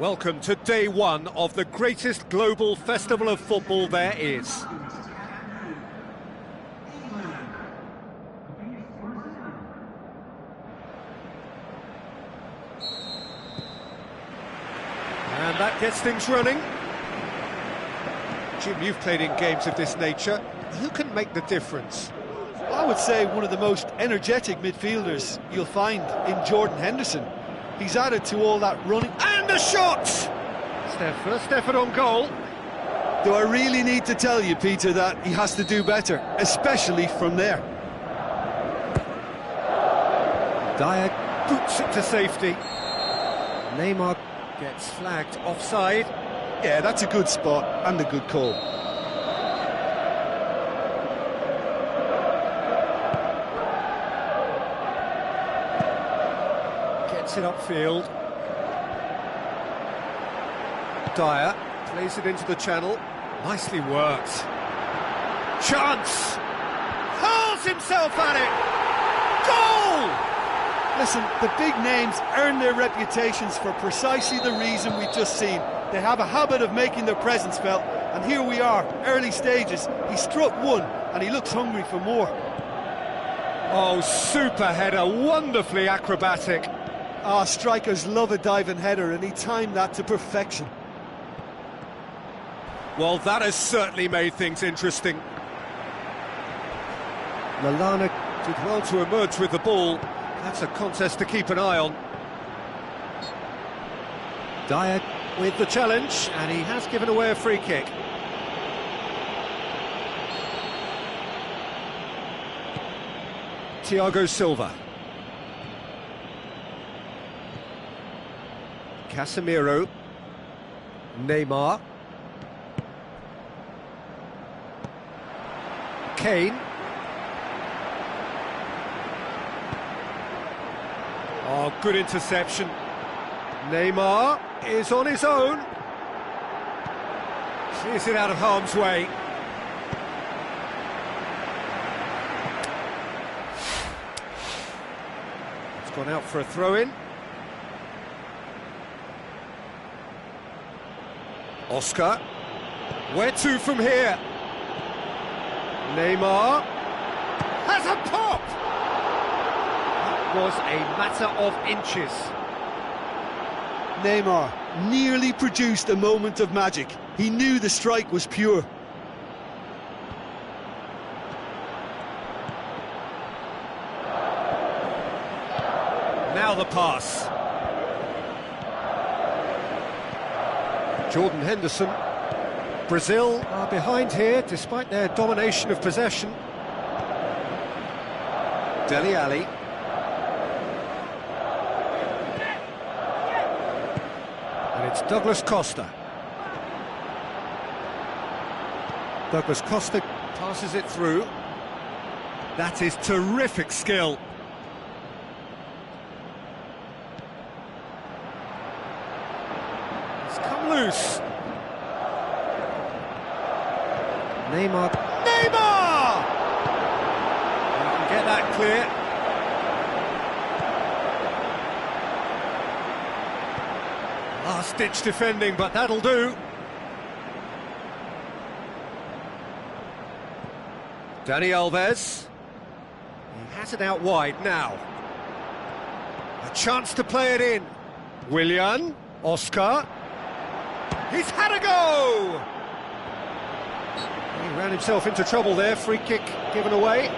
Welcome to day one of the greatest global festival of football there is. And that gets things running. Jim, you've played in games of this nature. Who can make the difference? I would say one of the most energetic midfielders you'll find in Jordan Henderson. He's added to all that running. And the shot! It's their first effort on goal. Do I really need to tell you, Peter, that he has to do better, especially from there? Dyer boots it to safety. Neymar gets flagged offside. Yeah, that's a good spot and a good call. Gets it upfield. Dyer plays it into the channel. Nicely worked. Chance! Hurls himself at it! Goal! Listen, the big names earn their reputations for precisely the reason we've just seen. They have a habit of making their presence felt, and here we are, early stages. He struck one, and he looks hungry for more. Oh, super header, wonderfully acrobatic. Ah, strikers love a diving header, and he timed that to perfection. Well, that has certainly made things interesting. Lallana did well to emerge with the ball. That's a contest to keep an eye on. Dyer with the challenge, and he has given away a free kick. Thiago Silva. Casemiro. Neymar. Kane. Oh, good interception. Neymar is on his own. Clears it out of harm's way. It's gone out for a throw-in. Oscar. Where to from here? Neymar has a pop! That was a matter of inches. Neymar nearly produced a moment of magic. He knew the strike was pure. Now the pass. Jordan Henderson. Brazil are behind here despite their domination of possession. Dele Alli. And it's Douglas Costa. Douglas Costa passes it through. That is terrific skill. It's come loose. Neymar. Neymar! You can get that clear. Last-ditch defending, but that'll do. Dani Alves. He has it out wide now. A chance to play it in. Willian. Oscar. He's had a go! He ran himself into trouble there. Free kick given away.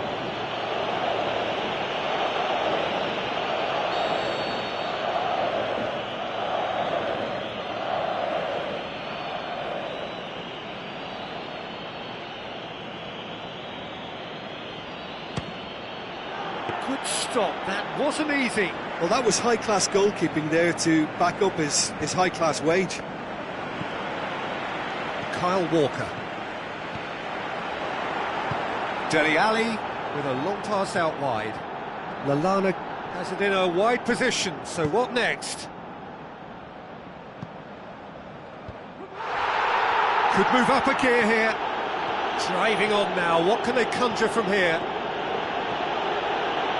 Good stop, that wasn't easy. Well, that was high-class goalkeeping there to back up his high-class wage. Kyle Walker. Dele Alli with a long pass out wide. Lallana has it in a wide position, so what next? Could move up a gear here. Driving on now, what can they conjure from here?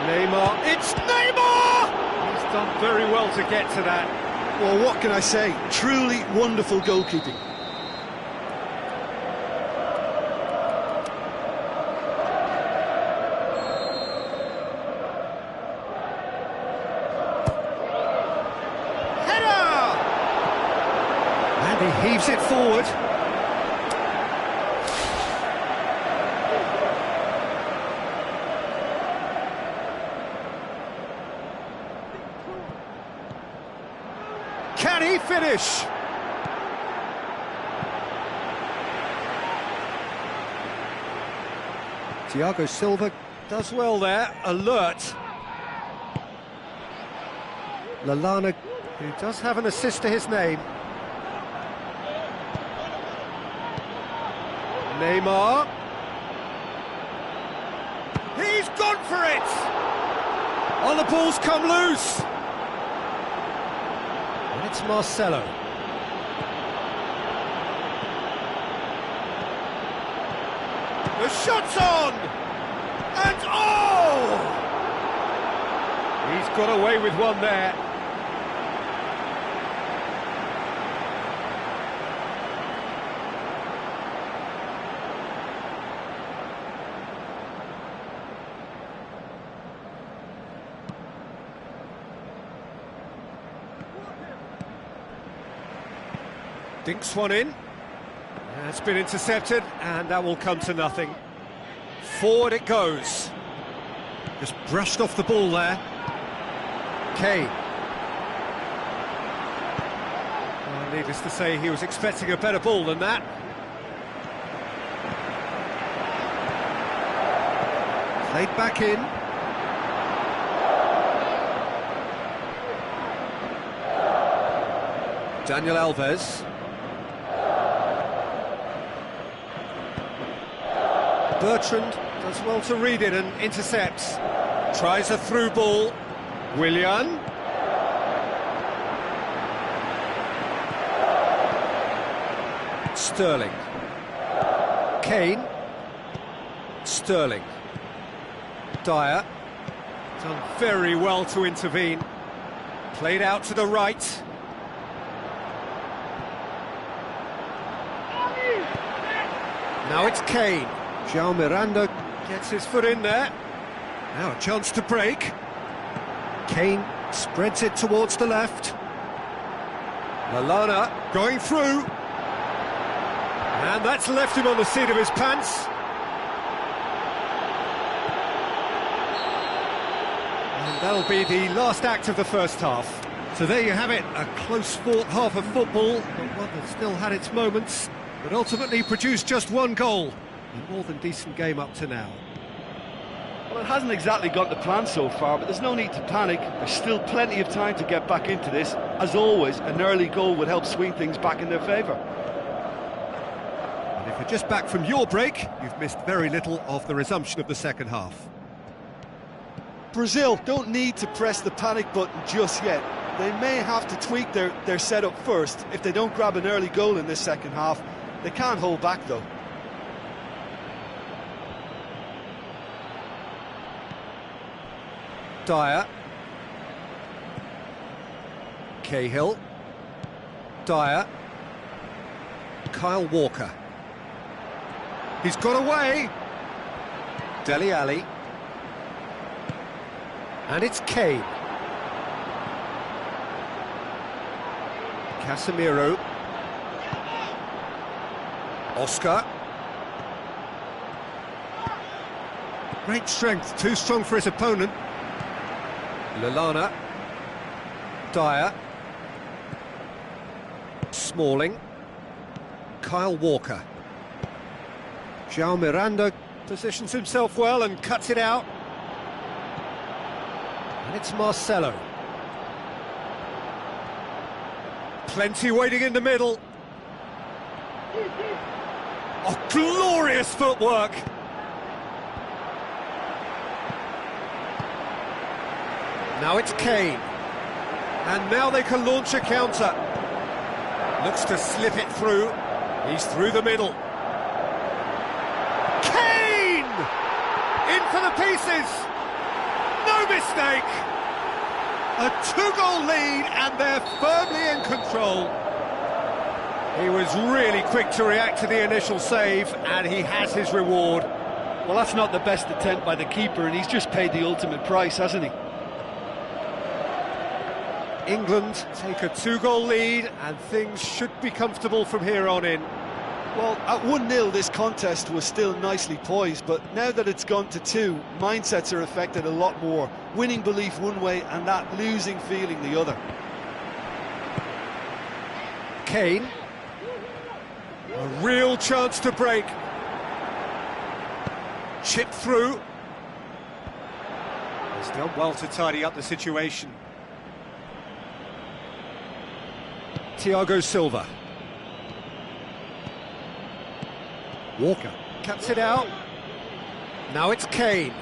Neymar, it's Neymar! He's done very well to get to that. Well, what can I say? Truly wonderful goalkeeping. Header! And he heaves it forward. Can he finish? Thiago Silva does well there, alert. Lallana, who does have an assist to his name. Neymar. He's gone for it! Oh, the ball's come loose. And it's Marcelo. The shot's on! And oh! He's got away with one there. Dinks one in. That's been intercepted, and that will come to nothing. Forward it goes. Just brushed off the ball there. Kane. Well, needless to say, he was expecting a better ball than that. Played back in. Daniel Alves. Bertrand does well to read it and intercepts. Tries a through ball. Willian. Sterling. Kane. Sterling. Dyer. Done very well to intervene. Played out to the right. Now it's Kane. João Miranda gets his foot in there. Now a chance to break. Kane spreads it towards the left. Lallana going through. And that's left him on the seat of his pants. And that'll be the last act of the first half. So there you have it, a close-fought half of football, but one that still had its moments, but ultimately produced just one goal. A more than decent game up to now. Well, it hasn't exactly gone to plan so far, but there's no need to panic. There's still plenty of time to get back into this. As always, an early goal would help swing things back in their favour. And if you're just back from your break, you've missed very little of the resumption of the second half. Brazil don't need to press the panic button just yet. They may have to tweak their setup first. If they don't grab an early goal in this second half, they can't hold back though. Dyer. Cahill. Dyer. Kyle Walker. He's got away. Dele Alli. And it's Kane. Casemiro. Oscar. Great strength, too strong for his opponent. Lallana. Dyer. Smalling. Kyle Walker. João Miranda positions himself well and cuts it out. And it's Marcelo. Plenty waiting in the middle. Oh, glorious footwork! Now it's Kane. And now they can launch a counter. Looks to slip it through. He's through the middle. Kane! In for the pieces! No mistake! A two-goal lead, and they're firmly in control. He was really quick to react to the initial save, and he has his reward. Well, that's not the best attempt by the keeper, and he's just paid the ultimate price, hasn't he? England take a two-goal lead, and things should be comfortable from here on in. Well, at 1-0 this contest was still nicely poised, but now that it's gone to 2, mindsets are affected a lot more. Winning belief one way and that losing feeling the other. Kane. A real chance to break. Chip through. He's done well to tidy up the situation. Thiago Silva. Walker cuts it out. Now it's Kane.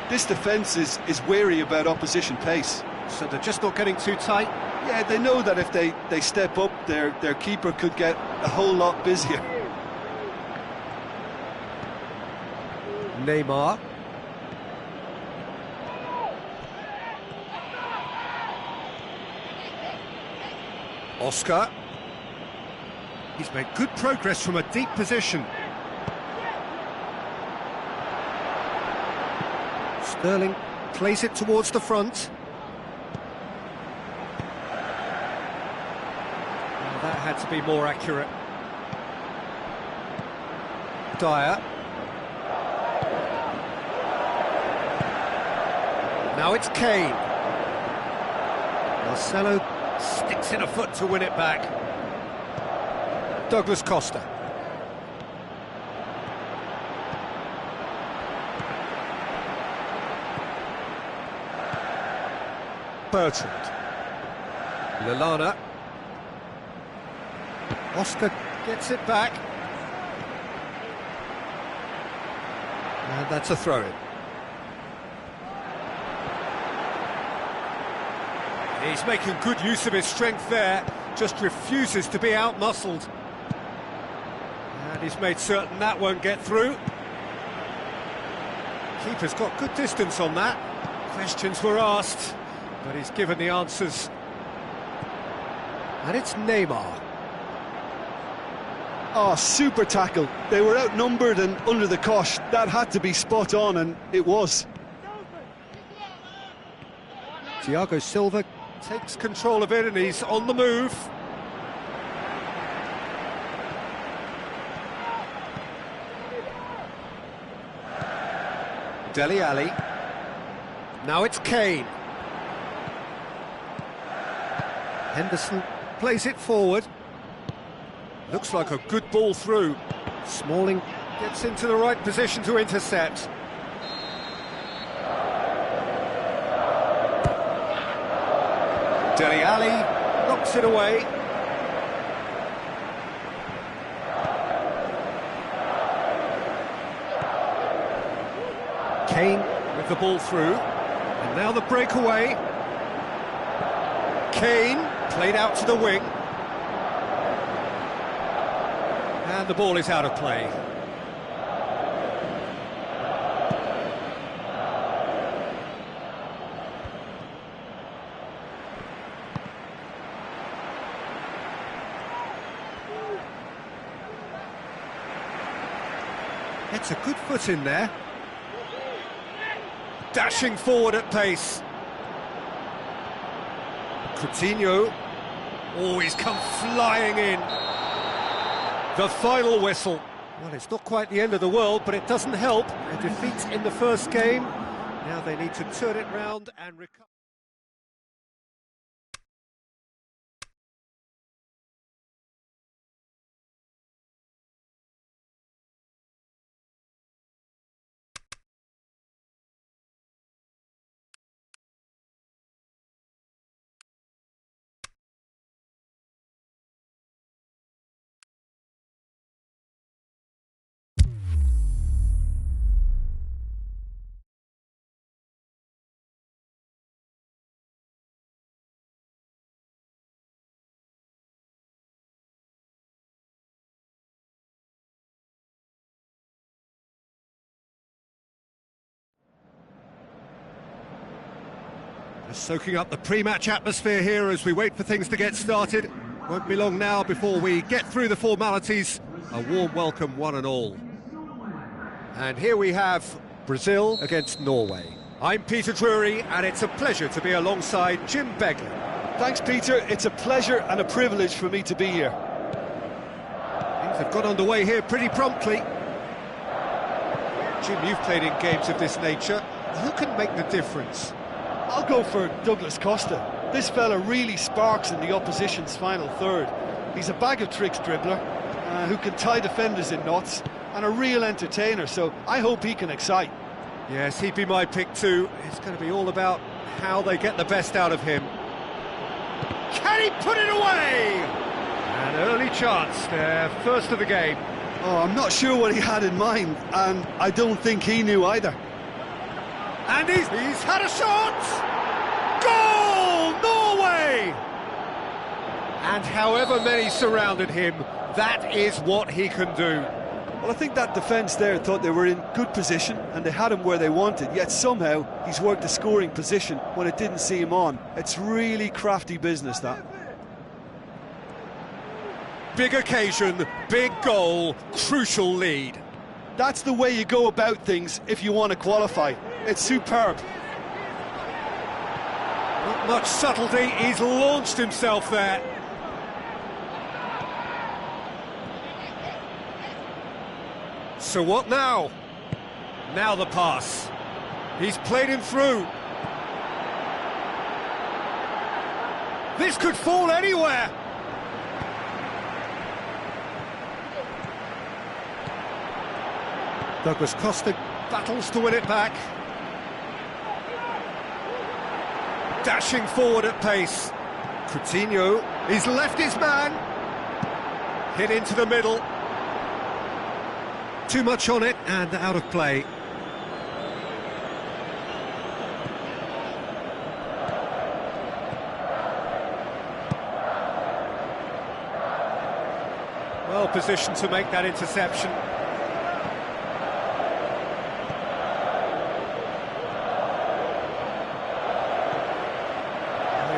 This defence is wary about opposition pace. So they're just not getting too tight. Yeah, they know that if they step up, their keeper could get a whole lot busier. Neymar. Oscar. He's made good progress from a deep position. Sterling plays it towards the front. Well, that had to be more accurate. Dyer. Now it's Kane. Marcelo sticks in a foot to win it back. Douglas Costa. Bertrand. Lallana. Oscar gets it back. And that's a throw-in. He's making good use of his strength there, just refuses to be out-muscled. And he's made certain that won't get through. Keeper's got good distance on that. Questions were asked, but he's given the answers. And it's Neymar. Oh, super tackle. They were outnumbered and under the cosh. That had to be spot on, and it was. Thiago Silva takes control of it, and he's on the move. Dele Alli. Now it's Kane. Henderson plays it forward. Looks like a good ball through. Smalling gets into the right position to intercept. Dele Alli knocks it away. Kane with the ball through, and now the breakaway. Kane played out to the wing, and the ball is out of play. It's a good foot in there. Dashing forward at pace. Coutinho. Oh, he's come flying in. The final whistle. Well, it's not quite the end of the world, but it doesn't help. A defeat in the first game. Now they need to turn it round and recover. Soaking up the pre-match atmosphere here as we wait for things to get started. Won't be long now before we get through the formalities. A warm welcome, one and all. And here we have Brazil against Norway. I'm Peter Drury, and it's a pleasure to be alongside Jim Begley. Thanks, Peter. It's a pleasure and a privilege for me to be here. Things have got underway here pretty promptly. Jim, you've played in games of this nature. Who can make the difference? I'll go for Douglas Costa. This fella really sparks in the opposition's final third. He's a bag of tricks dribbler who can tie defenders in knots and a real entertainer, so I hope he can excite. Yes, he'd be my pick too. It's going to be all about how they get the best out of him. Can he put it away? An early chance there, first of the game. Oh, I'm not sure what he had in mind, and I don't think he knew either. And he's had a shot! Goal! Norway! And however many surrounded him, that is what he can do. Well, I think that defence there thought they were in good position and they had him where they wanted, yet somehow he's worked a scoring position when it didn't see him on. It's really crafty business, that. Big occasion, big goal, crucial lead. That's the way you go about things if you want to qualify. It's superb. Not much subtlety, he's launched himself there. So what now? Now the pass. He's played him through. This could fall anywhere. Douglas Costa battles to win it back. Dashing forward at pace. Coutinho, he's left his man. Hit into the middle. Too much on it and out of play. Well positioned to make that interception.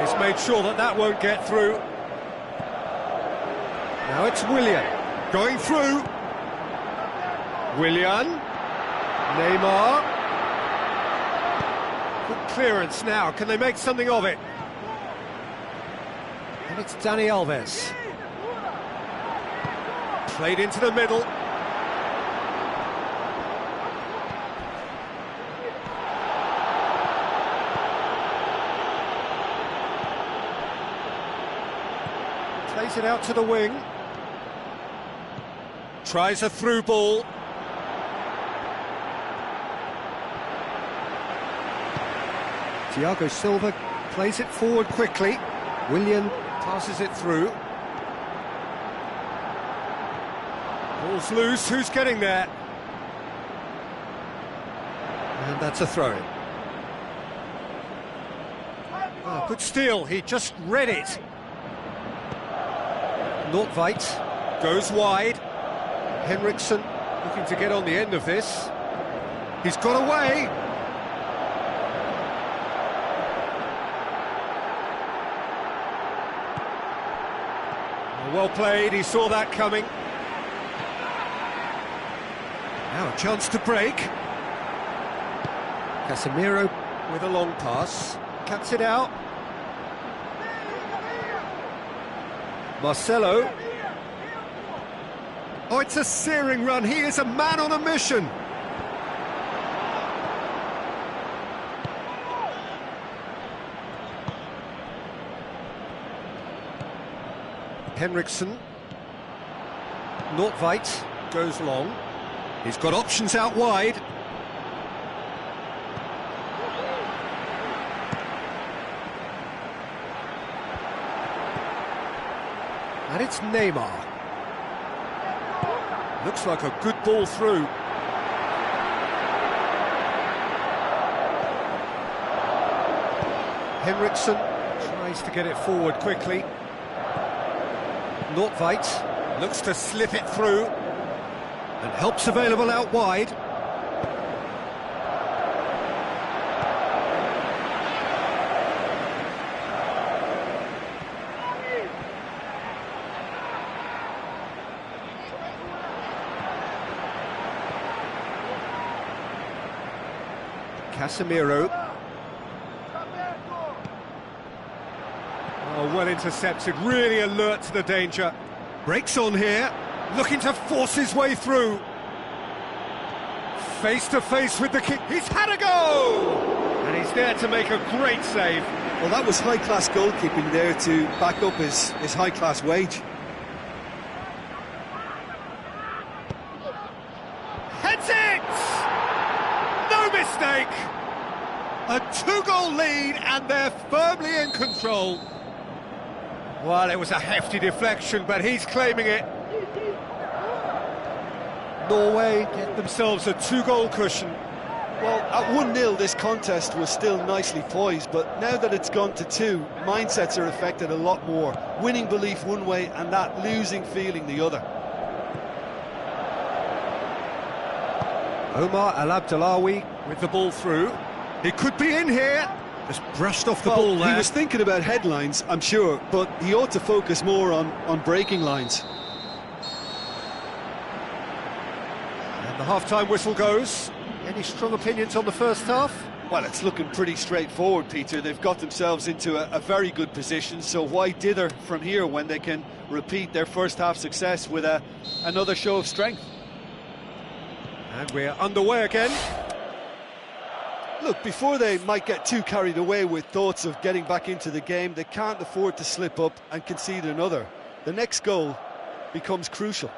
He's made sure that that won't get through. Now it's Willian going through. Willian, Neymar. Good clearance now, can they make something of it? And it's Dani Alves. Played into the middle. Plays it out to the wing. Tries a through ball. Thiago Silva plays it forward quickly. Willian passes it through. Ball's loose, who's getting there? And that's a throw-in. Oh, good steal, he just read it. Nordtveit goes wide. Henriksen looking to get on the end of this. He's got away. Well played, he saw that coming. Now a chance to break. Casemiro with a long pass. Cuts it out. Marcelo. Oh, it's a searing run. He is a man on a mission. Henriksen. Nordtveit goes long. He's got options out wide. And it's Neymar. Looks like a good ball through. Henriksen tries to get it forward quickly. Nordtveit looks to slip it through, and help's available out wide. Casemiro. Oh, well intercepted, really alert to the danger. Breaks on here, looking to force his way through. Face to face with the kick, he's had a go! And he's there to make a great save. Well, that was high-class goalkeeping there to back up his high-class wage. Heads it! No mistake! A 2-goal lead and they're firmly in control. Well, it was a hefty deflection, but he's claiming it. Norway get themselves a 2-goal cushion. Well, at 1-0 this contest was still nicely poised, but now that it's gone to 2, mindsets are affected a lot more. Winning belief one way and that losing feeling the other. Omar Al-Abdalawi with the ball through. He could be in here. Just brushed off the ball there. He was thinking about headlines, I'm sure, but he ought to focus more on breaking lines. And the half-time whistle goes. Any strong opinions on the first half? Well, it's looking pretty straightforward, Peter. They've got themselves into a very good position, so why dither from here when they can repeat their first half success with another show of strength? And we're underway again. Look, before they might get too carried away with thoughts of getting back into the game, they can't afford to slip up and concede another. The next goal becomes crucial.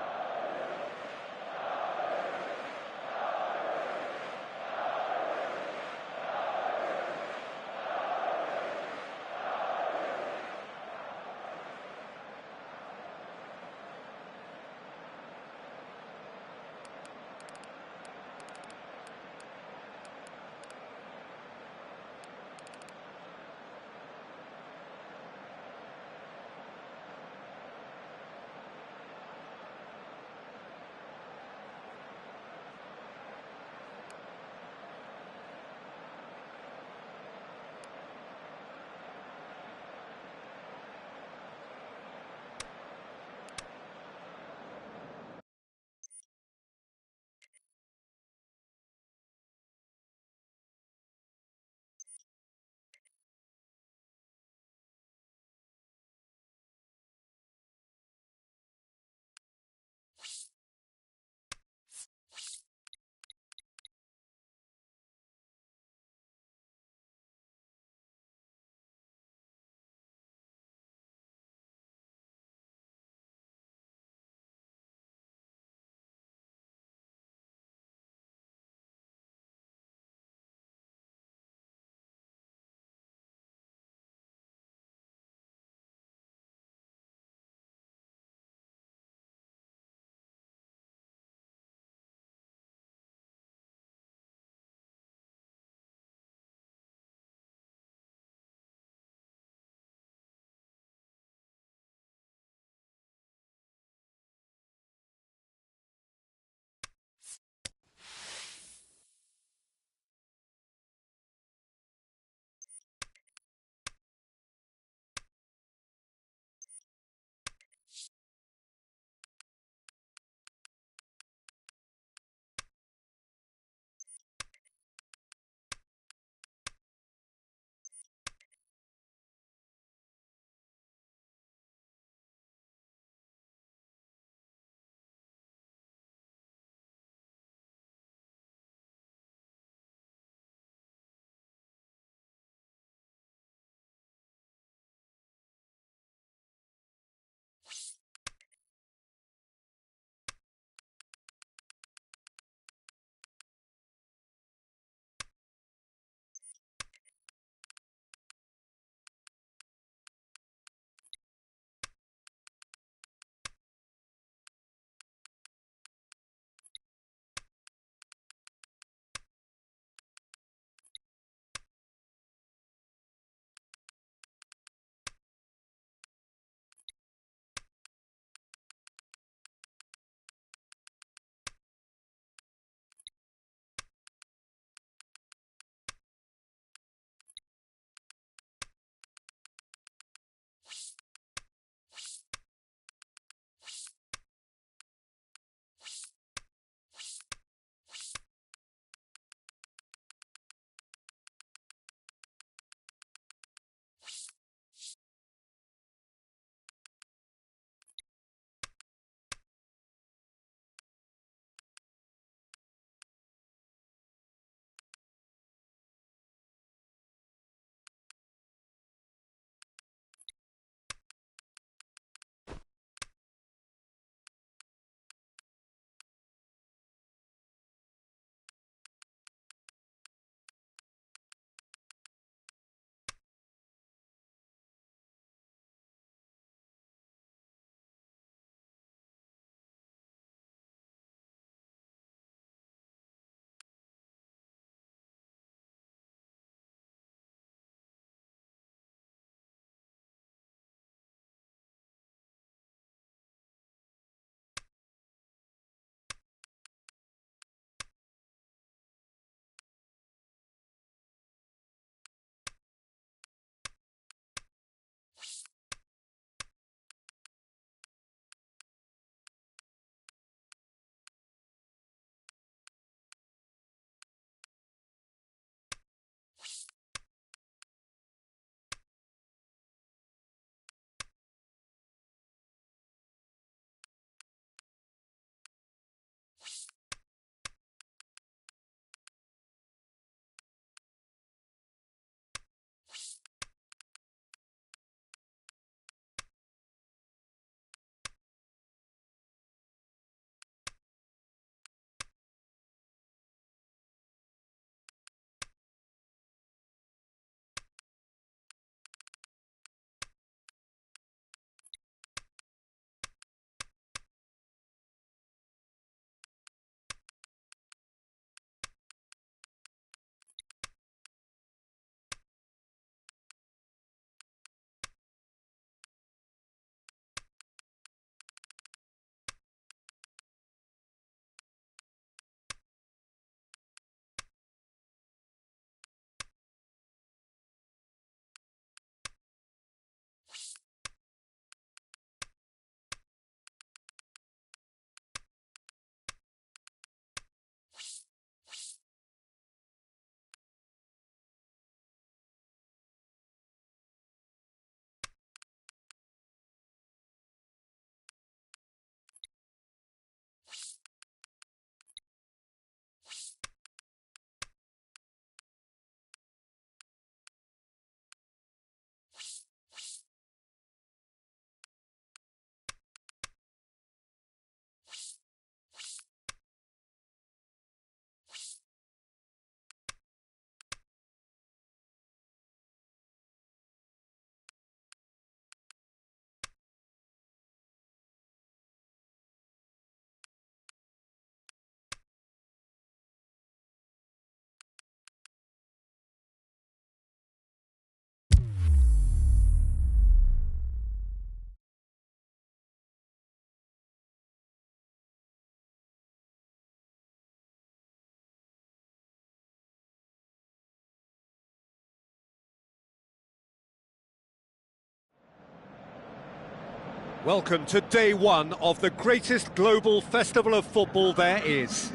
Welcome to day one of the greatest global festival of football there is.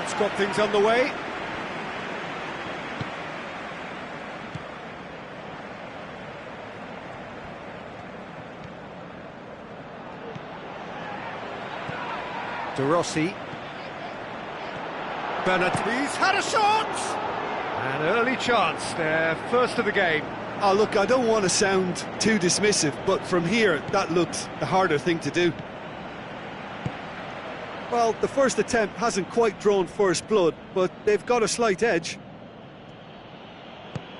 It's got things underway. De Rossi. Bernard, he's had a shot! An early chance, their first of the game. Oh, look, I don't want to sound too dismissive, but from here, that looks the harder thing to do. Well, the first attempt hasn't quite drawn first blood, but they've got a slight edge.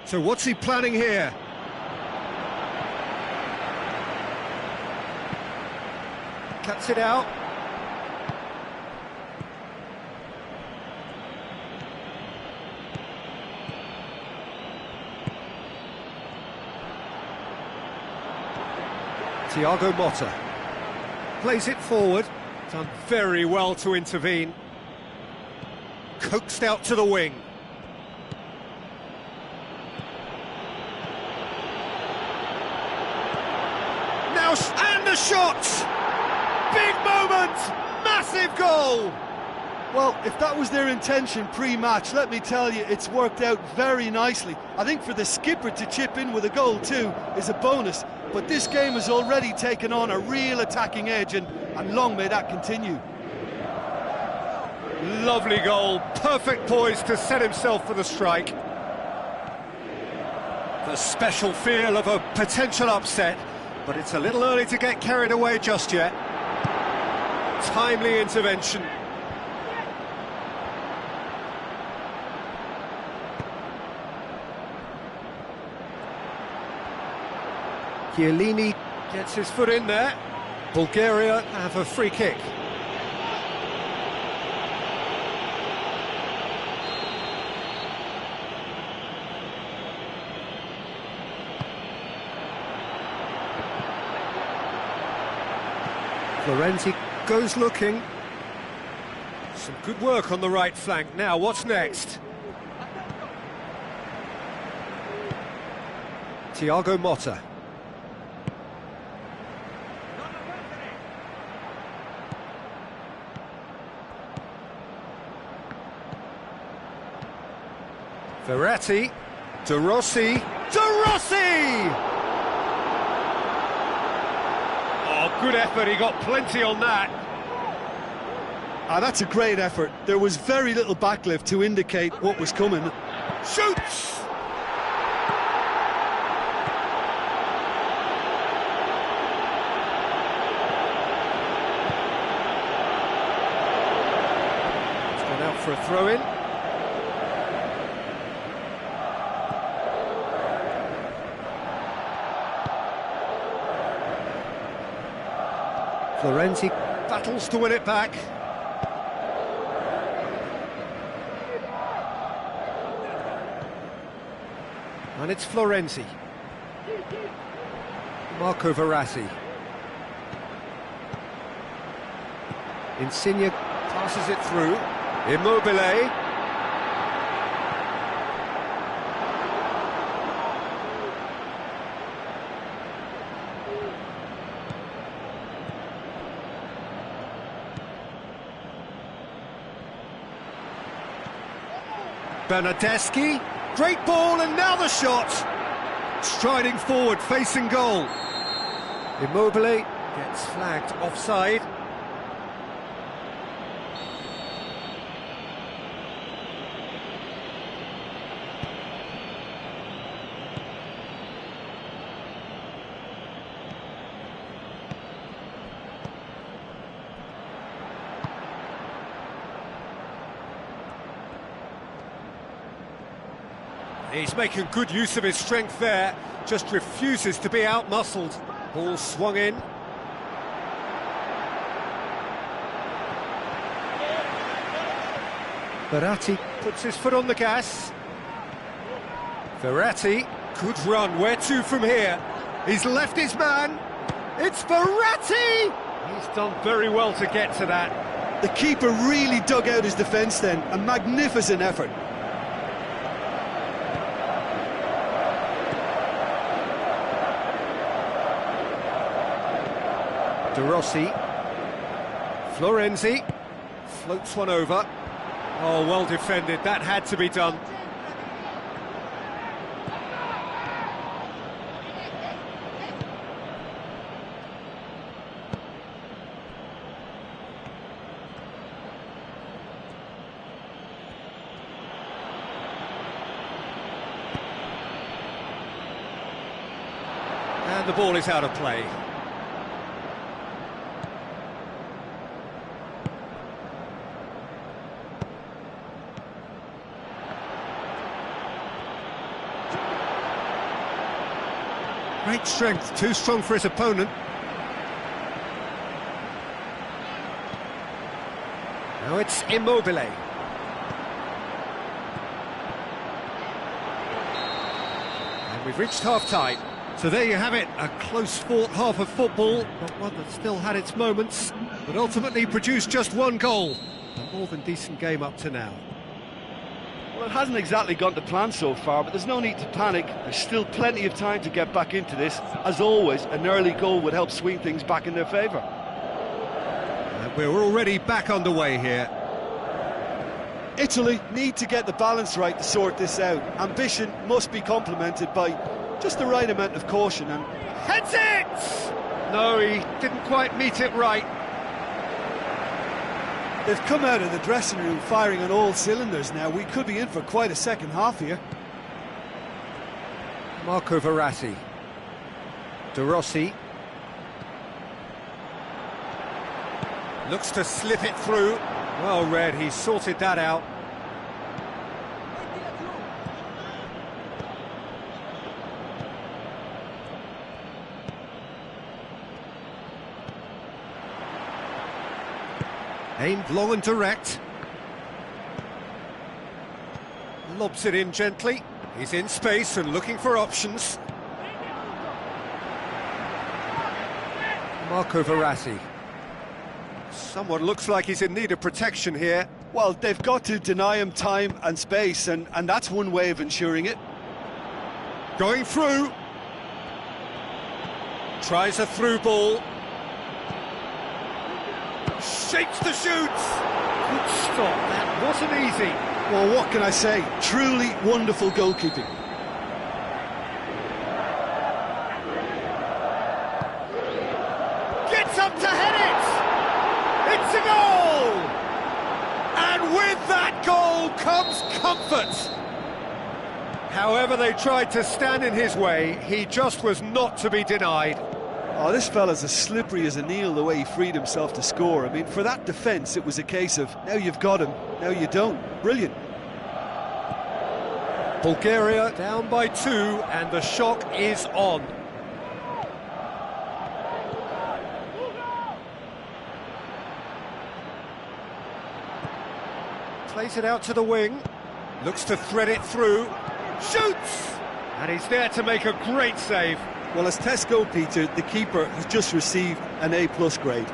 So what's he planning here? Cuts it out. Thiago Motta plays it forward. Done very well to intervene. Coaxed out to the wing. Now, and the shot! Big moment! Massive goal! Well, if that was their intention pre-match, let me tell you, it's worked out very nicely. I think for the skipper to chip in with a goal too is a bonus, but this game has already taken on a real attacking edge, and long may that continue. Lovely goal, perfect poise to set himself for the strike. The special feel of a potential upset, but it's a little early to get carried away just yet. Timely intervention. Chiellini gets his foot in there. Bulgaria have a free kick. Florenzi goes looking. Some good work on the right flank. Now, what's next? Thiago Motta. Verratti, De Rossi, De Rossi! Oh, good effort, he got plenty on that. Ah, that's a great effort. There was very little backlift to indicate what was coming. Shoots! It's gone out for a throw-in. Florenzi battles to win it back. And it's Florenzi. Marco Verratti. Insigne passes it through. Immobile. Bernardeschi, great ball, and now the shot! Striding forward, facing goal. Immobile gets flagged offside. He's making good use of his strength there, just refuses to be out-muscled. Ball swung in. Verratti puts his foot on the gas. Verratti, good run, where to from here? He's left his man. It's Verratti! He's done very well to get to that. The keeper really dug out his defence then, a magnificent effort. De Rossi, Florenzi, floats one over. Oh, well defended, that had to be done. And the ball is out of play. Great strength, too strong for his opponent. Now it's Immobile. And we've reached half-time. So there you have it, a close-fought half of football, but one that still had its moments, but ultimately produced just one goal. A more than decent game up to now. Well, it hasn't exactly gone to plan so far, but there's no need to panic. There's still plenty of time to get back into this. As always, an early goal would help swing things back in their favour. And we're already back underway here. Italy need to get the balance right to sort this out. Ambition must be complemented by just the right amount of caution and... Heads it! No, he didn't quite meet it right. They've come out of the dressing room firing on all cylinders now. We could be in for quite a second half here. Marco Verratti. De Rossi. Looks to slip it through. Well read, he sorted that out. Aimed long and direct. Lobs it in gently. He's in space and looking for options. Marco Verratti. Someone looks like he's in need of protection here. Well, they've got to deny him time and space, and that's one way of ensuring it. Going through. Tries a through ball. Shapes the shoots. Good stop, that wasn't easy. Well, what can I say? Truly wonderful goalkeeping. Gets up to head it! It's a goal! And with that goal comes comfort. However they tried to stand in his way, he just was not to be denied. Oh, this fella's as slippery as a Neil, the way he freed himself to score. I mean, for that defence, it was a case of, now you've got him, now you don't. Brilliant. Bulgaria down by 2, and the shock is on. Plays it out to the wing, looks to thread it through, shoots! And he's there to make a great save. Well, as tests go, Peter, the keeper has just received an A+ grade.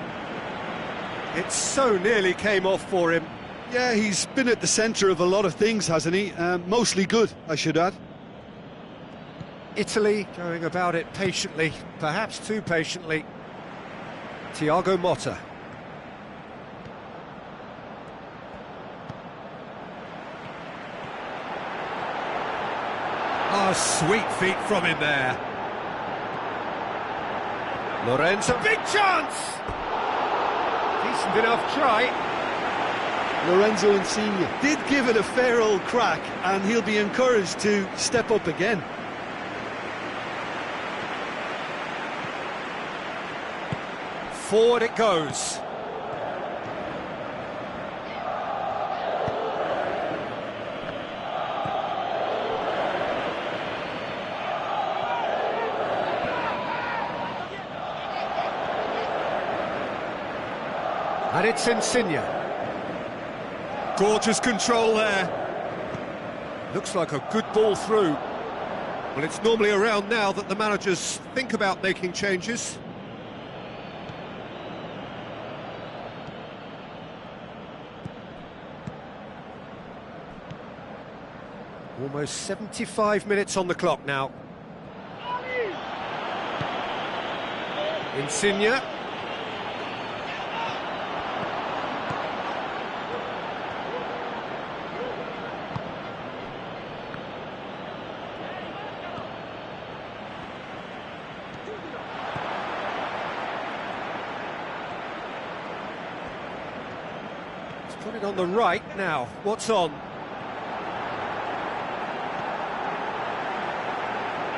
It so nearly came off for him. Yeah, he's been at the centre of a lot of things, hasn't he? Mostly good, I should add. Italy going about it patiently, perhaps too patiently. Thiago Motta. Oh, sweet feet from him there. Lorenzo, big chance! Decent enough try. Lorenzo Insigne did give it a fair old crack, and he'll be encouraged to step up again. Forward it goes. And it's Insigne. Gorgeous control there. Looks like a good ball through. Well, it's normally around now that the managers think about making changes. Almost 75 minutes on the clock now. Insigne. Put it on the right now. What's on?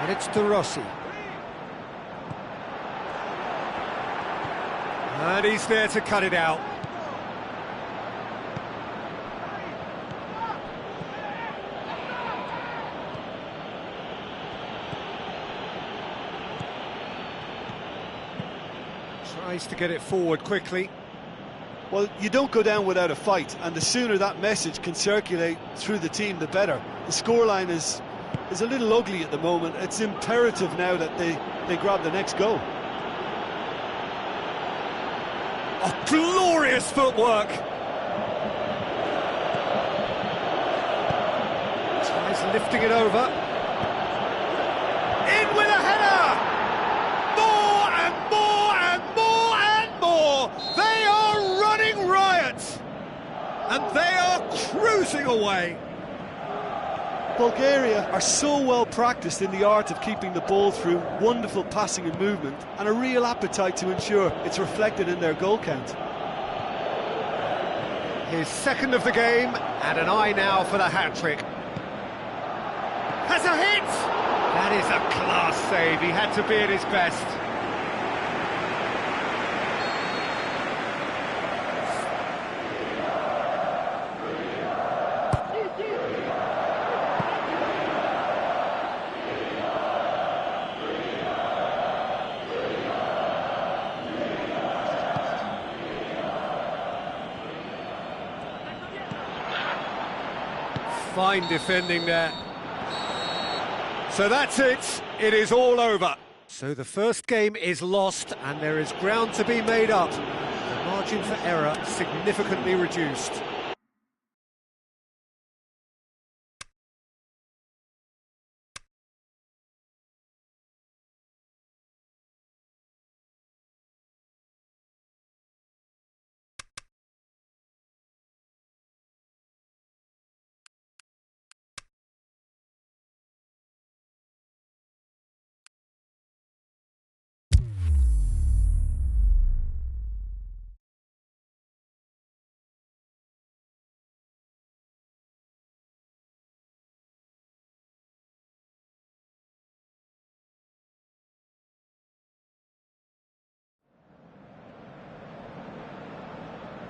And it's De Rossi. And he's there to cut it out. Tries to get it forward quickly. Well, you don't go down without a fight, and the sooner that message can circulate through the team, the better. The scoreline is a little ugly at the moment. It's imperative now that they grab the next goal. Oh, glorious footwork! Tries lifting it over. In with a header! More and more and more and more! They are running riot! And they are cruising away! Bulgaria are so well practiced in the art of keeping the ball through, wonderful passing and movement, and a real appetite to ensure it's reflected in their goal count. His second of the game, and an eye now for the hat-trick. Has a hit! That is a class save, he had to be at his best. Fine defending there. So that's it. It is all over. So the first game is lost and there is ground to be made up. The margin for error significantly reduced.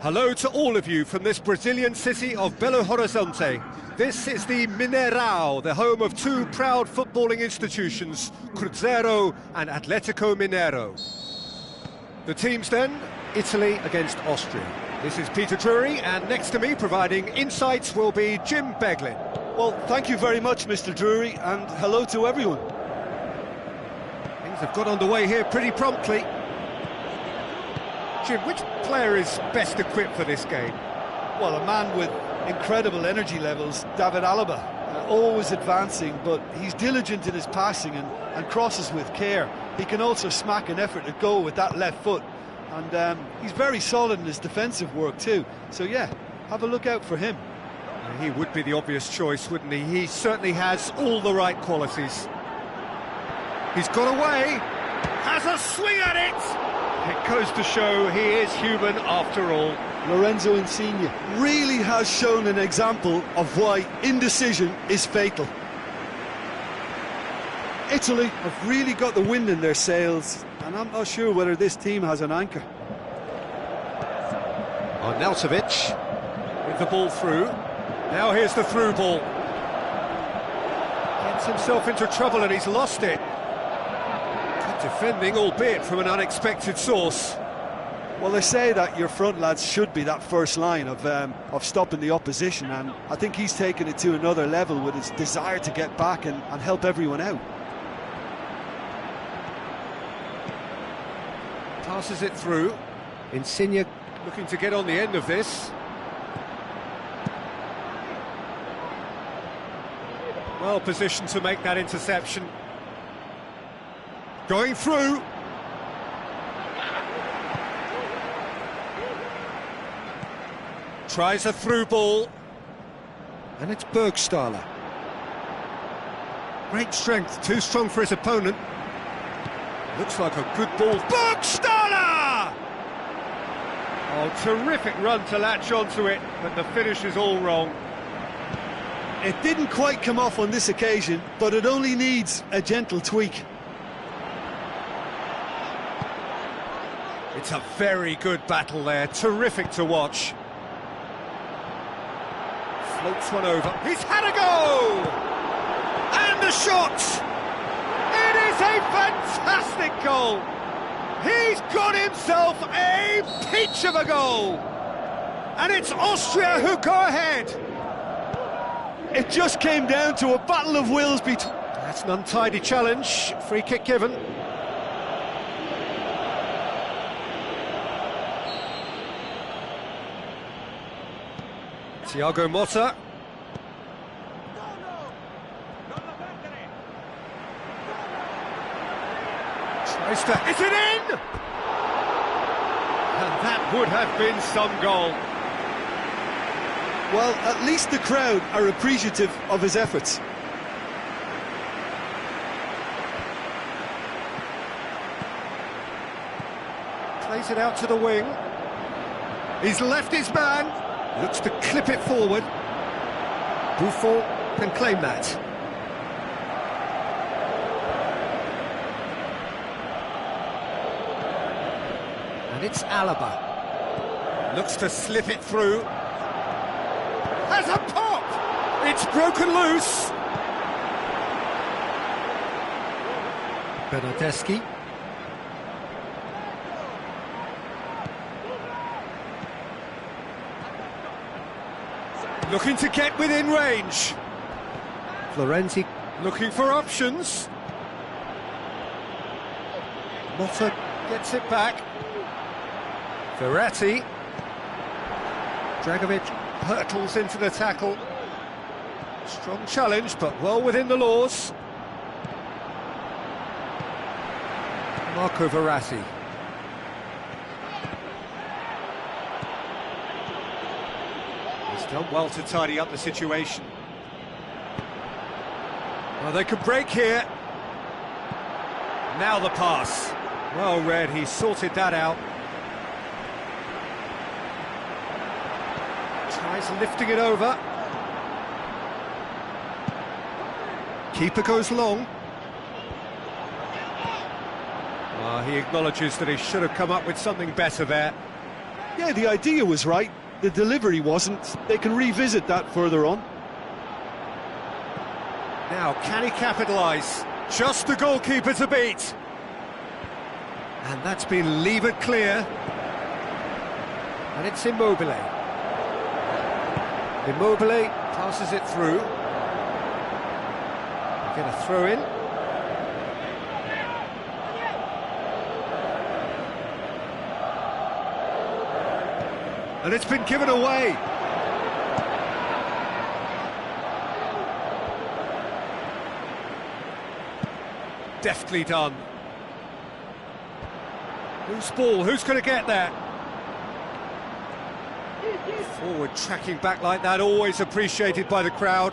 Hello to all of you from this Brazilian city of Belo Horizonte. This is the Mineirão, the home of two proud footballing institutions, Cruzeiro and Atlético Mineiro. The teams then, Italy against Austria. This is Peter Drury, and next to me providing insights will be Jim Beglin. Well, thank you very much, Mr. Drury, and hello to everyone. Things have got underway here pretty promptly. Jim, which player is best equipped for this game? Well, a man with incredible energy levels, David Alaba, always advancing, but he's diligent in his passing and crosses with care. He can also smack an effort at goal with that left foot, and he's very solid in his defensive work too. So yeah, have a look out for him. He would be the obvious choice, wouldn't he? He certainly has all the right qualities. He's got away, has a swing at it! It goes to show he is human after all. Lorenzo Insigne really has shown an example of why indecision is fatal. Italy have really got the wind in their sails, and I'm not sure whether this team has an anchor. Arnautovic with the ball through. Now here's the through ball. Gets himself into trouble and he's lost it. Good defending, albeit from an unexpected source. Well, they say that your front lads should be that first line of stopping the opposition, and I think he's taken it to another level with his desire to get back and help everyone out. Passes it through. Insigne looking to get on the end of this. Well positioned to make that interception. Going through. Tries a through ball. And it's Bergstaller. Great strength, too strong for his opponent. Looks like a good ball. Bergstaller! Oh, terrific run to latch onto it, but the finish is all wrong. It didn't quite come off on this occasion, but it only needs a gentle tweak. It's a very good battle there, terrific to watch. Floats one over. He's had a go! And the shot! It is a fantastic goal! He's got himself a peach of a goal! And it's Austria who go ahead! It just came down to a battle of wills between... That's an untidy challenge. Free kick given. Thiago Motta. Tries to hit it in! And that would have been some goal. Well, at least the crowd are appreciative of his efforts. Plays it out to the wing. He's left his man. Looks to clip it forward. Buffon can claim that. And it's Alaba. Looks to slip it through. Has a pop! It's broken loose! Bernardeschi. Looking to get within range. Florenzi looking for options. Motta gets it back. Verratti. Dragovic hurtles into the tackle. Strong challenge, but well within the laws. Marco Verratti. He's done well to tidy up the situation. Well, they could break here. Now the pass. Well read, he sorted that out. Tries lifting it over. Keeper goes long. He acknowledges that he should have come up with something better there. Yeah, the idea was right, the delivery wasn't. They can revisit that further on. Now, can he capitalise? Just the goalkeeper to beat. And that's been levered clear. And it's Immobile. Immobile passes it through. Get a throw in. And it's been given away. Deftly done. Who's ball? Who's going to get there? Forward tracking back like that, always appreciated by the crowd.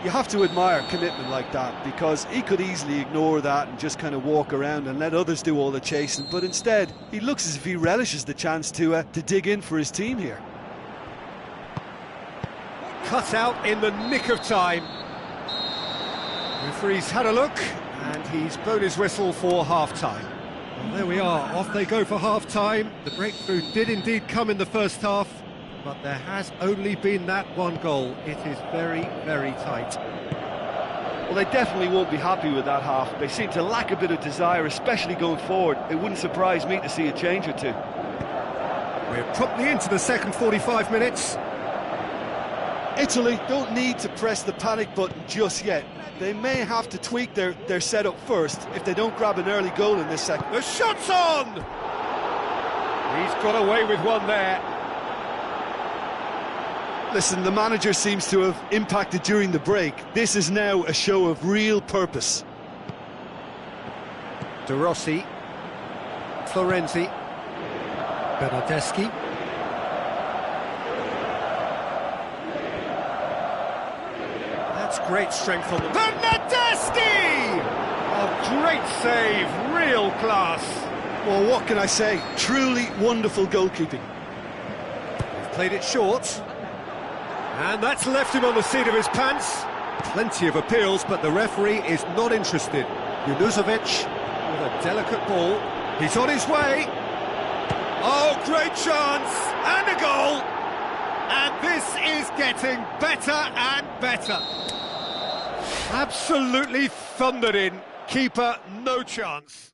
You have to admire commitment like that, because he could easily ignore that and just kind of walk around and let others do all the chasing, but instead he looks as if he relishes the chance to dig in for his team here. Cut out in the nick of time. Referee's had a look and he's blown his whistle for half-time. Well, there we are, off they go for half-time. The breakthrough did indeed come in the first half, but there has only been that one goal. It is very, very tight. Well, they definitely won't be happy with that half. They seem to lack a bit of desire, especially going forward. It wouldn't surprise me to see a change or two. We're promptly into the second 45 minutes. Italy don't need to press the panic button just yet. They may have to tweak their setup first if they don't grab an early goal in this second. The shot's on! He's got away with one there. Listen, the manager seems to have impacted during the break. This is now a show of real purpose. De Rossi, Florenzi, Bernardeschi. That's great strength on the... Bernardeschi! Oh, great save, real class. Well, what can I say? Truly wonderful goalkeeping. He's played it short. And that's left him on the seat of his pants. Plenty of appeals, but the referee is not interested. Junuzovic with a delicate ball. He's on his way. Oh, great chance! And a goal! And this is getting better and better. Absolutely thundered in. Keeper, no chance.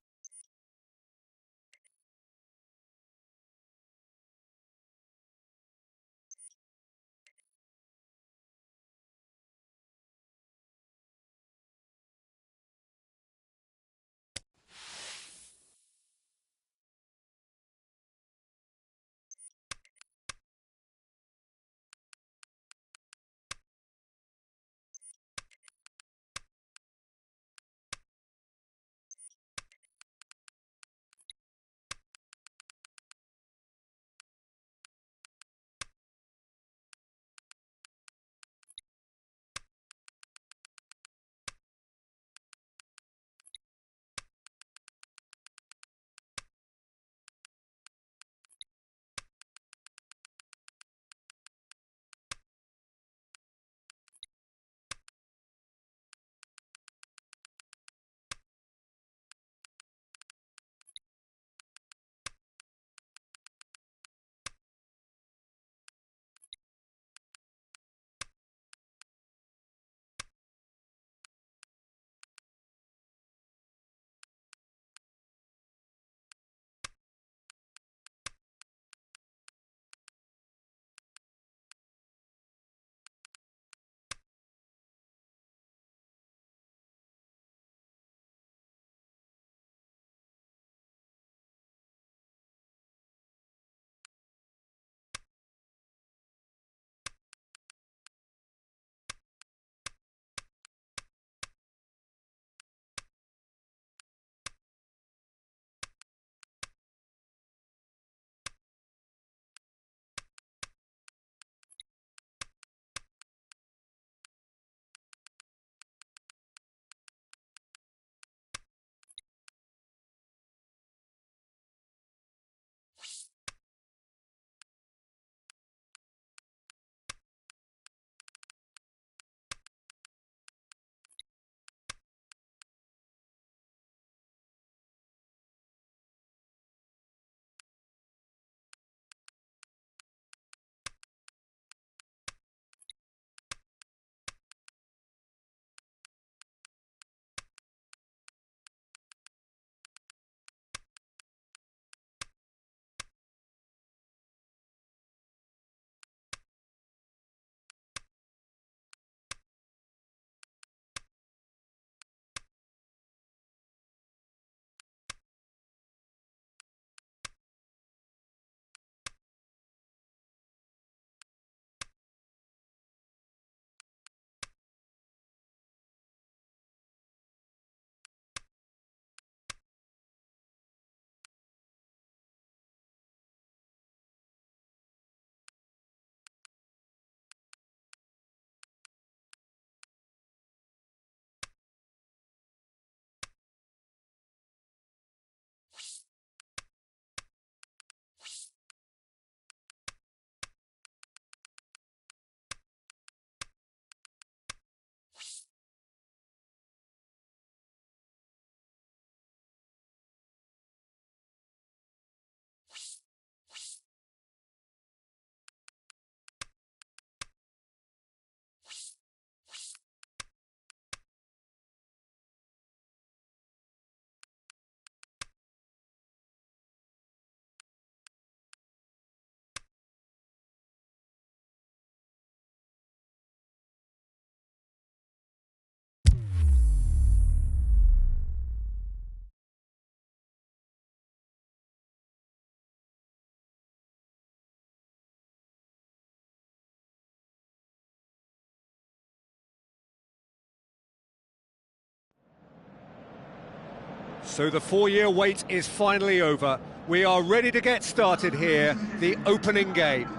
So the 4-year wait is finally over. We are ready to get started here, the opening game.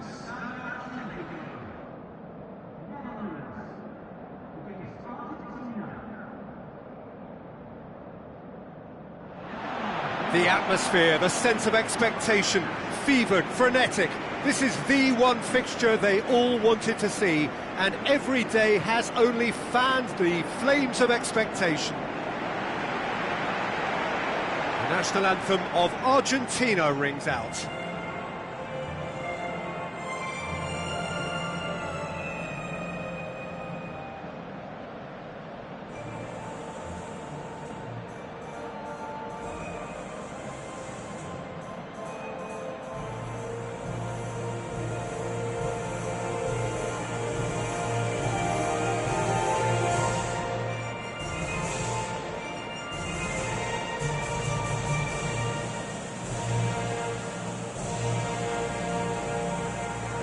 The atmosphere, the sense of expectation, fevered, frenetic. This is the one fixture they all wanted to see, and every day has only fanned the flames of expectation. The national anthem of Argentina rings out.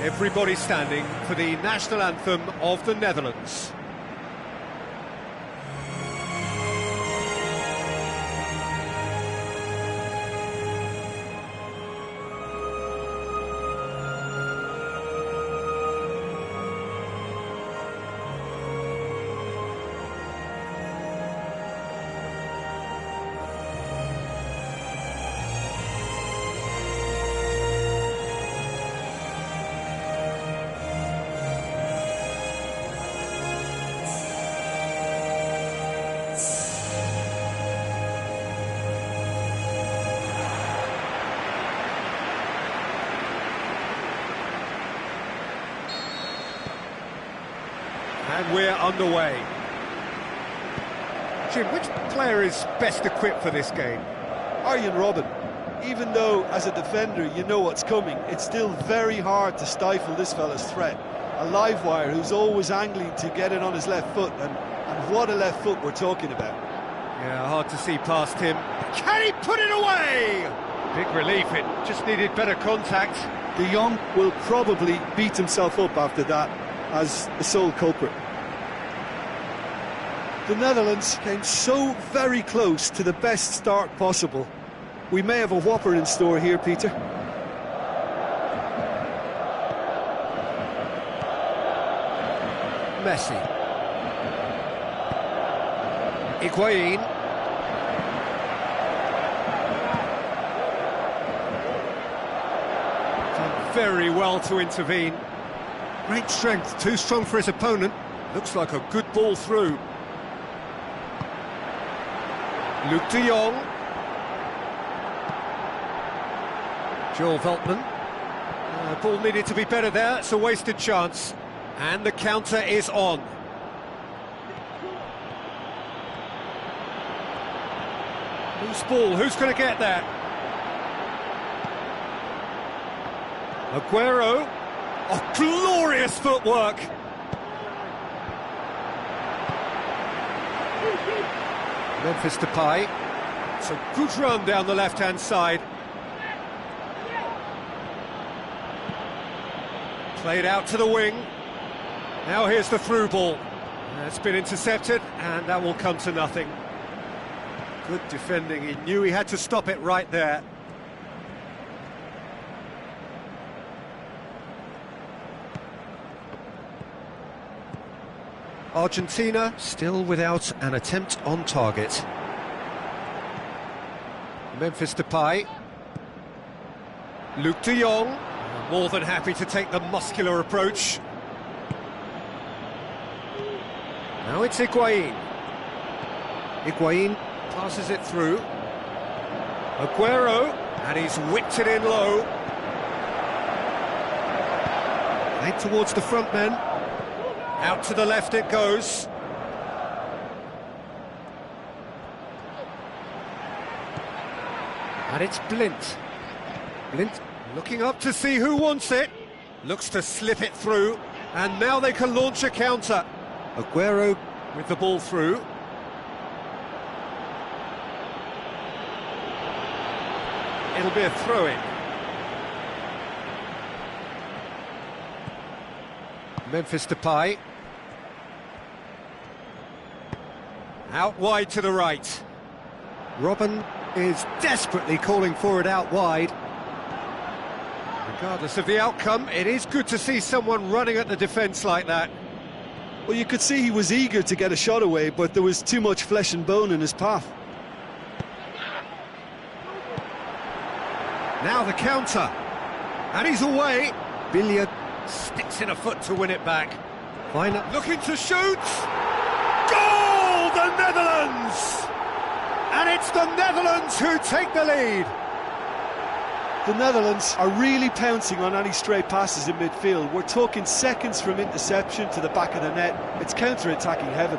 Everybody standing for the national anthem of the Netherlands. And we're underway. Jim, which player is best equipped for this game? Arjen Robben. Even though, as a defender, you know what's coming, it's still very hard to stifle this fella's threat. A live wire who's always angling to get it on his left foot, and what a left foot we're talking about. Yeah, hard to see past him. Can he put it away? Big relief, it just needed better contact. De Jong will probably beat himself up after that as the sole culprit. The Netherlands came so very close to the best start possible. We may have a whopper in store here, Peter. Messi. Higuain. Done very well to intervene. Great strength, too strong for his opponent. Looks like a good ball through. Luke de Jong. Joel Veltman. Ball needed to be better there, it's a wasted chance. And the counter is on. Loose ball, who's going to get that? Aguero. Oh, glorious footwork! Memphis Depay. It's a good run down the left-hand side. Played out to the wing. Now here's the through ball. It's been intercepted, and that will come to nothing. Good defending, he knew he had to stop it right there. Argentina still without an attempt on target. Memphis Depay. Luke de Jong, more than happy to take the muscular approach. Now it's Higuain. Higuain passes it through. Aguero, and he's whipped it in low. Played towards the front men. Out to the left it goes. And it's Blint. Blint looking up to see who wants it. Looks to slip it through. And now they can launch a counter. Aguero with the ball through. It'll be a throw-in. Memphis Depay. Out wide to the right. Robben is desperately calling for it out wide. Regardless of the outcome, it is good to see someone running at the defence like that. Well, you could see he was eager to get a shot away, but there was too much flesh and bone in his path. Now the counter. And he's away. Billiard sticks in a foot to win it back. Fine. Looking to shoot. Goal! The Netherlands! And it's the Netherlands who take the lead. The Netherlands are really pouncing on any stray passes in midfield. We're talking seconds from interception to the back of the net. It's counter-attacking heaven.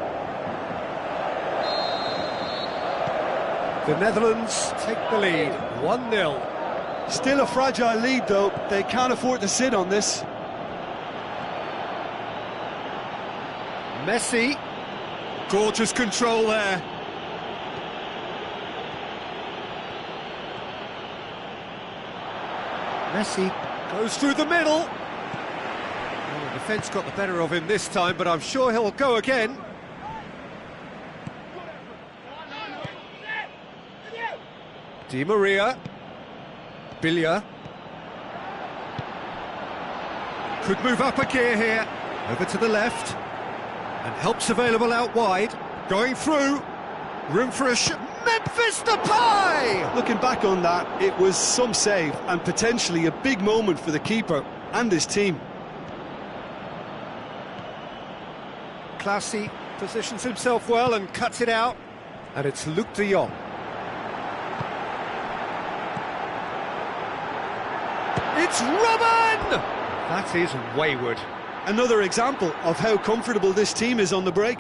The Netherlands take the lead, 1-0. Still a fragile lead, though. They can't afford to sit on this. Messi. Gorgeous control there. Messi goes through the middle. Well, the defence got the better of him this time, but I'm sure he'll go again. Di Maria. Billiard. Could move up a gear here. Over to the left. And help's available out wide. Going through. Room for a shot. Memphis Depay! Looking back on that, it was some save and potentially a big moment for the keeper and his team. Classy positions himself well and cuts it out. And it's Luc de Jong. It's Robben! That is wayward. Another example of how comfortable this team is on the break.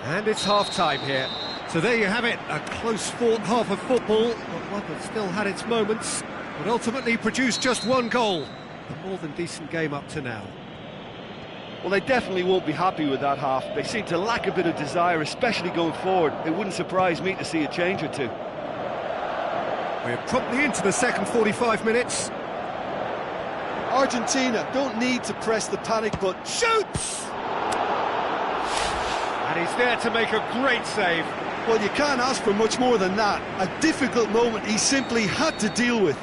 And it's half-time here. So there you have it, a close-fought half of football, but one that still had its moments, but ultimately produced just one goal. A more than decent game up to now. Well, they definitely won't be happy with that half. They seem to lack a bit of desire, especially going forward. It wouldn't surprise me to see a change or two. We're promptly into the second 45 minutes. Argentina don't need to press the panic button. Shoots! And he's there to make a great save. Well, you can't ask for much more than that. A difficult moment he simply had to deal with.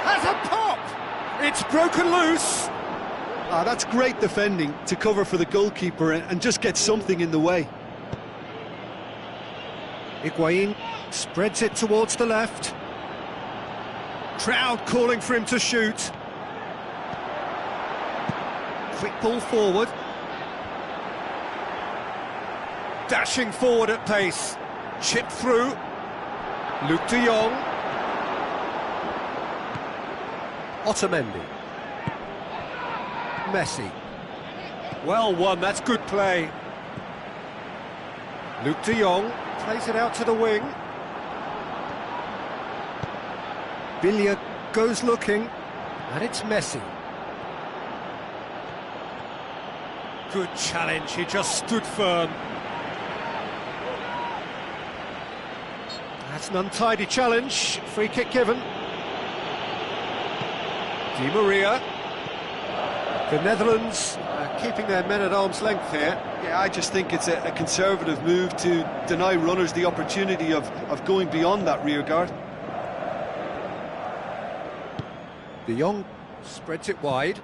Has a pop! It's broken loose. Ah, that's great defending to cover for the goalkeeper and just get something in the way. Higuain spreads it towards the left. Crowd calling for him to shoot. Quick ball forward. Dashing forward at pace. Chip through. Luc de Jong. Otamendi. Messi. Well won, that's good play. Luc de Jong plays it out to the wing. Billiard goes looking, and it's Messi. Good challenge, he just stood firm. That's an untidy challenge, free kick given. Di Maria. The Netherlands keeping their men at arm's length here. Yeah, I just think it's a conservative move to deny runners the opportunity of going beyond that rear guard. De Jong spreads it wide.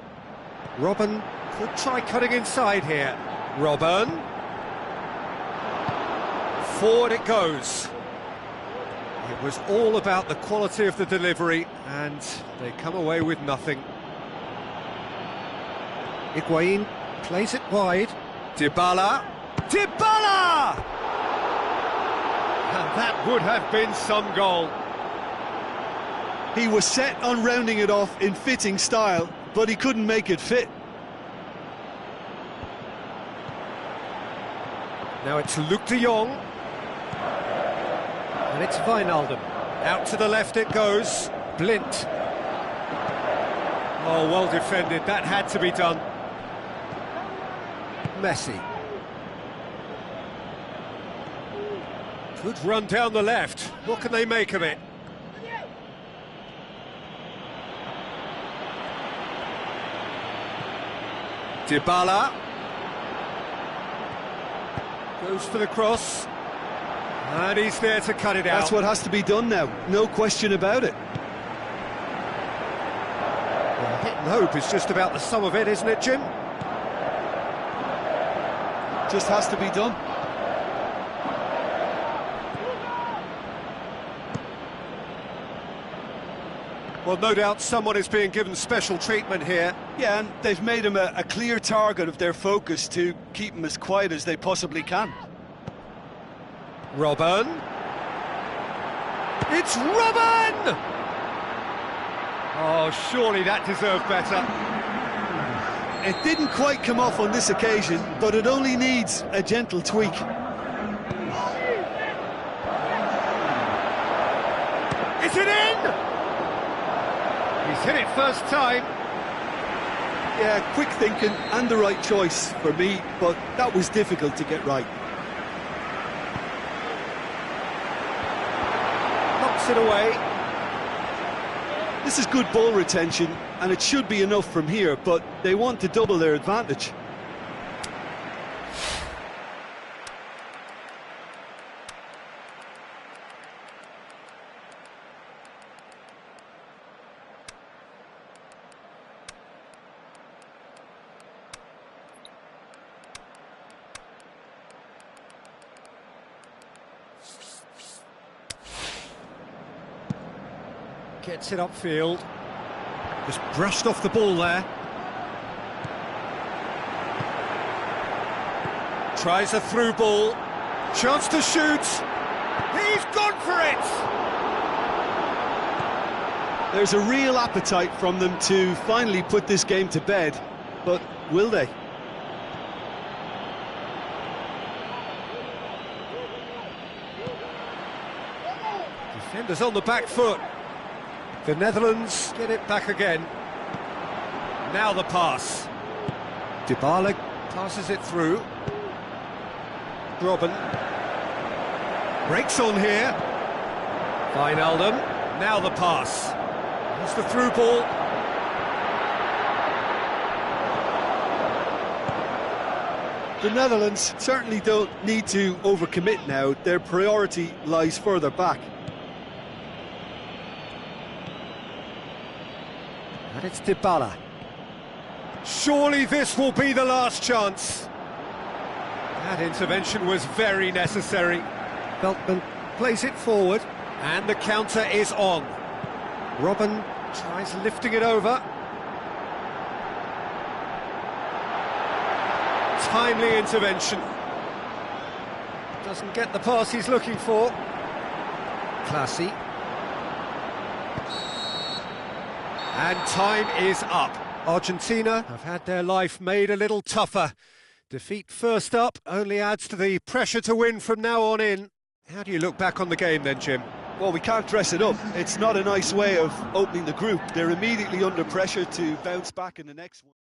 Robben could try cutting inside here. Robben. Forward it goes. It was all about the quality of the delivery, and they come away with nothing. Higuain plays it wide. Dybala. Dybala! And that would have been some goal. He was set on rounding it off in fitting style, but he couldn't make it fit. Now it's Luc de Jong. And it's Wijnaldum. Out to the left it goes. Blint. Oh, well defended. That had to be done. Messi. Good run down the left. What can they make of it? Dybala. Goes for the cross. And he's there to cut it out. That's what has to be done now, no question about it. Well, hit and hope is just about the sum of it, isn't it, Jim? Just has to be done. Well, no doubt someone is being given special treatment here. Yeah, and they've made him a clear target of their focus to keep him as quiet as they possibly can. Robben. It's Robben! Oh, surely that deserved better. It didn't quite come off on this occasion, but it only needs a gentle tweak. Is it in? He's hit it first time. Yeah, quick thinking and the right choice for me, but that was difficult to get right. Knocks it away. This is good ball retention, and it should be enough from here, but they want to double their advantage. Gets it upfield. Just brushed off the ball there. Tries a through ball. Chance to shoot. He's gone for it! There's a real appetite from them to finally put this game to bed, but will they? Defenders on the back foot. The Netherlands get it back again. Now the pass. Dybala passes it through. Robben. Breaks on here. Wijnaldum. Now the pass. Here's the through ball. The Netherlands certainly don't need to overcommit now. Their priority lies further back. And it's Dybala. Surely this will be the last chance. That intervention was very necessary. Veltman plays it forward, and the counter is on. Robben tries lifting it over. Timely intervention. Doesn't get the pass he's looking for. Classy. And time is up. Argentina have had their life made a little tougher. Defeat first up only adds to the pressure to win from now on in. How do you look back on the game then, Jim? Well, we can't dress it up. It's not a nice way of opening the group. They're immediately under pressure to bounce back in the next one.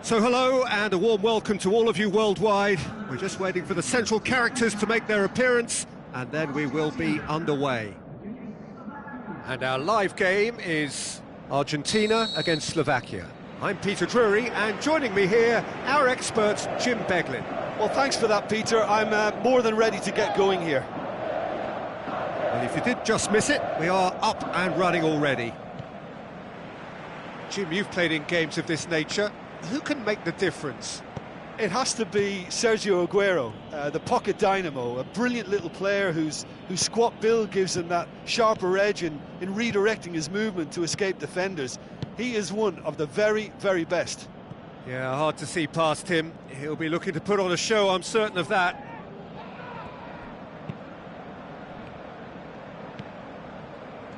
So hello and a warm welcome to all of you worldwide. We're just waiting for the central characters to make their appearance and then we will be underway. And our live game is Argentina against Slovakia. I'm Peter Drury and joining me here, our expert Jim Beglin. Well, thanks for that, Peter. I'm more than ready to get going here. Well, if you did just miss it, we are up and running already. Jim, you've played in games of this nature. Who can make the difference? It has to be Sergio Aguero, the pocket dynamo, a brilliant little player whose squat build gives him that sharper edge in redirecting his movement to escape defenders. He is one of the very, very best. Yeah, hard to see past him. He'll be looking to put on a show, I'm certain of that.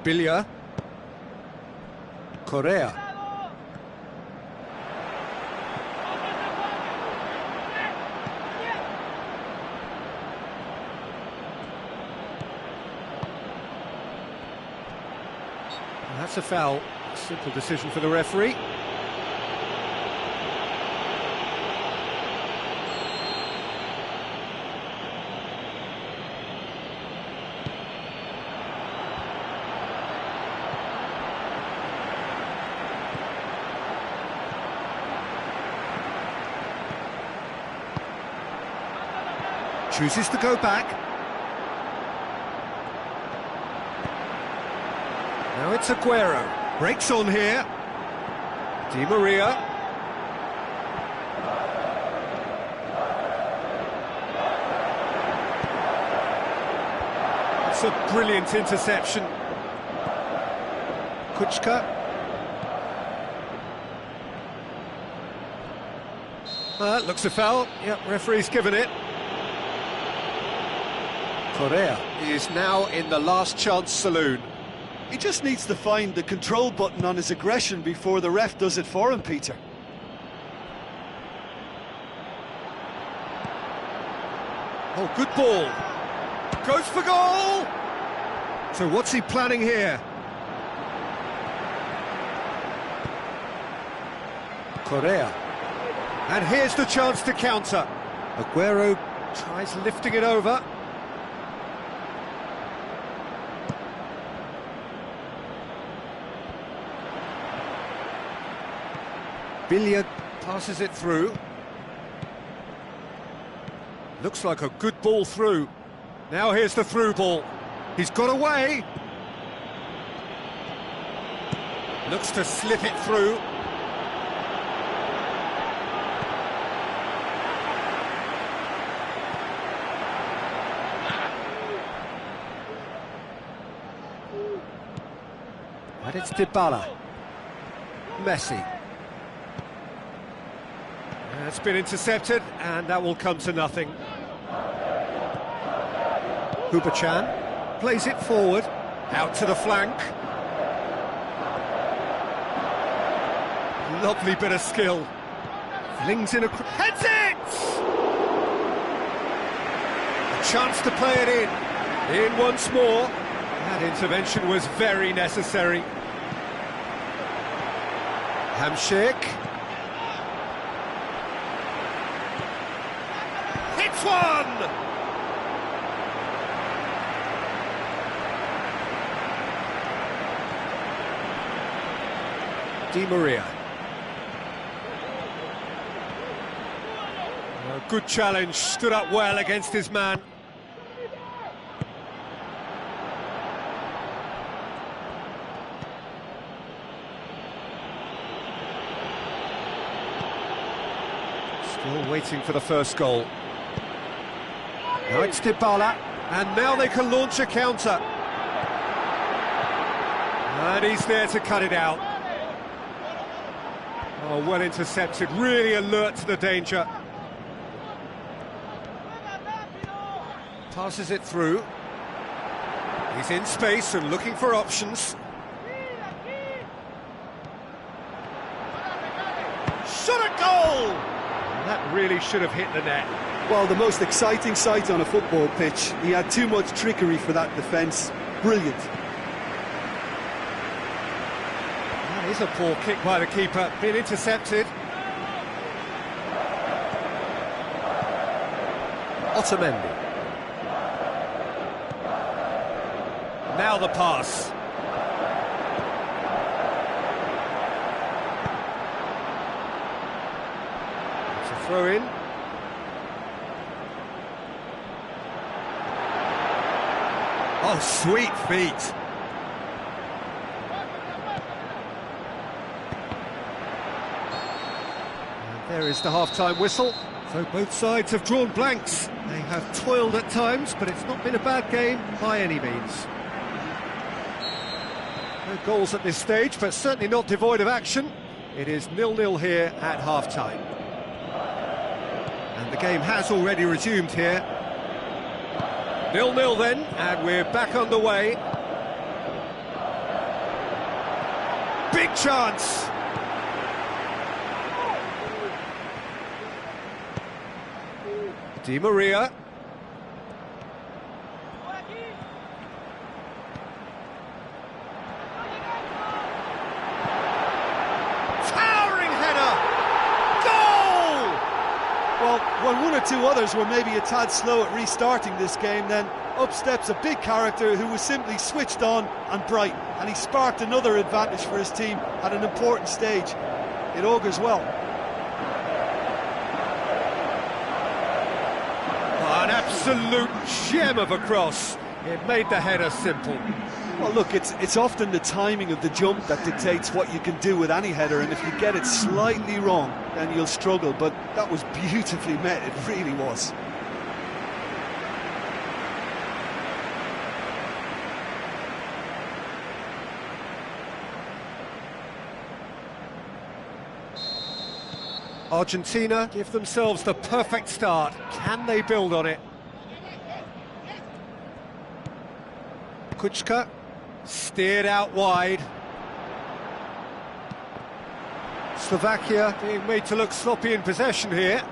Bilia. Correa. That's a foul. Simple decision for the referee. Chooses to go back. Now it's Aguero. Breaks on here. Di Maria. It's a brilliant interception. Kuchka. Looks a foul. Yep, referee's given it. Correa is now in the last chance saloon. He just needs to find the control button on his aggression before the ref does it for him, Peter. Oh, good ball. Goes for goal! So what's he planning here? Correa. And here's the chance to counter. Aguero tries lifting it over. Bilia passes it through. Looks like a good ball through. Now here's the through ball. He's got away. Looks to slip it through. And it's Dybala. Messi. It's been intercepted, and that will come to nothing. Hubachan plays it forward, out to the flank. Lovely bit of skill. Flings in heads it! A chance to play it in. In once more. That intervention was very necessary. Hamšík. One! Di Maria. A good challenge, stood up well against his man. Still waiting for the first goal. Now it's Dybala, and now they can launch a counter. And he's there to cut it out. Oh, well intercepted, really alert to the danger. Passes it through. He's in space and looking for options. Shot a goal! And that really should have hit the net. Well, the most exciting sight on a football pitch. He had too much trickery for that defence. Brilliant. That is a poor kick by the keeper, been intercepted. Otamendi. Now the pass. It's a throw in. Oh, sweet feet. And there is the half-time whistle. So both sides have drawn blanks. They have toiled at times, but it's not been a bad game by any means. No goals at this stage, but certainly not devoid of action. It is 0-0 here at half-time. And the game has already resumed here. 0-0 then, and we're back underway. Big chance! Di Maria. Towering header! Goal! Well, when one or two others were maybe a tad slow at restarting this game, then up steps a big character who was simply switched on and bright, and he sparked another advantage for his team at an important stage. It augurs well. An absolute gem of a cross. It made the header simple. Well, look, it's often the timing of the jump that dictates what you can do with any header, and if you get it slightly wrong, then you'll struggle. But that was beautifully met, it really was. Argentina give themselves the perfect start. Can they build on it? Kuchka steered out wide. Slovakia being made to look sloppy in possession here.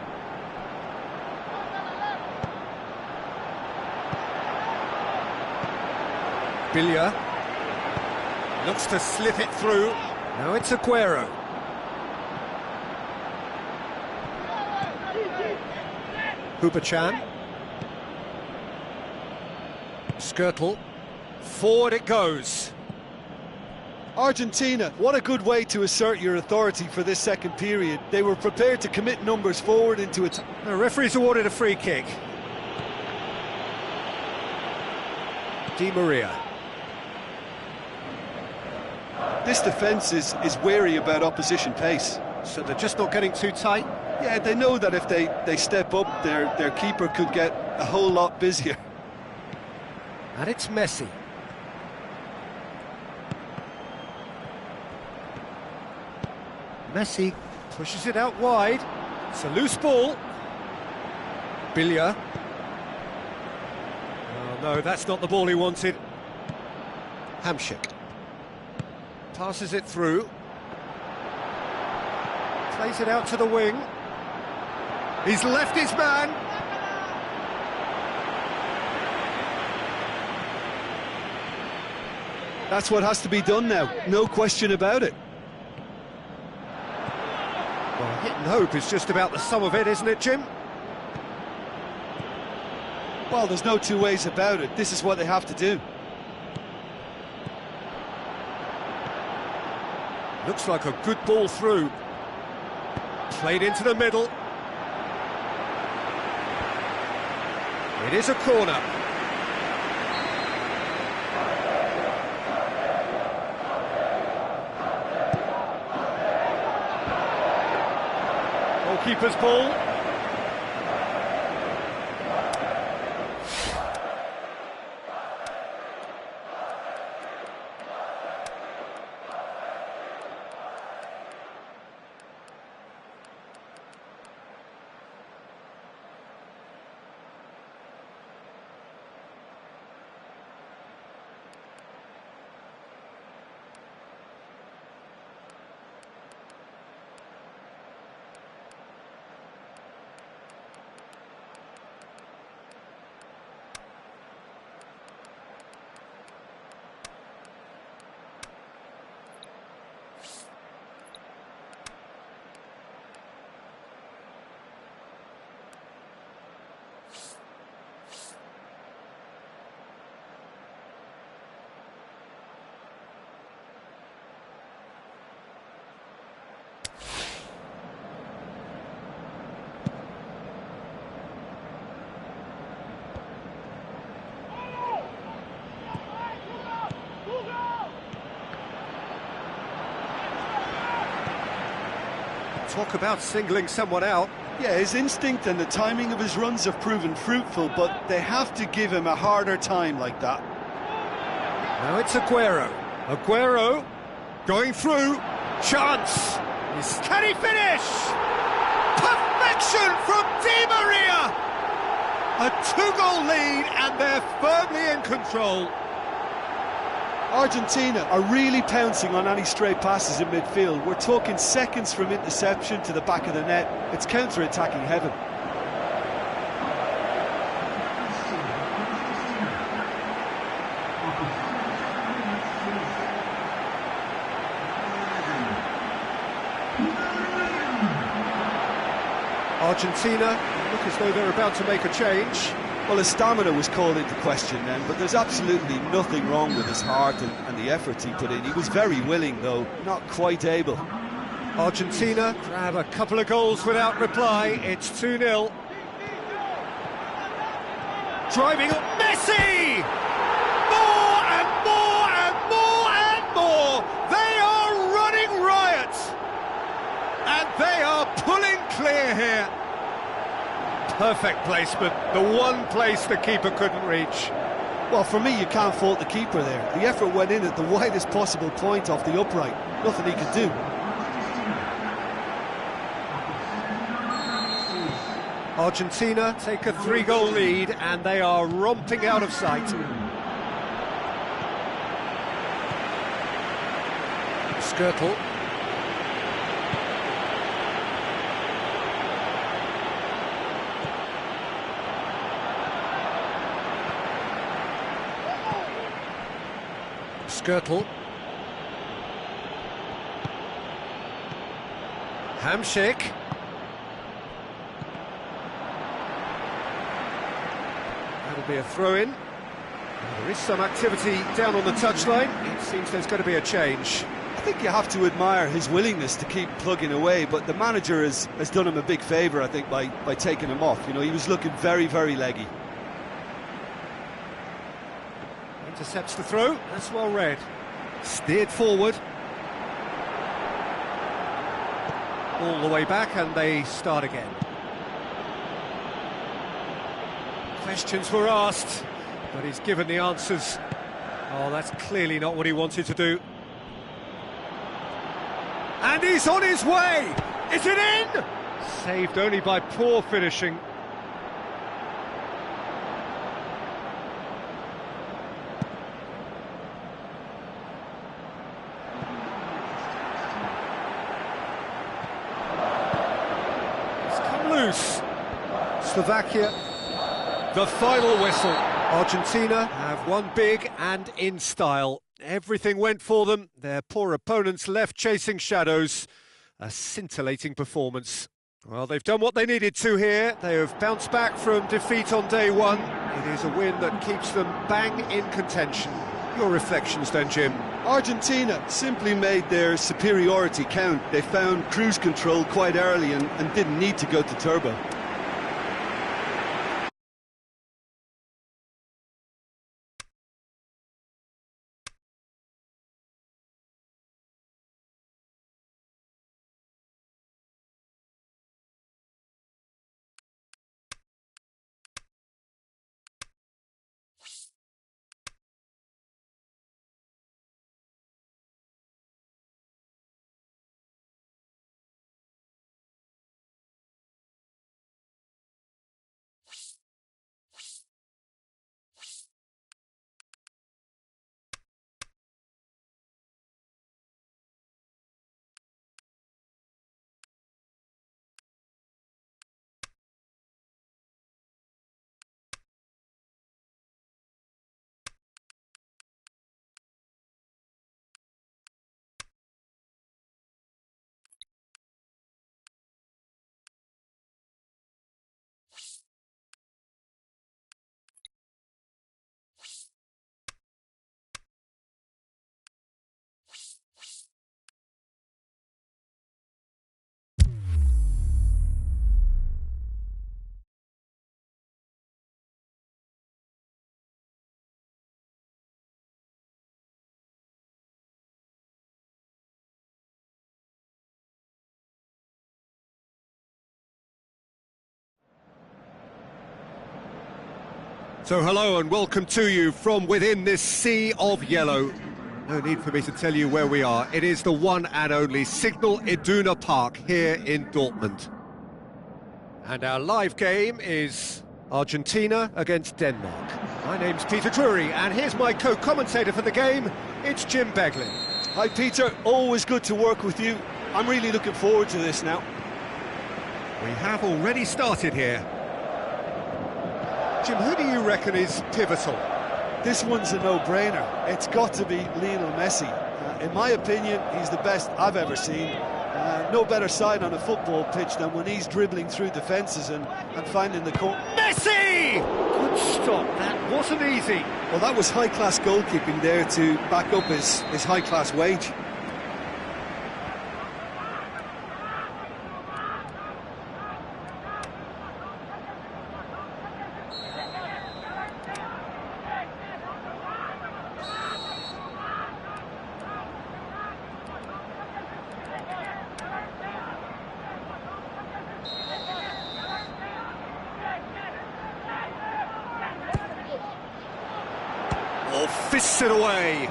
Billia looks to slip it through. Now it's Aguero. Hubachan. Skirtle. Forward it goes. Argentina, what a good way to assert your authority for this second period. They were prepared to commit numbers forward into it. The referee's awarded a free kick. Di Maria. This defence is wary about opposition pace. So they're just not getting too tight? Yeah, they know that if they step up, their keeper could get a whole lot busier. And it's Messi. Messi pushes it out wide. It's a loose ball. Billia. Oh no, that's not the ball he wanted. Hamšík. Passes it through. Plays it out to the wing. He's left his man. That's what has to be done now, no question about it. Well, hit and hope is just about the sum of it, isn't it, Jim? Well, there's no two ways about it. This is what they have to do. Looks like a good ball through. Played into the middle. It is a corner. Goalkeeper's ball. Talk about singling someone out. Yeah, his instinct and the timing of his runs have proven fruitful, but they have to give him a harder time like that. Now it's Aguero. Aguero going through. Chance. Can he finish? Perfection from Di Maria! A 2-goal lead and they're firmly in control. Argentina are really pouncing on any stray passes in midfield. We're talking seconds from interception to the back of the net. It's counter-attacking heaven. Argentina look as though they're about to make a change. Well, his stamina was called into question then, but there's absolutely nothing wrong with his heart and the efforts he put in. He was very willing, though, not quite able. Argentina grab a couple of goals without reply. It's 2-0. Driving up Messi! More and more and more and more! They are running riot! And they are pulling clear here. Perfect placement, the one place the keeper couldn't reach. Well, for me, you can't fault the keeper there. The effort went in at the widest possible point off the upright. Nothing he could do. Argentina take a 3-goal lead and they are romping out of sight. Skirtle. Skirtle. Hamsik. That'll be a throw-in. There is some activity down on the touchline. It seems there's going to be a change. I think you have to admire his willingness to keep plugging away, but the manager has done him a big favour, I think, by taking him off. You know, he was looking very, very leggy. Intercepts the throw, that's well read. Steered forward. All the way back and they start again. Questions were asked, but he's given the answers. Oh, that's clearly not what he wanted to do. And he's on his way! Is it in? Saved only by poor finishing. Loose. Slovakia, the final whistle. Argentina have won big and in style. Everything went for them. Their poor opponents left chasing shadows. A scintillating performance. Well, they've done what they needed to here. They have bounced back from defeat on day one. It is a win that keeps them bang in contention. Your reflections then, Jim? Argentina simply made their superiority count. They found cruise control quite early and didn't need to go to turbo. So hello and welcome to you from within this sea of yellow. No need for me to tell you where we are. It is the one and only Signal Iduna Park here in Dortmund. And our live game is Argentina against Denmark. My name's Peter Drury, and here's my co-commentator for the game. It's Jim Beglin. Hi Peter, always good to work with you. I'm really looking forward to this now. We have already started here. Jim, who do you reckon is pivotal? This one's a no-brainer. It's got to be Lionel Messi. In my opinion, he's the best I've ever seen. No better sight on a football pitch than when he's dribbling through defences and finding the corner. Messi! Good stop, that wasn't easy. Well, that was high-class goalkeeping there to back up his high-class wage. Oh, fists it away.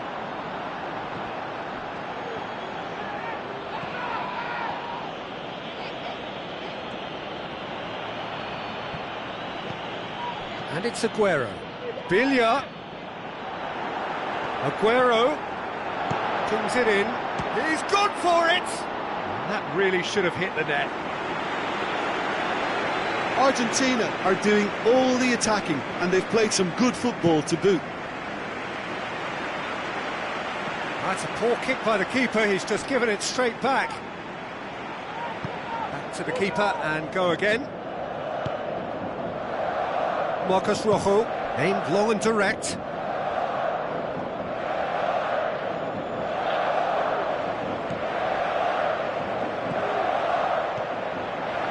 And it's Aguero. Bilia. Aguero. Pings it in. He's gone for it! That really should have hit the net. Argentina are doing all the attacking, and they've played some good football to boot. That's a poor kick by the keeper, he's just given it straight back. Back to the keeper and go again. Marcos Rojo, aimed long and direct.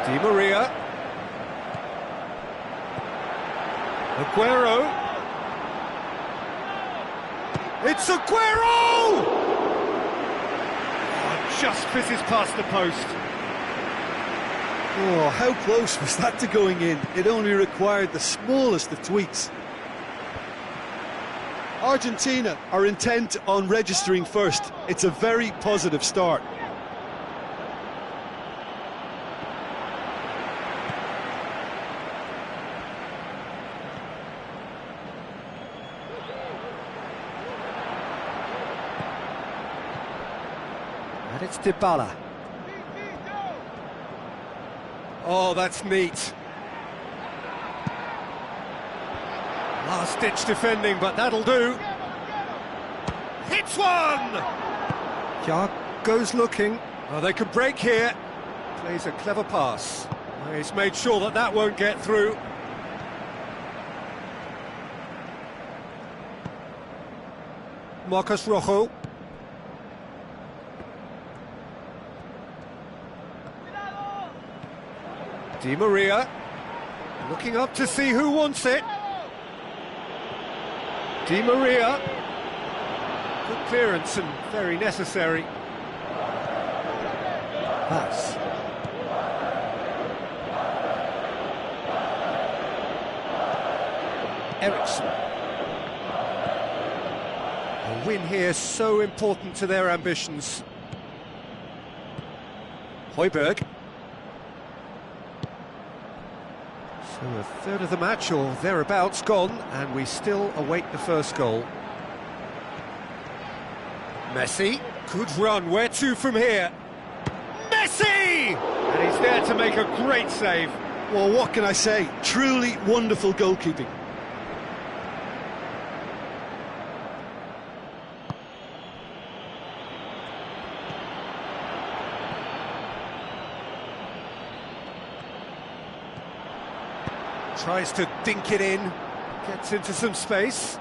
Di Maria. Aguero. It's Aguero! Oh, just fizzes past the post. Oh, how close was that to going in? It only required the smallest of tweaks. Argentina are intent on registering first. It's a very positive start. And it's Dybala. Oh, that's neat. Last-ditch defending, but that'll do. Hits one! Ja goes looking. Oh, they could break here. Plays a clever pass. He's made sure that that won't get through. Marcos Rojo. Di Maria, looking up to see who wants it. Di Maria, good clearance and very necessary. Pass. Eriksson. A win here so important to their ambitions. Højbjerg. So a third of the match, or thereabouts, gone, and we still await the first goal. Messi, good run, where to from here? Messi! And he's there to make a great save. Well, what can I say? Truly wonderful goalkeeping. Tries to dink it in, gets into some space.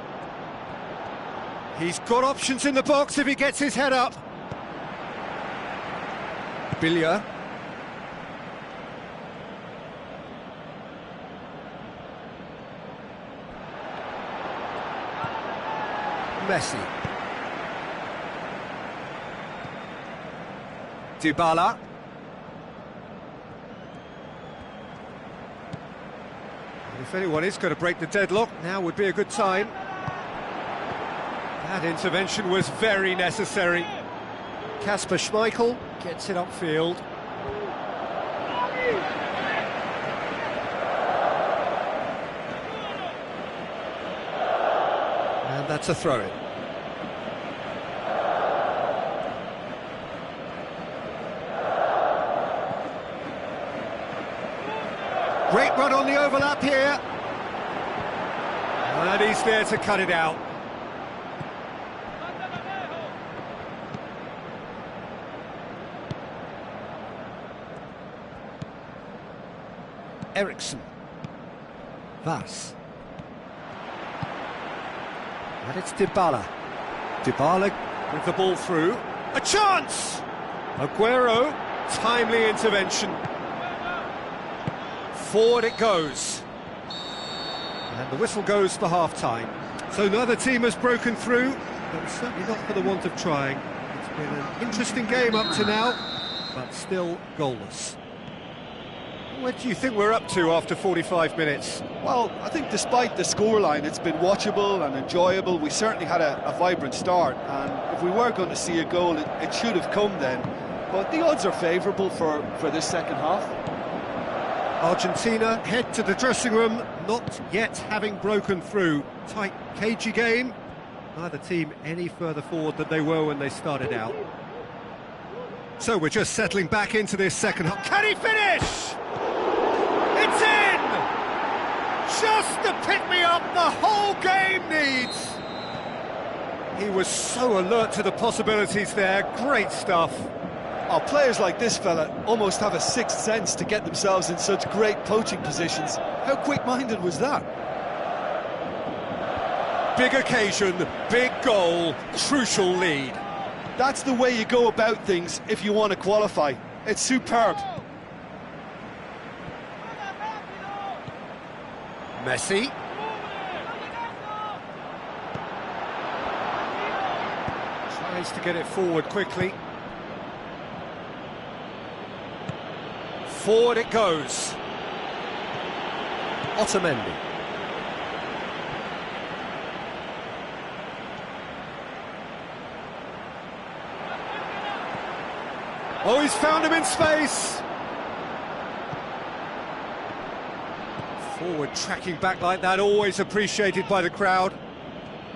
He's got options in the box if he gets his head up. Bilia. Messi. Dybala. If anyone is going to break the deadlock, now would be a good time. That intervention was very necessary. Kasper Schmeichel gets it upfield. And that's a throw-in. Great run on the overlap here. And he's there to cut it out. Eriksson. Vas. And it's Dybala. Dybala with the ball through. A chance! Aguero, timely intervention. Forward it goes. And the whistle goes for half-time. So neither team has broken through, but certainly not for the want of trying. It's been an interesting game up to now, but still goalless. What do you think we're up to after 45 minutes? Well, I think despite the scoreline, it's been watchable and enjoyable. We certainly had a vibrant start, and if we were going to see a goal, it should have come then. But the odds are favourable for this second half. Argentina head to the dressing room, not yet having broken through. Tight, cagey game. Neither team any further forward than they were when they started out. So we're just settling back into this second half. Can he finish? It's in! Just the pick-me-up the whole game needs! He was so alert to the possibilities there. Great stuff. Oh, players like this fella almost have a sixth sense to get themselves in such great poaching positions. How quick-minded was that? Big occasion, big goal, crucial lead. That's the way you go about things if you want to qualify. It's superb. Messi. Tries to get it forward quickly. Forward it goes. Otamendi. Oh, he's found him in space. Forward tracking back like that, always appreciated by the crowd.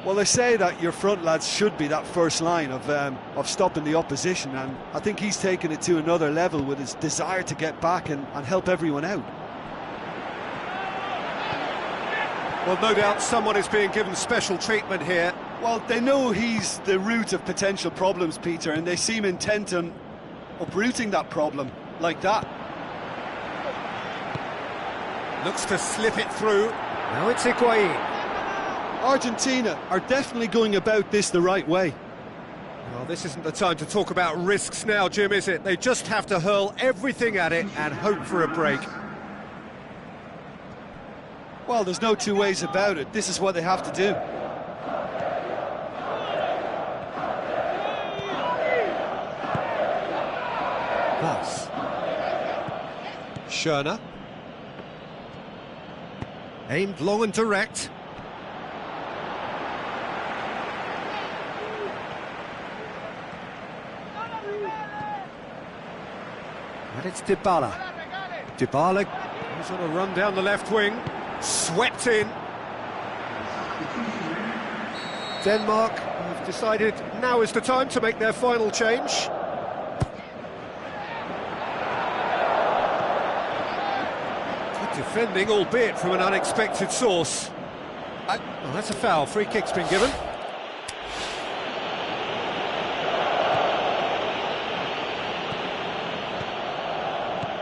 Well, they say that your front lads should be that first line of stopping the opposition, and I think he's taken it to another level with his desire to get back and help everyone out. Well, no doubt someone is being given special treatment here. Well, they know he's the root of potential problems, Peter, and they seem intent on uprooting that problem like that. Looks to slip it through. Now it's Higuain. Argentina are definitely going about this the right way. Well, this isn't the time to talk about risks now, Jim, is it? They just have to hurl everything at it and hope for a break. Well, there's no two ways about it. This is what they have to do. Pass. Schöner. Aimed long and direct. And it's Dybala. Dybala goes on a run down the left wing. Swept in. Denmark have decided now is the time to make their final change. Good defending, albeit from an unexpected source. Well, that's a foul. Free kick's been given.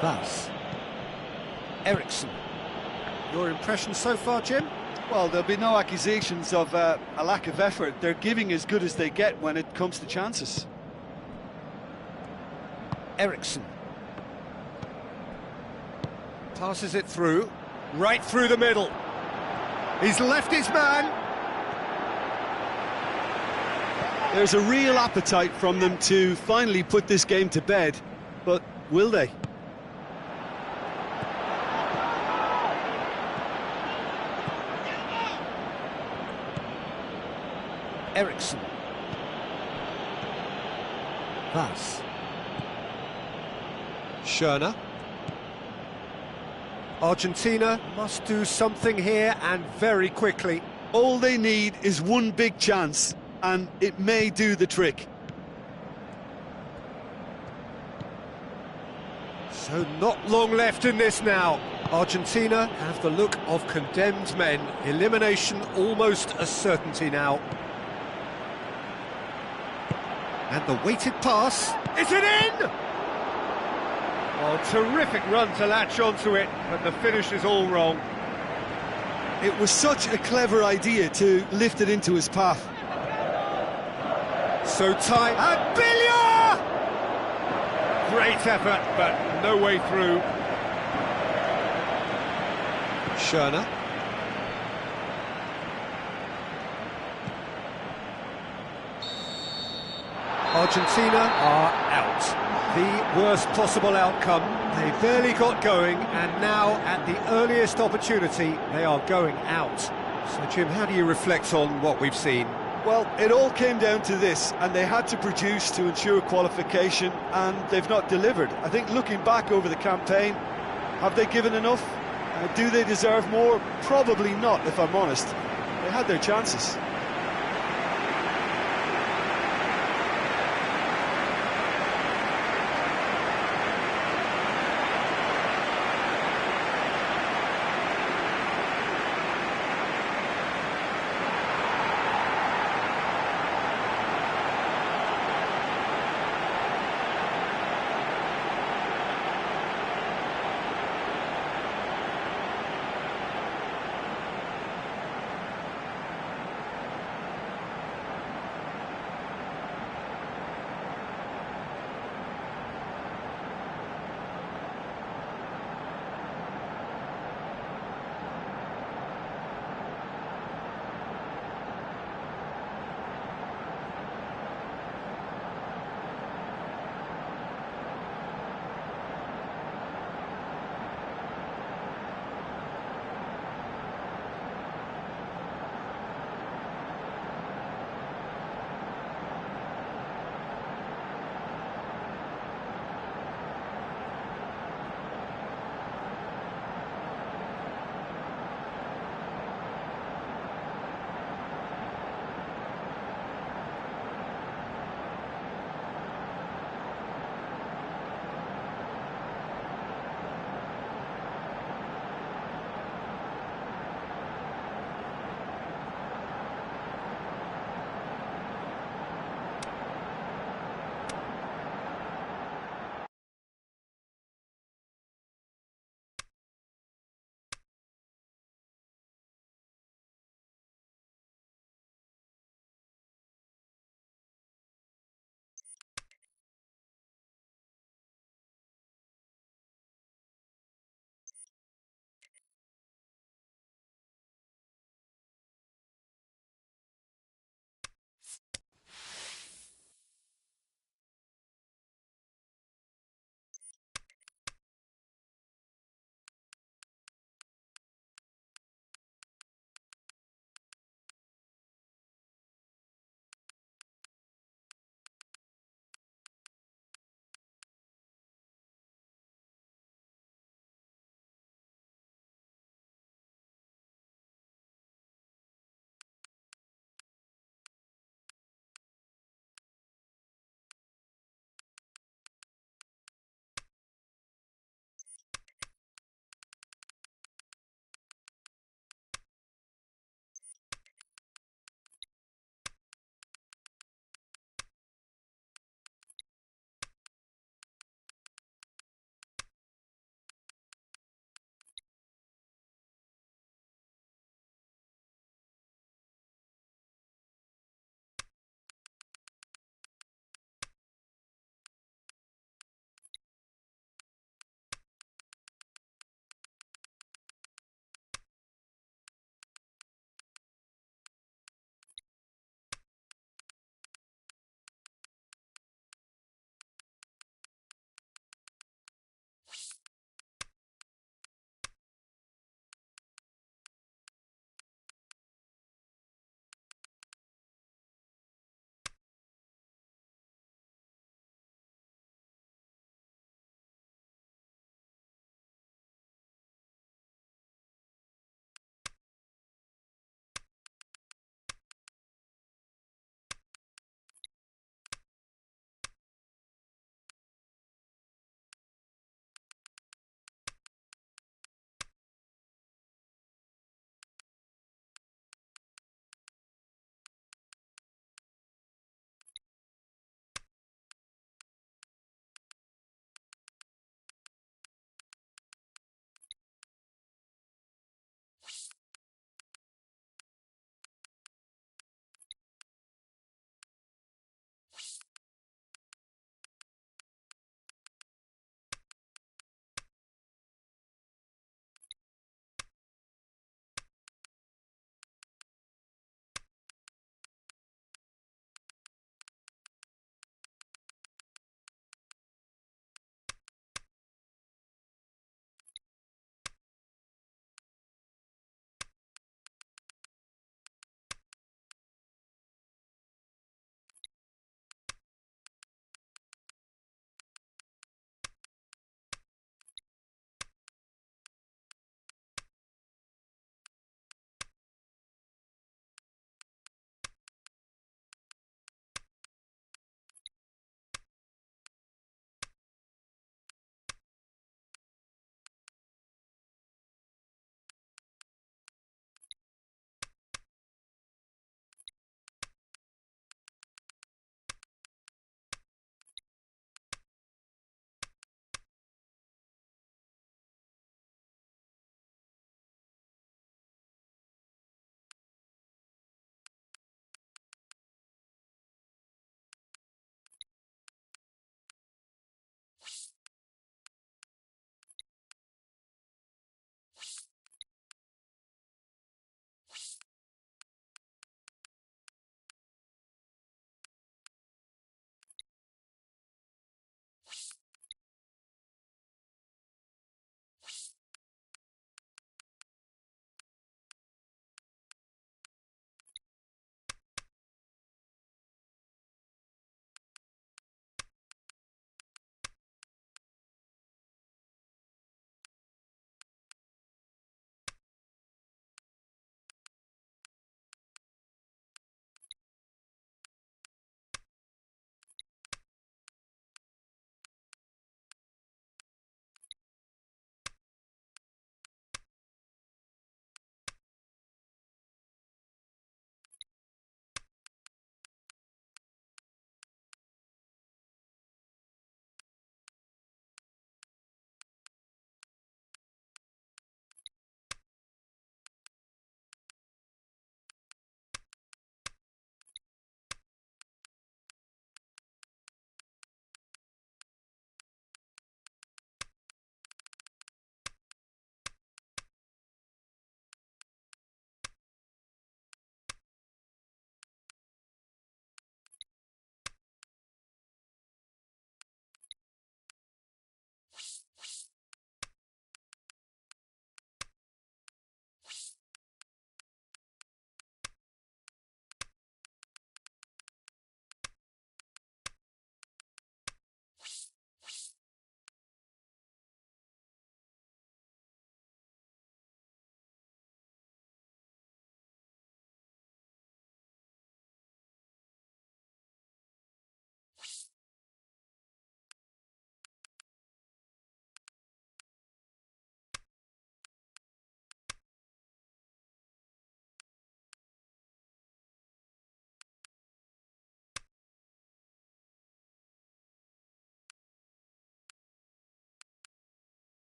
Thus, Eriksson. Your impression so far, Jim? Well, there'll be no accusations of a lack of effort. They're giving as good as they get when it comes to chances. Eriksson. Passes it through, right through the middle. He's left his man. There's a real appetite from them to finally put this game to bed, but will they? Eriksson. Vaz. Schöner. Argentina must do something here, and very quickly. All they need is one big chance, and it may do the trick. So not long left in this now. Argentina have the look of condemned men. Elimination almost a certainty now. And the weighted pass. Is it in? Oh, terrific run to latch onto it, but the finish is all wrong. It was such a clever idea to lift it into his path. So tight. And Billiard! Great effort, but no way through. Schöner. Argentina are out. The worst possible outcome. They barely got going, and now, at the earliest opportunity, they are going out. So, Jim, how do you reflect on what we've seen? Well, it all came down to this, and they had to produce to ensure qualification, and they've not delivered. I think looking back over the campaign, have they given enough? Do they deserve more? Probably not, if I'm honest. They had their chances.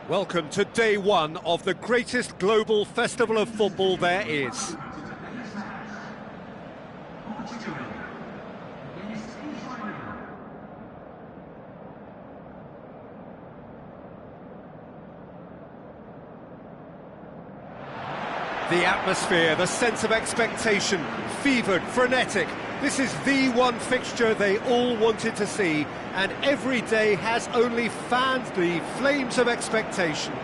Welcome to day one of the greatest global festival of football there is. The atmosphere, the sense of expectation, fevered, frenetic. This is the one fixture they all wanted to see, and every day has only fanned the flames of expectation.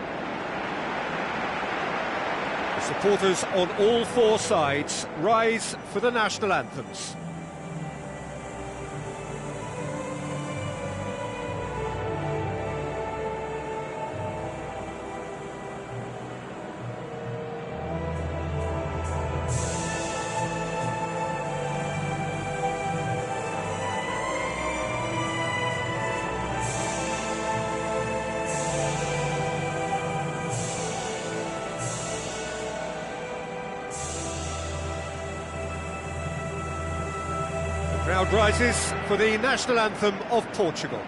The supporters on all four sides rise for the national anthems. Crowd rises for the national anthem of Portugal.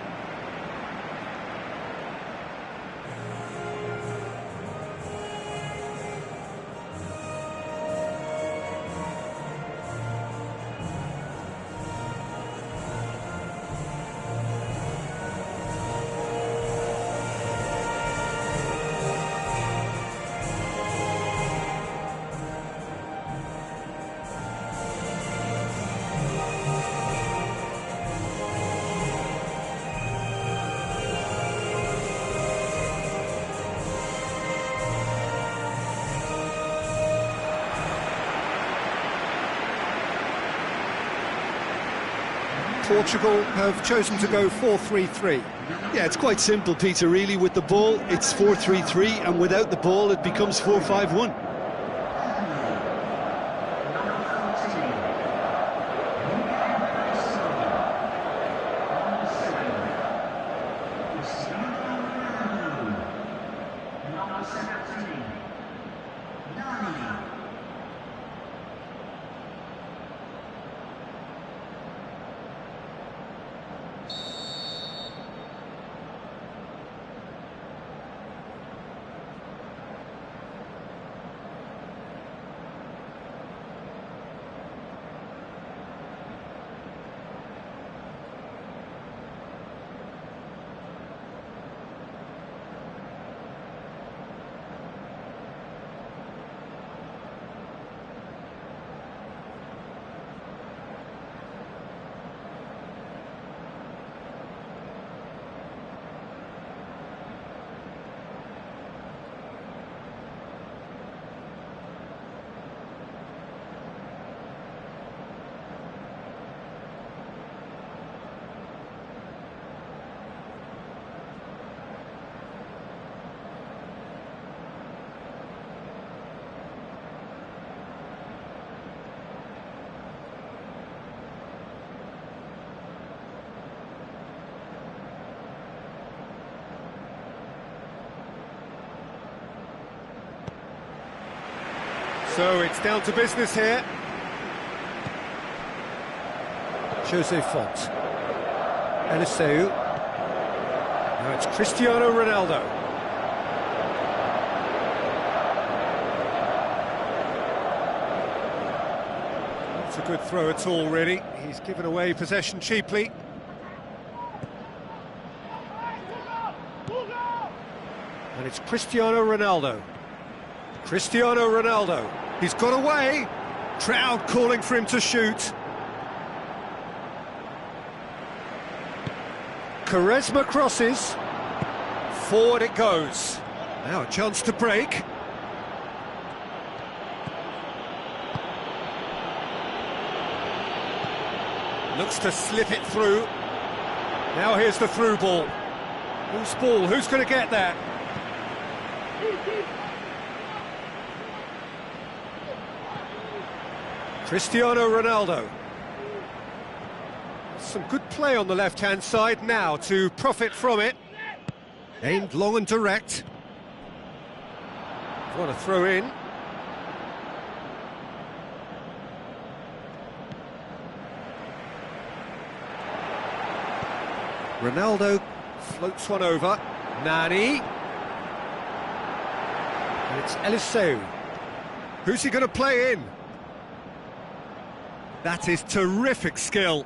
Portugal have chosen to go 4-3-3. Yeah, it's quite simple, Peter, really. With the ball, it's 4-3-3, and without the ball, it becomes 4-5-1. So it's down to business here. Jose Font. Eliseu. Now it's Cristiano Ronaldo. Not a good throw at all, really. He's given away possession cheaply. And it's Cristiano Ronaldo. Cristiano Ronaldo. He's got away. Crowd calling for him to shoot. Quaresma crosses. Forward it goes. Now a chance to break. Looks to slip it through. Now here's the through ball. Whose ball? Who's going to get that? Cristiano Ronaldo. Some good play on the left-hand side now to profit from it. Aimed long and direct. What a throw in. Ronaldo floats one over. Nani. It's Eliseu. Who's he going to play in? That is terrific skill.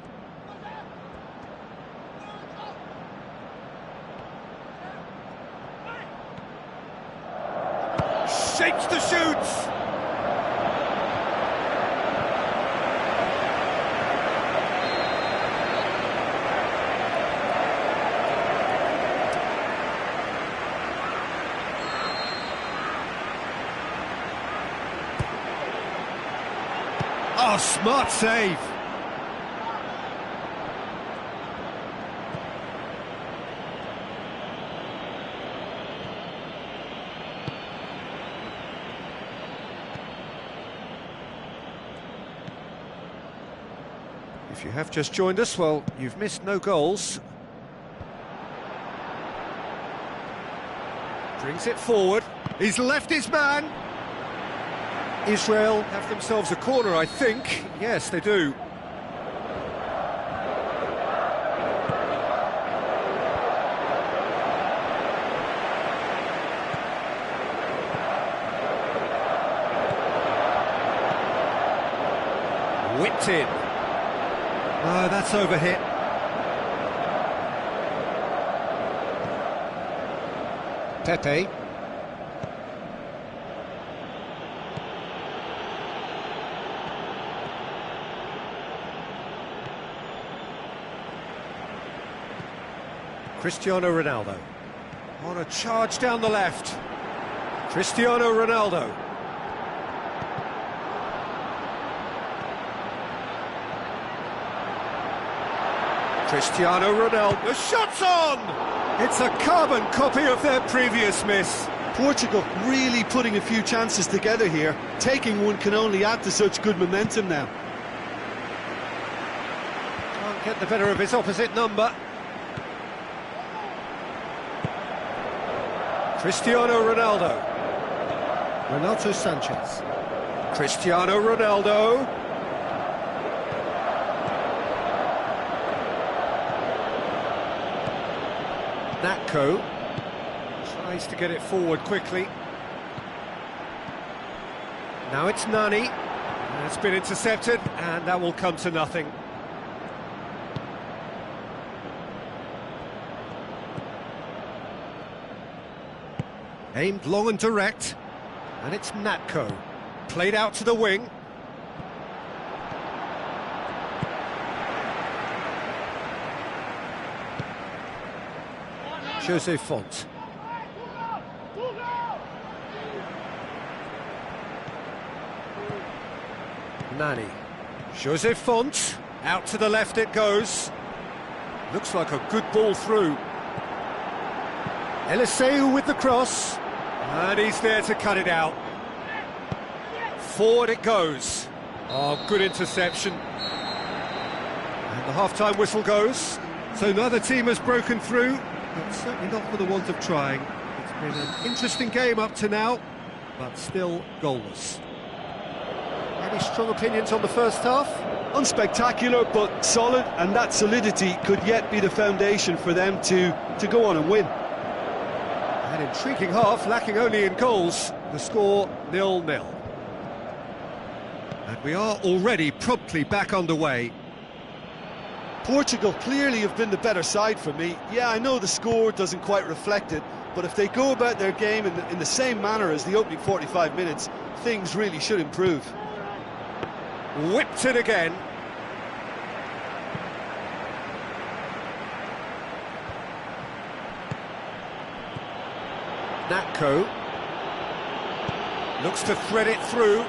Shapes the shoots. Oh, smart save. If you have just joined us, well, you've missed no goals. Brings it forward. He's left his man. Israel have themselves a corner, I think. Yes, they do. Whipped in. Oh, that's overhit. Pepe. Cristiano Ronaldo. On a charge down the left. Cristiano Ronaldo. Cristiano Ronaldo. The shot's on! It's a carbon copy of their previous miss. Portugal really putting a few chances together here. Taking one can only add to such good momentum now. Can't get the better of his opposite number. Cristiano Ronaldo. Renato Sanchez. Cristiano Ronaldo. Natko tries to get it forward quickly. Now it's Nani. It's been intercepted, and that will come to nothing. Aimed long and direct, and it's Natko. Played out to the wing. Jose Font. Nani. Jose Font. Out to the left it goes. Looks like a good ball through. Eliseu with the cross. And he's there to cut it out. Forward it goes. Oh, good interception. And the half-time whistle goes. So neither team has broken through, but certainly not for the want of trying. It's been an interesting game up to now, but still goalless. Any strong opinions on the first half? Unspectacular, but solid, and that solidity could yet be the foundation for them to go on and win. An intriguing half, lacking only in goals. The score 0-0. And we are already promptly back underway. Portugal clearly have been the better side for me. Yeah, I know the score doesn't quite reflect it, but if they go about their game in the same manner as the opening 45 minutes, things really should improve. Whipped it again. Natko looks to thread it through.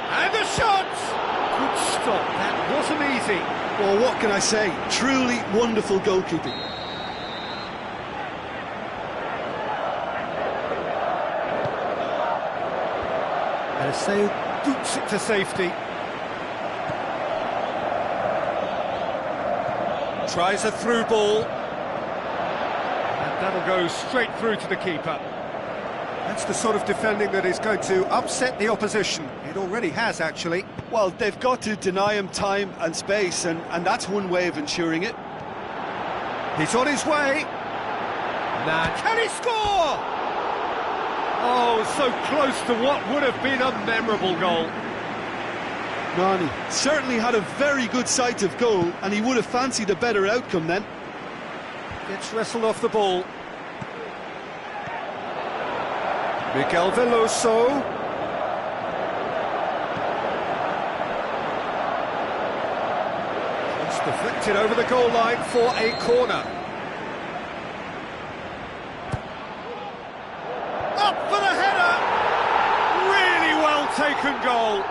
And the shot! Good stop, that wasn't easy. Well, what can I say? Truly wonderful goalkeeping. Eliseu boots it to safety. Tries a through ball. And that'll go straight through to the keeper. That's the sort of defending that is going to upset the opposition. It already has, actually. Well, they've got to deny him time and space, and that's one way of ensuring it. He's on his way. Now, can he score? Oh, so close to what would have been a memorable goal. Nani certainly had a very good sight of goal, and he would have fancied a better outcome then. Gets wrestled off the ball. Miguel Veloso. It's deflected over the goal line for a corner. Up for the header! Really well taken goal.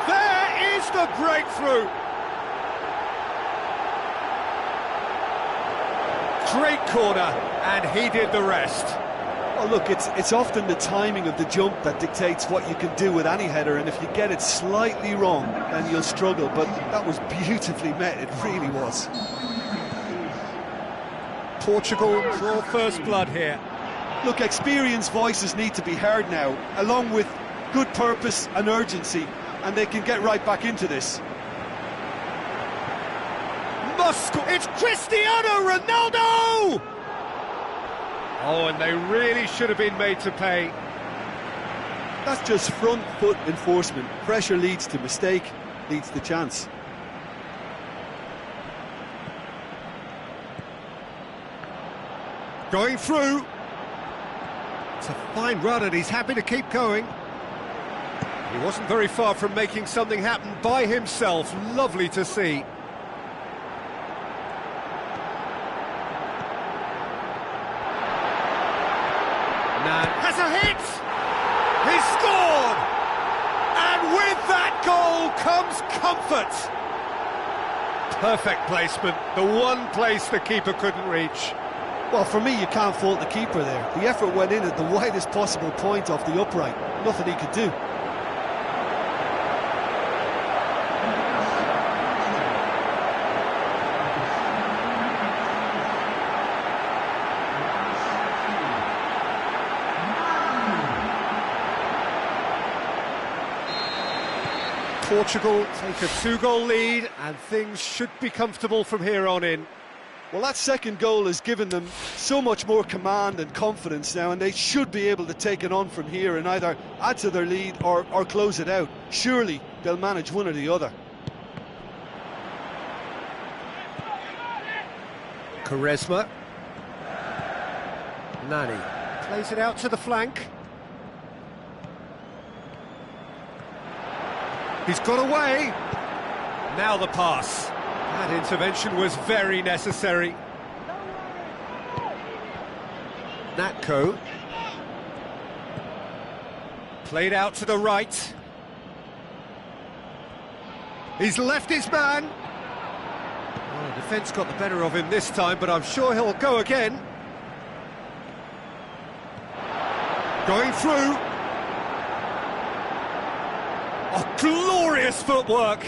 There is the breakthrough. Great corner, and he did the rest. Well, look, it's often the timing of the jump that dictates what you can do with any header, and if you get it slightly wrong, then you'll struggle, but that was beautifully met, it really was. Portugal draw first blood here. Look, experienced voices need to be heard now, along with good purpose and urgency, and they can get right back into this. It's Cristiano Ronaldo! Oh, and they really should have been made to pay. That's just front foot enforcement. Pressure leads to mistake, leads to chance. Going through. It's a fine run and he's happy to keep going. He wasn't very far from making something happen by himself. Lovely to see. Has a hit! He scored! And with that goal comes comfort! Perfect placement, the one place the keeper couldn't reach. Well, for me, you can't fault the keeper there. The effort went in at the widest possible point off the upright. Nothing he could do. Portugal take a 2-goal lead and things should be comfortable from here on in. Well, that second goal has given them so much more command and confidence now, and they should be able to take it on from here and either add to their lead or close it out. Surely they'll manage one or the other. Quaresma. Nani plays it out to the flank. He's got away. Now the pass. That intervention was very necessary. Natko. Played out to the right. He's left his man. Well, the defence got the better of him this time, but I'm sure he'll go again. Going through. Oh, glorious footwork!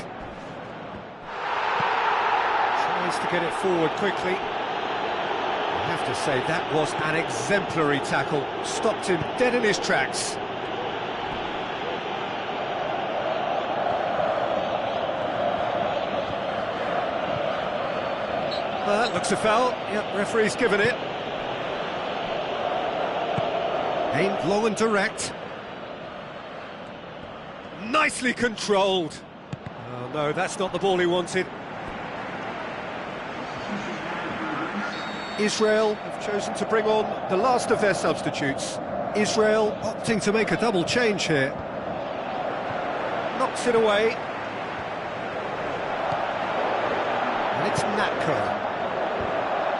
Tries to get it forward quickly. I have to say, that was an exemplary tackle. Stopped him dead in his tracks. That looks a foul. Yep, referee's given it. Aimed long and direct. Nicely controlled. Oh no, that's not the ball he wanted. Israel have chosen to bring on the last of their substitutes. Israel opting to make a double change here. Knocks it away. And it's Natko.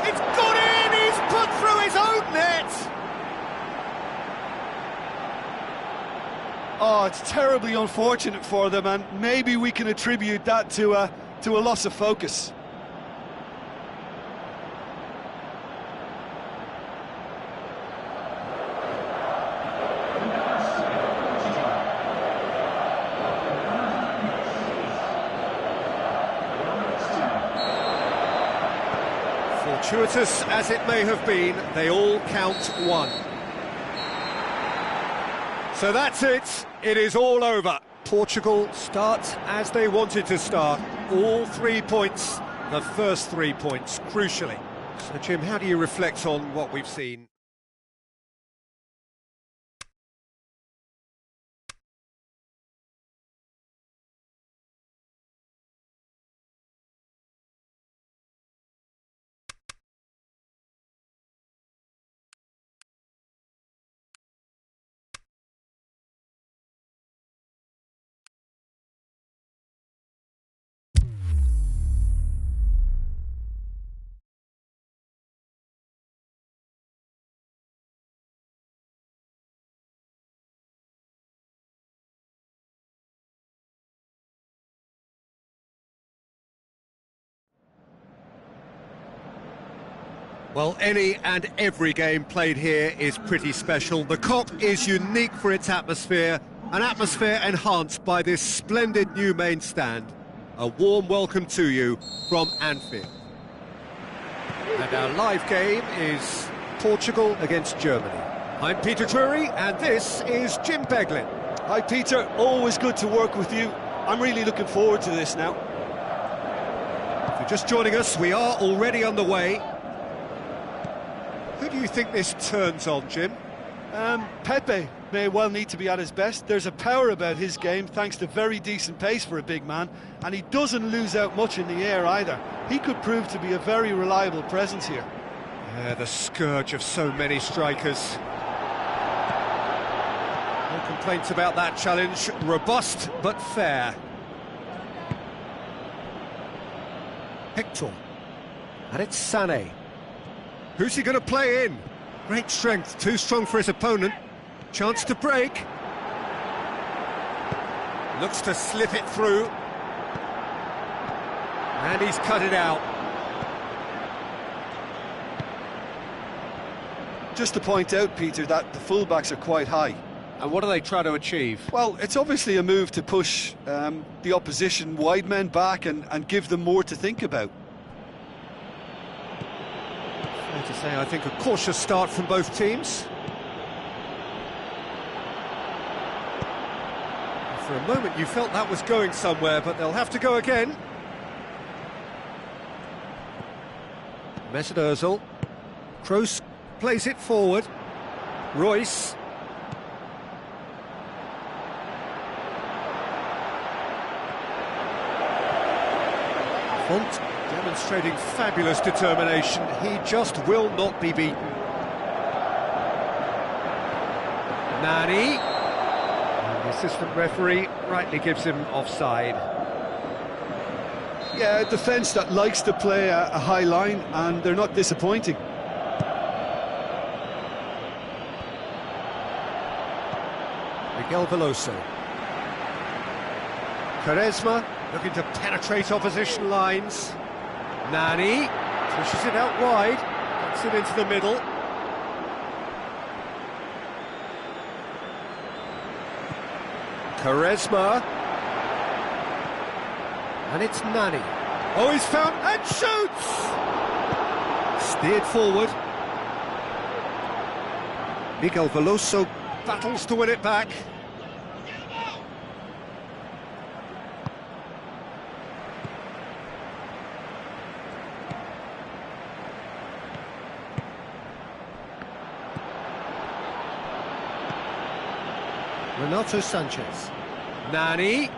It's got in! He's put through his own net! Oh, it's terribly unfortunate for them, and maybe we can attribute that to a loss of focus. Fortuitous as it may have been, they all count one. So that's it. It is all over. Portugal start as they wanted to start. All 3 points, the first 3 points, crucially. So, Jim, how do you reflect on what we've seen? Well, any and every game played here is pretty special. The Kop is unique for its atmosphere, an atmosphere enhanced by this splendid new main stand. A warm welcome to you from Anfield. And our live game is Portugal against Germany. I'm Peter Drury, and this is Jim Beglin. Hi Peter, always good to work with you. I'm really looking forward to this now. If you're just joining us, we are already on the way. Who do you think this turns on, Jim? Pepe may well need to be at his best. There's a power about his game thanks to very decent pace for a big man, and he doesn't lose out much in the air either. He could prove to be a very reliable presence here. Yeah, the scourge of so many strikers. No complaints about that challenge. Robust but fair. Hector. And it's Sané. Who's he going to play in? Great strength, too strong for his opponent. Chance to break. Looks to slip it through. And he's cut it out. Just to point out, Peter, that the fullbacks are quite high. And what do they try to achieve? Well, it's obviously a move to push the opposition wide men back and give them more to think about. Fair to say, I think a cautious start from both teams. For a moment you felt that was going somewhere, but they'll have to go again. Mesut Ozil. Kroos plays it forward. Royce. Font demonstrating fabulous determination. He just will not be beaten. Nani. And the assistant referee rightly gives him offside. Yeah, a defence that likes to play a high line, and they're not disappointing. Miguel Veloso. Quaresma looking to penetrate opposition lines. Nani pushes it out wide, puts it into the middle. Quaresma. And it's Nani. Oh, he's found and shoots! Steered forward. Miguel Veloso battles to win it back. Renato Sanchez. Nani.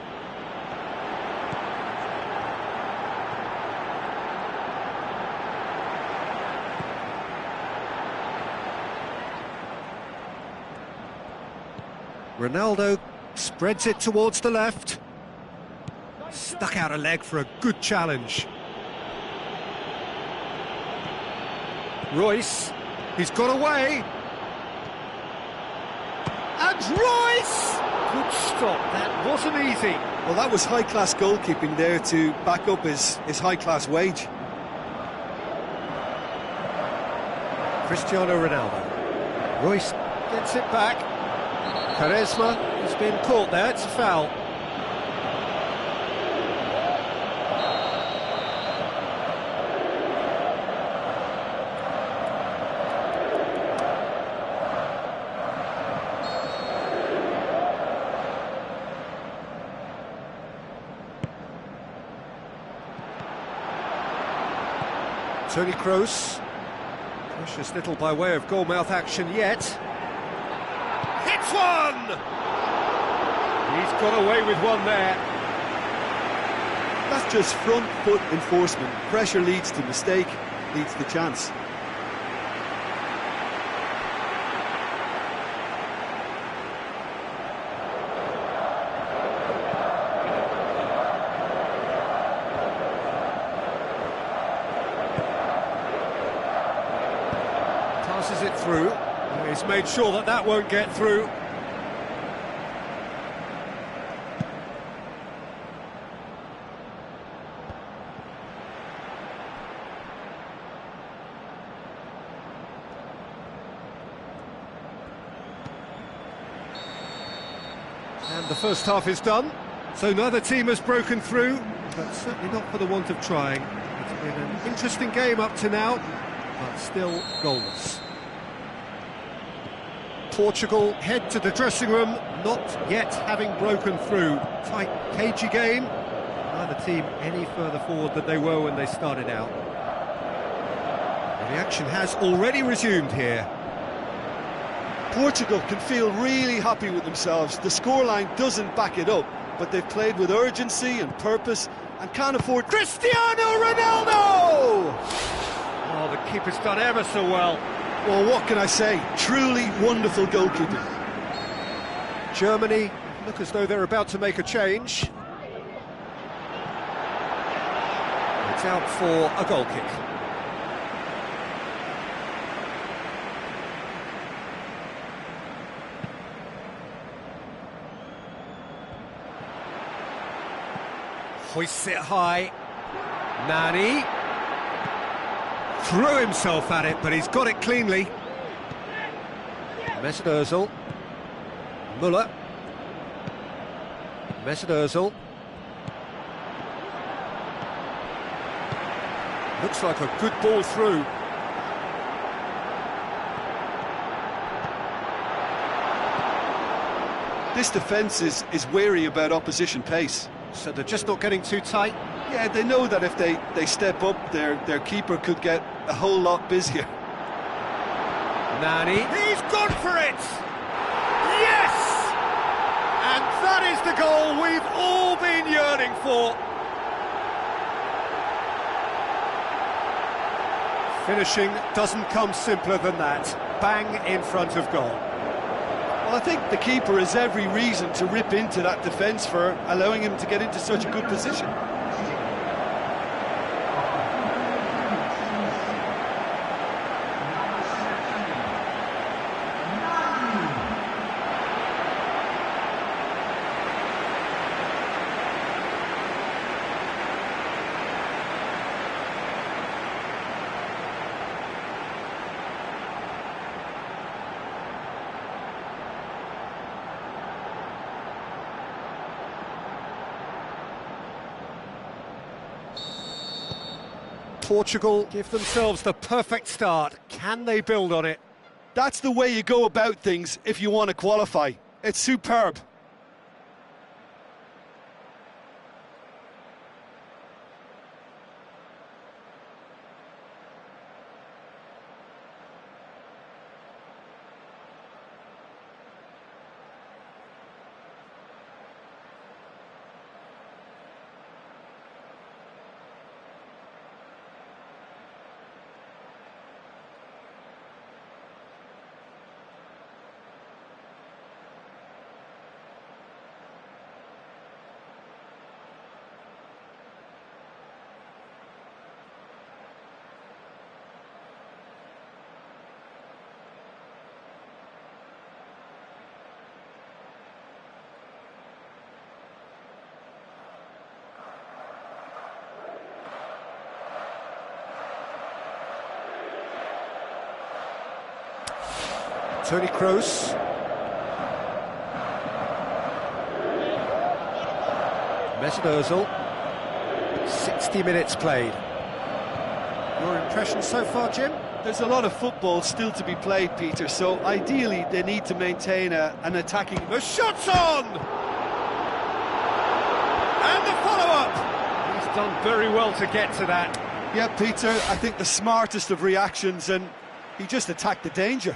Ronaldo spreads it towards the left. Stuck out a leg for a good challenge. Royce. He's got away. And Royce! Good stop, that wasn't easy. Well, that was high-class goalkeeping there to back up his high-class wage. Cristiano Ronaldo. Royce gets it back. Quaresma has been caught there, it's a foul. Toni Kroos. Precious little by way of goal-mouth action yet. Hits one! He's got away with one there. That's just front foot enforcement. Pressure leads to mistake, leads to chance. Passes it through. He's made sure that that won't get through. And the first half is done, so neither team has broken through, but certainly not for the want of trying. It's been an interesting game up to now, but still goalless. Portugal head to the dressing room, not yet having broken through. Tight, cagey game. Neither team any further forward than they were when they started out. The action has already resumed here. Portugal can feel really happy with themselves. The scoreline doesn't back it up, but they've played with urgency and purpose and can't afford... Cristiano Ronaldo! Oh, the keeper's done ever so well. Well, what can I say? Truly wonderful goalkeeping. Germany look as though they're about to make a change. It's out for a goal kick. Hoists it high. Nani threw himself at it, but he's got it cleanly. Mesut Ozil. Müller. Mesut Ozil. Looks like a good ball through. This defence is wary about opposition pace. So they're just not getting too tight. Yeah, they know that if they step up, their keeper could get a whole lot busier. Nani, he's gone for it! Yes! And that is the goal we've all been yearning for. Finishing doesn't come simpler than that. Bang in front of goal. Well, I think the keeper has every reason to rip into that defence for allowing him to get into such a good position. Portugal give themselves the perfect start. Can they build on it? That's the way you go about things if you want to qualify. It's superb. Toni Kroos. Mesut Ozil. 60 minutes played. Your impression so far, Jim? There's a lot of football still to be played, Peter, so ideally they need to maintain an attacking... The shot's on! And the follow-up! He's done very well to get to that. Yeah, Peter, I think the smartest of reactions, and He just attacked the danger.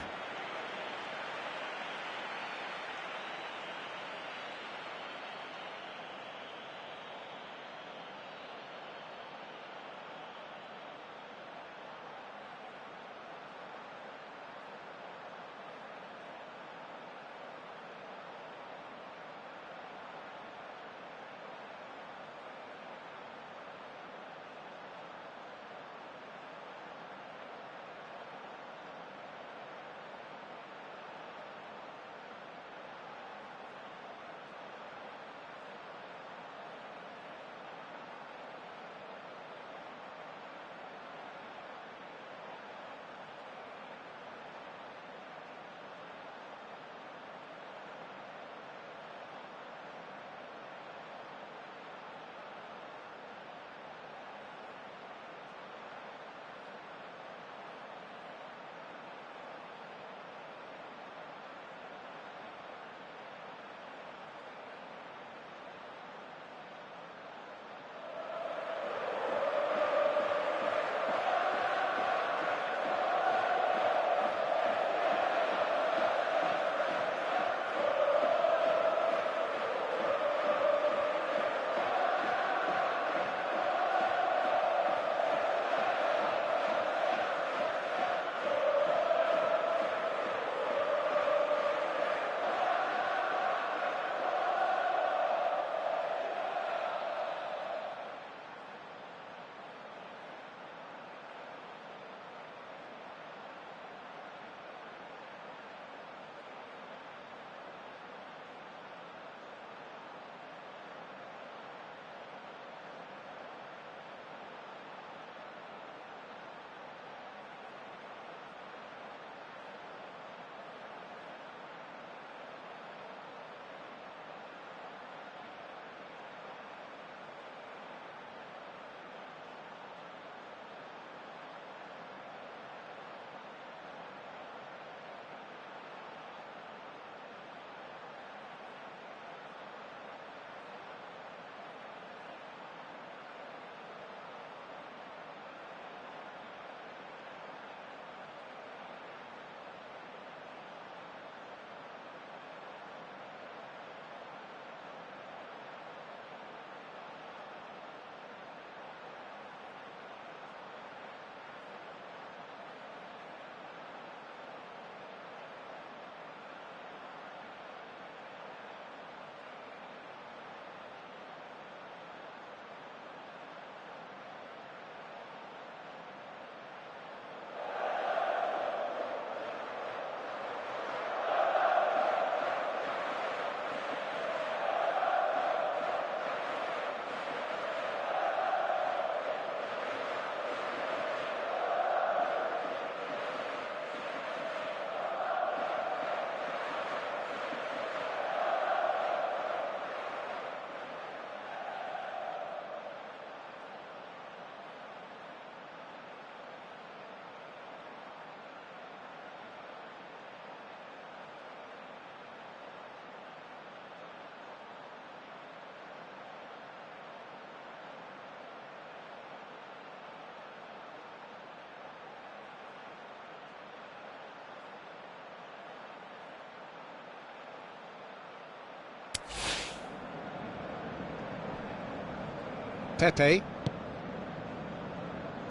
Pepe.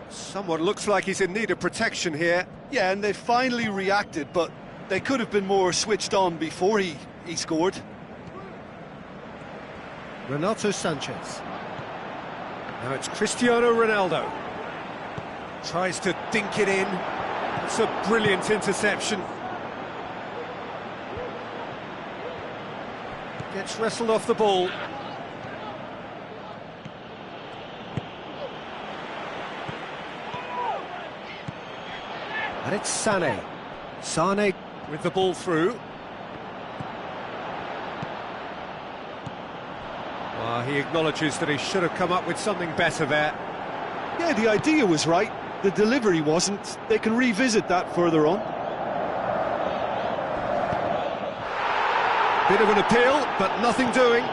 Someone looks like he's in need of protection here. Yeah, and they finally reacted, but they could have been more switched on before he scored. Renato Sanchez. Now it's Cristiano Ronaldo. Tries to dink it in. It's a brilliant interception. Gets wrestled off the ball. And it's Sané. Sané with the ball through. He acknowledges that he should have come up with something better there. Yeah, the idea was right. The delivery wasn't. They can revisit that further on. Bit of an appeal, but nothing doing.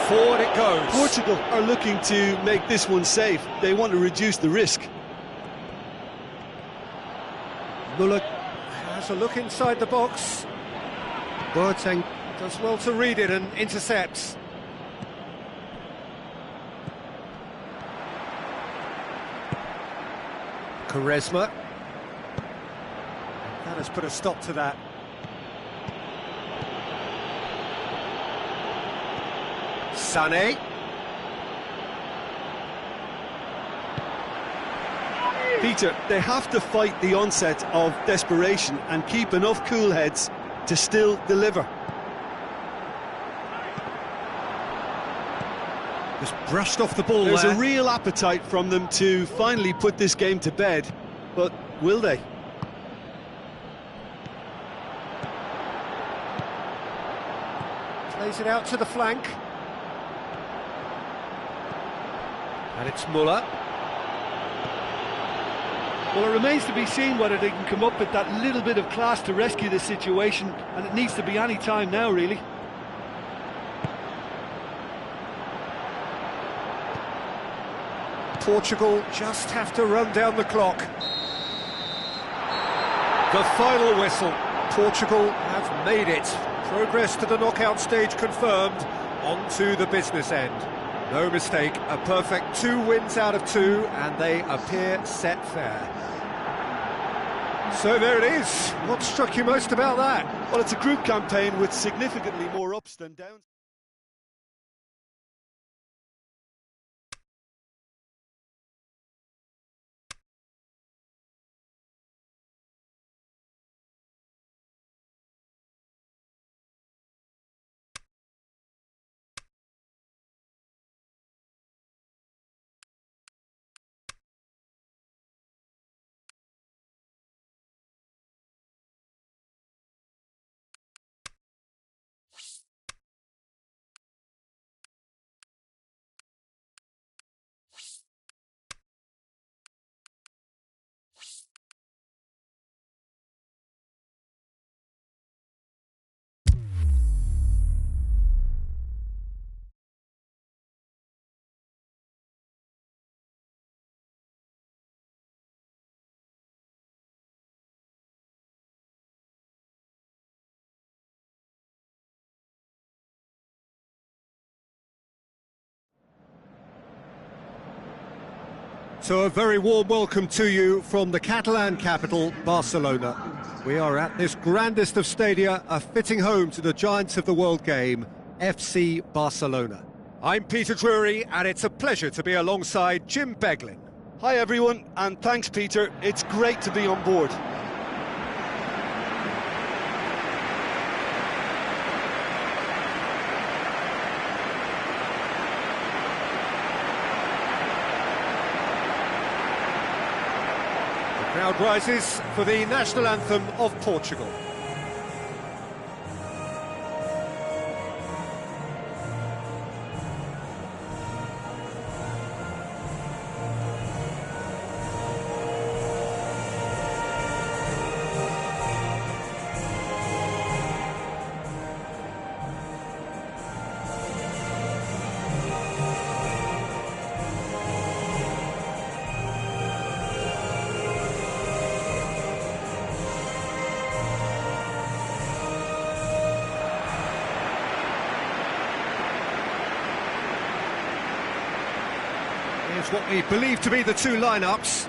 Forward it goes. Portugal are looking to make this one safe. They want to reduce the risk. Muller has a look inside the box. Boateng does well to read it and intercepts. Quaresma. That has put a stop to that. Sané. Peter, they have to fight the onset of desperation and keep enough cool heads to still deliver. Just brushed off the ball. There's there. a real appetite from them to finally put this game to bed, but will they? Plays it out to the flank. And it's Muller. Well, it remains to be seen whether they can come up with that little bit of class to rescue the situation, and it needs to be any time now, really. Portugal just have to run down the clock. The final whistle. Portugal have made it. Progress to the knockout stage confirmed. On to the business end. No mistake, a perfect 2 wins out of 2, and they appear set fair. So there it is. What struck you most about that? Well, it's a group campaign with significantly more ups than downs. So a very warm welcome to you from the Catalan capital, Barcelona. We are at this grandest of stadia, a fitting home to the giants of the world game, FC Barcelona. I'm Peter Drury, and it's a pleasure to be alongside Jim Beglin. Hi everyone, and thanks Peter, it's great to be on board. The crowd rises for the national anthem of Portugal. Here's what we believe to be the 2 lineups.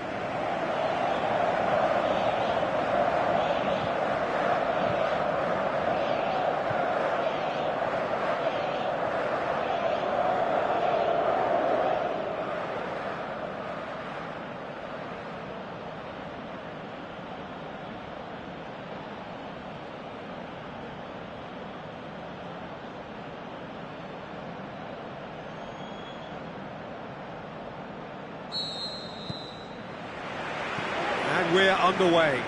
And we're underway.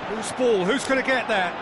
Who's ball? Who's going to get that?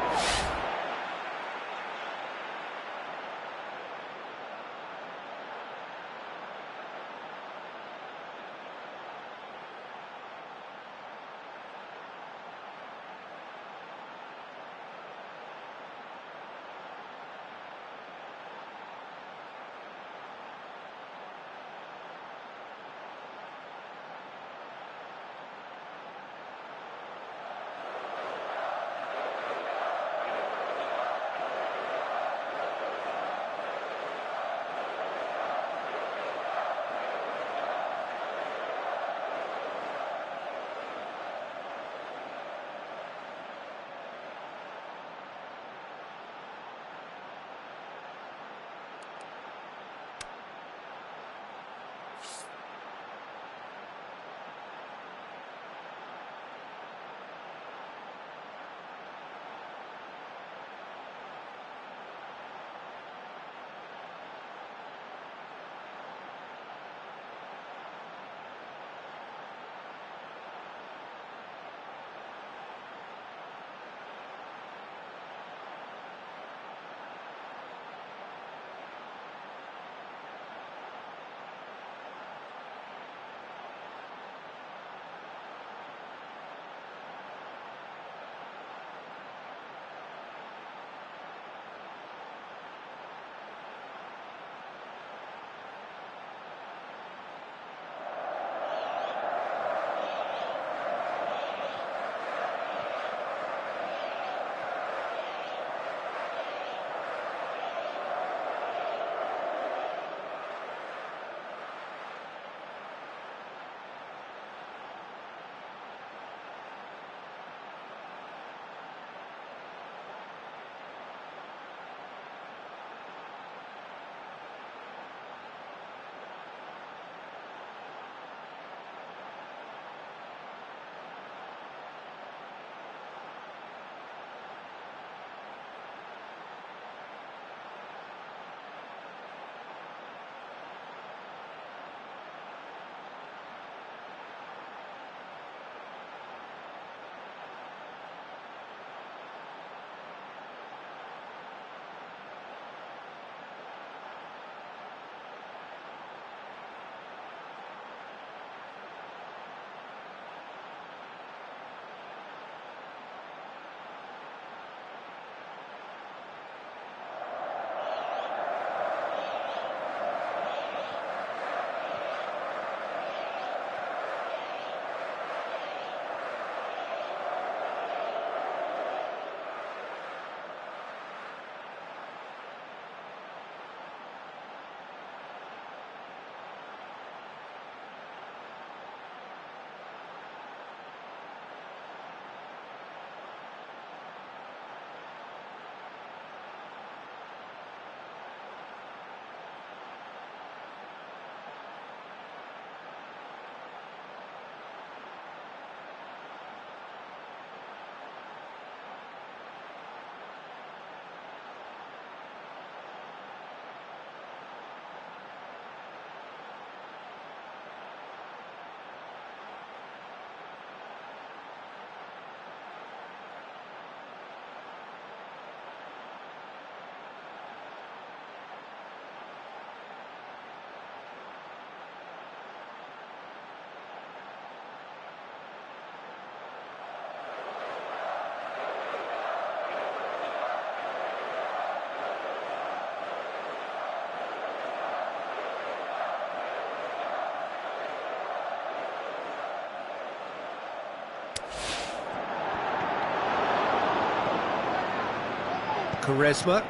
Quaresma.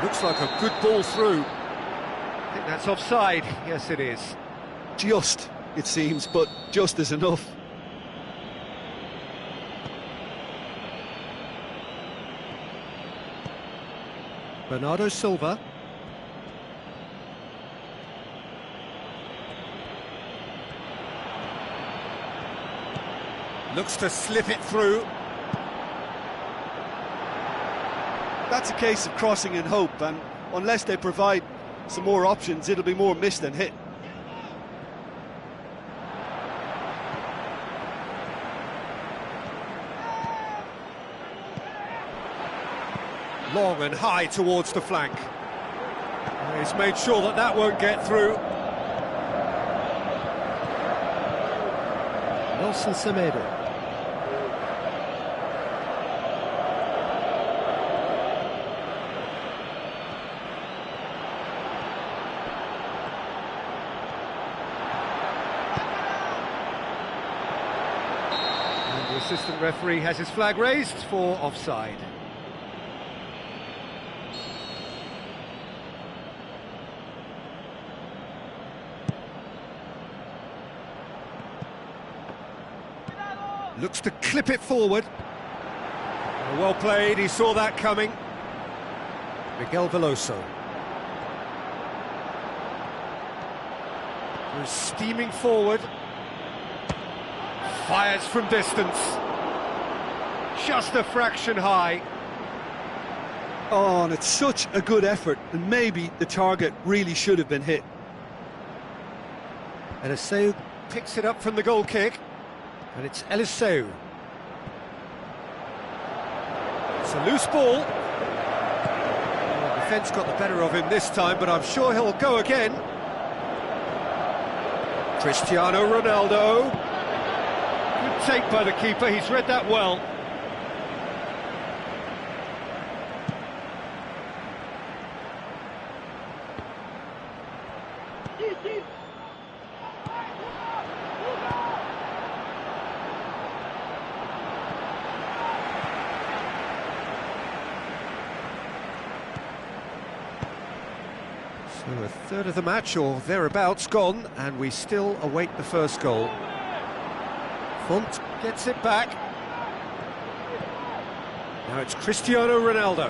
Looks like a good ball through. I think that's offside. Yes, it is. Just, it seems, but just is enough. Bernardo Silva. Looks to slip it through. That's a case of crossing in hope, and unless they provide some more options, it'll be more miss than hit. Long and high towards the flank. He's made sure that that won't get through. Nelson Semedo. And the assistant referee has his flag raised for offside. Looks to clip it forward. Well played, he saw that coming. Miguel Veloso. Goes steaming forward. Fires from distance. Just a fraction high. Oh, and it's such a good effort, and maybe the target really should have been hit. And Eliseu picks it up from the goal kick. And it's Eliseu. It's a loose ball. The defence got the better of him this time, but I'm sure he'll go again. Cristiano Ronaldo. Good take by the keeper, he's read that well. So a third of the match, or thereabouts, gone, and we still await the first goal. Font gets it back. Now it's Cristiano Ronaldo.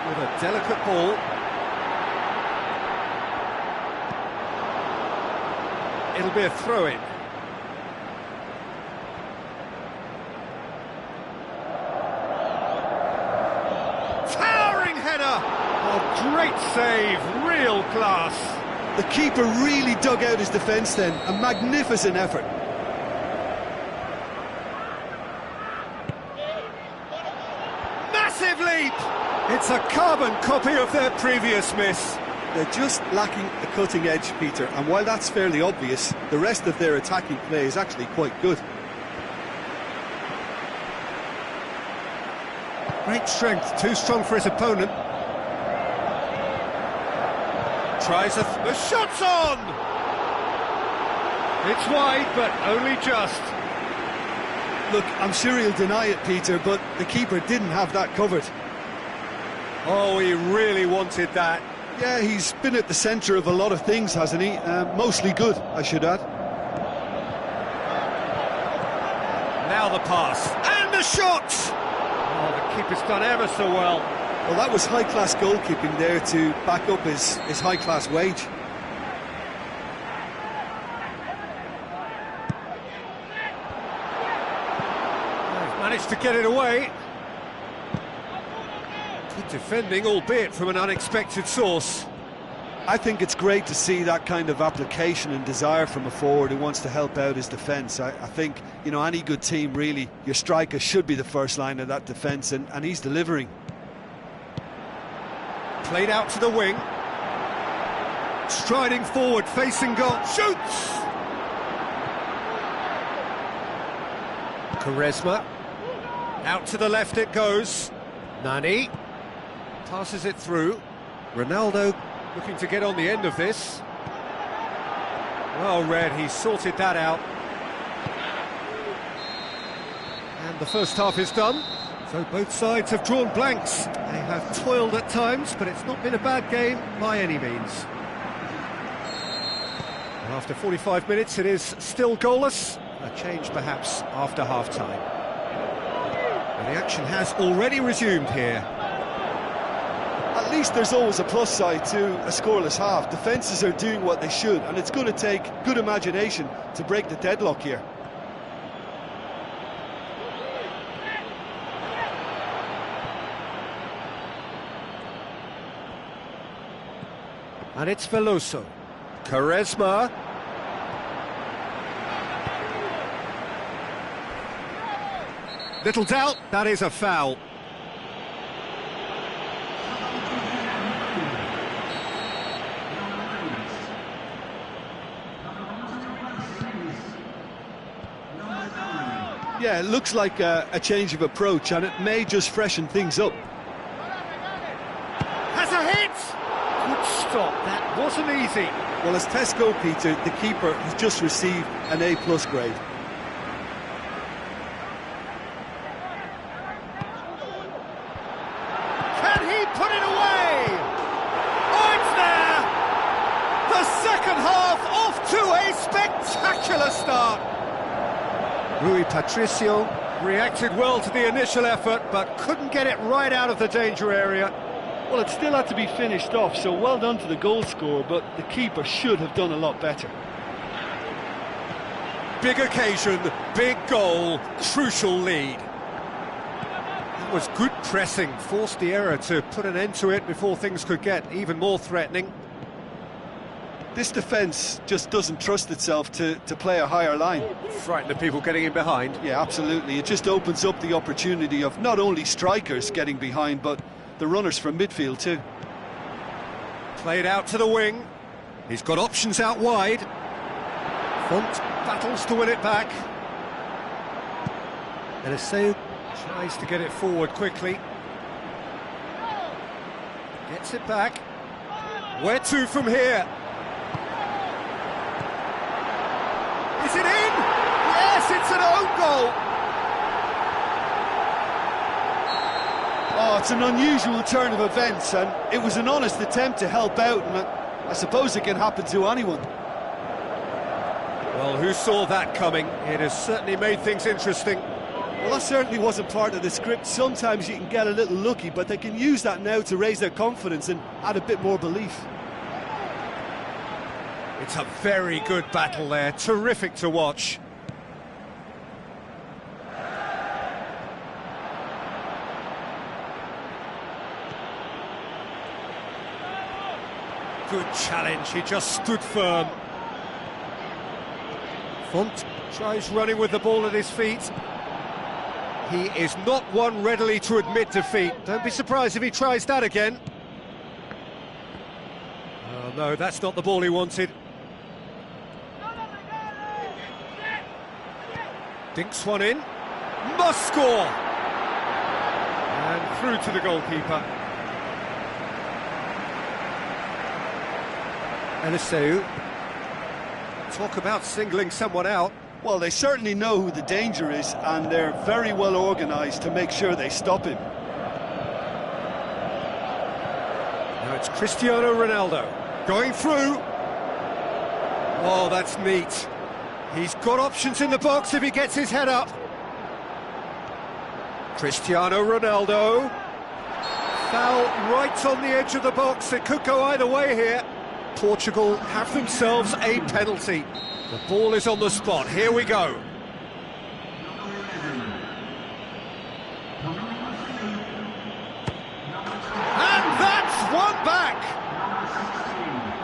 With a delicate ball. It'll be a throw-in. Towering header! Oh, great save, real class. The keeper really dug out his defence then, a magnificent effort. Massive leap! It's a carbon copy of their previous miss. They're just lacking a cutting edge, Peter, and while that's fairly obvious, the rest of their attacking play is actually quite good. Great strength, too strong for his opponent. Tries the shot's on! It's wide, but only just. Look, I'm sure he'll deny it, Peter, but the keeper didn't have that covered. Oh, he really wanted that. Yeah, he's been at the centre of a lot of things, hasn't he? Mostly good, I should add. Now the pass, and the shot! Oh, the keeper's done ever so well. Well, that was high-class goalkeeping there to back up his high-class wage. They've managed to get it away. Good defending, albeit from an unexpected source. I think it's great to see that kind of application and desire from a forward who wants to help out his defence. I think, you know, any good team, really, your striker should be the first line of that defence, and he's delivering. Played out to the wing. Striding forward, facing goal. Shoots! Quaresma. Out to the left it goes. Nani. Passes it through. Ronaldo looking to get on the end of this. Well read, he sorted that out. And the first half is done. So both sides have drawn blanks. They have toiled at times, but it's not been a bad game by any means. And after 45 minutes, it is still goalless. A change perhaps after half-time. And the action has already resumed here. At least there's always a plus side to a scoreless half. Defences are doing what they should, and it's going to take good imagination to break the deadlock here. And it's Veloso. Quaresma. Little doubt, that is a foul. Yeah, it looks like a change of approach, and it may just freshen things up. Has a hit! Good stop, that wasn't easy. Well, as tests go, Peter, the keeper has just received an A+ grade. Can he put it away? Oh, it's there! The second half off to a spectacular start. Rui Patricio reacted well to the initial effort, but couldn't get it right out of the danger area. Well, it still had to be finished off, so well done to the goal scorer, but the keeper should have done a lot better. Big occasion, big goal, crucial lead. That was good pressing, forced the error to put an end to it before things could get even more threatening. This defence just doesn't trust itself to play a higher line. Frighten the people getting in behind. Yeah, absolutely. It just opens up the opportunity of not only strikers getting behind, but the runners from midfield too. Played out to the wing. He's got options out wide. Font battles to win it back. Eliseu tries to get it forward quickly. Gets it back. Where to from here? Is it in? Yes, it's an own goal. Oh, it's an unusual turn of events, and it was an honest attempt to help out, and I suppose it can happen to anyone. Well, who saw that coming? It has certainly made things interesting. Well, that certainly wasn't part of the script. Sometimes you can get a little lucky, but they can use that now to raise their confidence and add a bit more belief. It's a very good battle there, terrific to watch. Good challenge, he just stood firm. Font tries running with the ball at his feet. He is not one readily to admit defeat. Don't be surprised if he tries that again. Oh no, that's not the ball he wanted. Dinks one in. Must score! And through to the goalkeeper. Eliseu. Talk about singling someone out. Well, they certainly know who the danger is, and they're very well organised to make sure they stop him. Now it's Cristiano Ronaldo going through. Oh, that's neat. He's got options in the box if he gets his head up. Cristiano Ronaldo. Foul right on the edge of the box. It could go either way here. Portugal have themselves a penalty. The ball is on the spot. Here we go. And that's one back.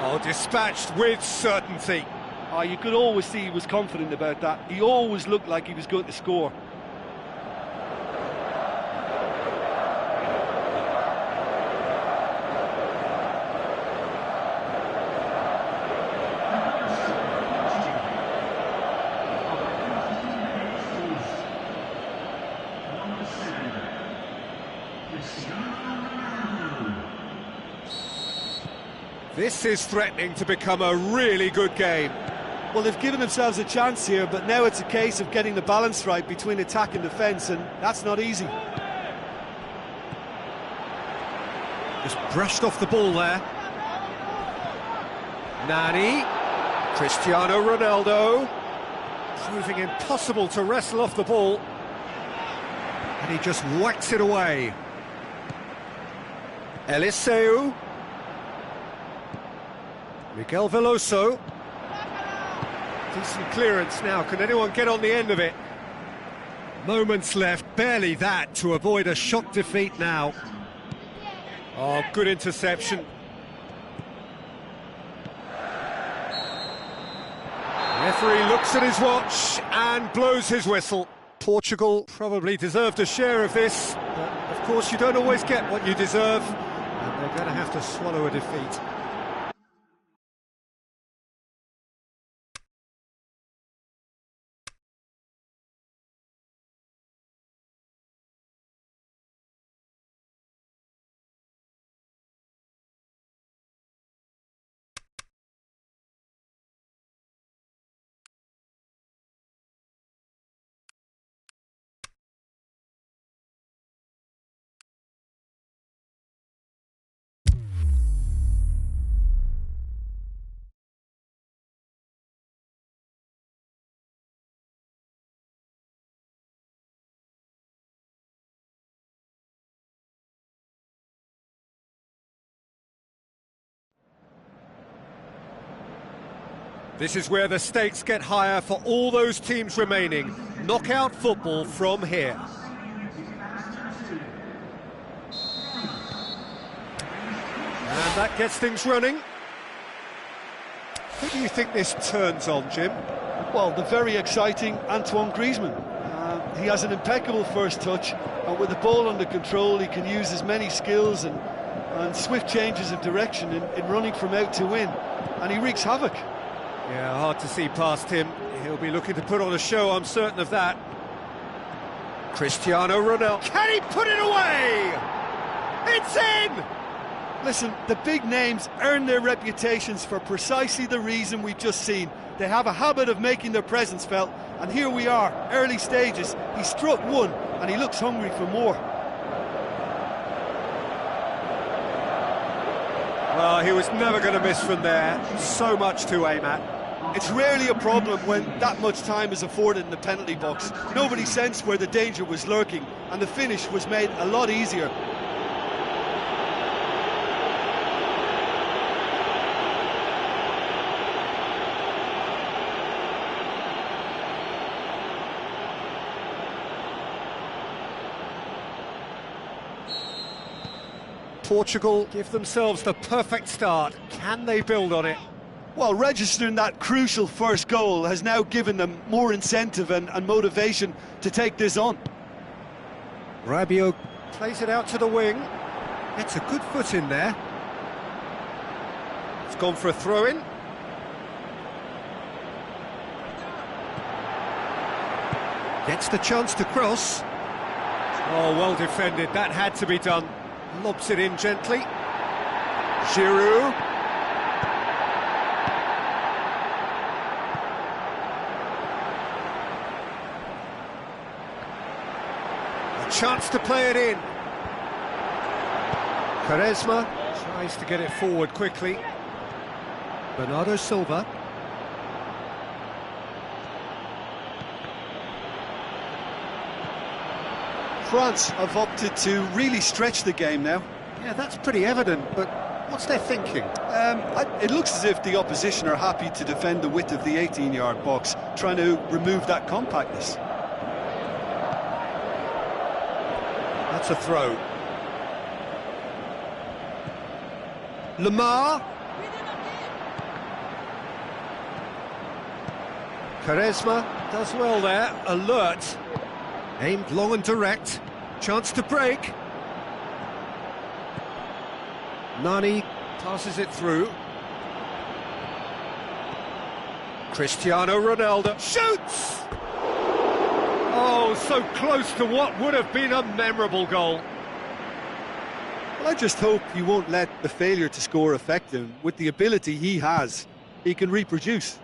Oh, dispatched with certainty. Oh, you could always see he was confident about that. He always looked like he was going to score. This is threatening to become a really good game. Well, they've given themselves a chance here, but now it's a case of getting the balance right between attack and defence, and that's not easy. Just brushed off the ball there. Nani, Cristiano Ronaldo, proving impossible to wrestle off the ball. And he just whacks it away. Eliseu. Miguel Veloso. Decent clearance now, can anyone get on the end of it? Moments left, barely that to avoid a shock defeat now. Oh, good interception. The referee looks at his watch and blows his whistle. Portugal probably deserved a share of this, but of course you don't always get what you deserve, and they're going to have to swallow a defeat. This is where the stakes get higher for all those teams remaining. Knockout football from here. And that gets things running. Who do you think this turns on, Jim? Well, the very exciting Antoine Griezmann. He has an impeccable first touch, and with the ball under control, he can use his many skills and swift changes of direction in running from out to in, and he wreaks havoc. Yeah, hard to see past him. He'll be looking to put on a show, I'm certain of that. Cristiano Ronaldo. Can he put it away? It's in! Listen, the big names earn their reputations for precisely the reason we've just seen. They have a habit of making their presence felt, and here we are, early stages. He struck one, and he looks hungry for more. Well, he was never going to miss from there. So much to aim at. It's rarely a problem when that much time is afforded in the penalty box. Nobody sensed where the danger was lurking, and the finish was made a lot easier. Portugal give themselves the perfect start. Can they build on it? Well, registering that crucial first goal has now given them more incentive and motivation to take this on. Rabiot plays it out to the wing. Gets a good foot in there. It's gone for a throw-in. Gets the chance to cross. Oh, well defended. That had to be done. Lobs it in gently. Giroud. A chance to play it in. Quaresma tries to get it forward quickly. Bernardo Silva. France have opted to really stretch the game now. Yeah, that's pretty evident, but what's their thinking? It looks as if the opposition are happy to defend the width of the 18-yard box, trying to remove that compactness. That's a throw. Lemar. Quaresma does well there, alert. Aimed long and direct. Chance to break. Nani passes it through. Cristiano Ronaldo shoots! Oh, so close to what would have been a memorable goal. Well, I just hope he won't let the failure to score affect him. With the ability he has, he can reproduce.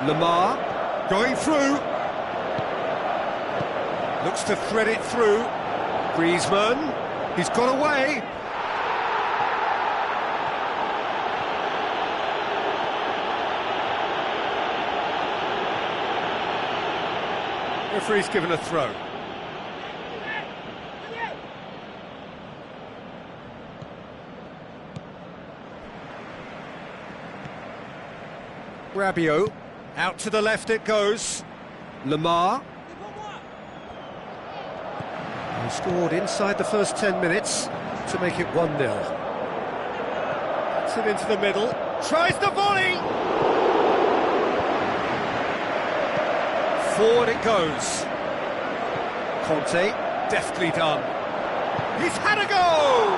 Lamar, going through. Looks to thread it through. Griezmann, he's got away. Referee's given a throw. Rabiot, out to the left it goes. Lamar. He scored inside the first 10 minutes to make it 1-0. Puts it into the middle, tries the volley! Forward it goes. Conte, deftly done. He's had a go!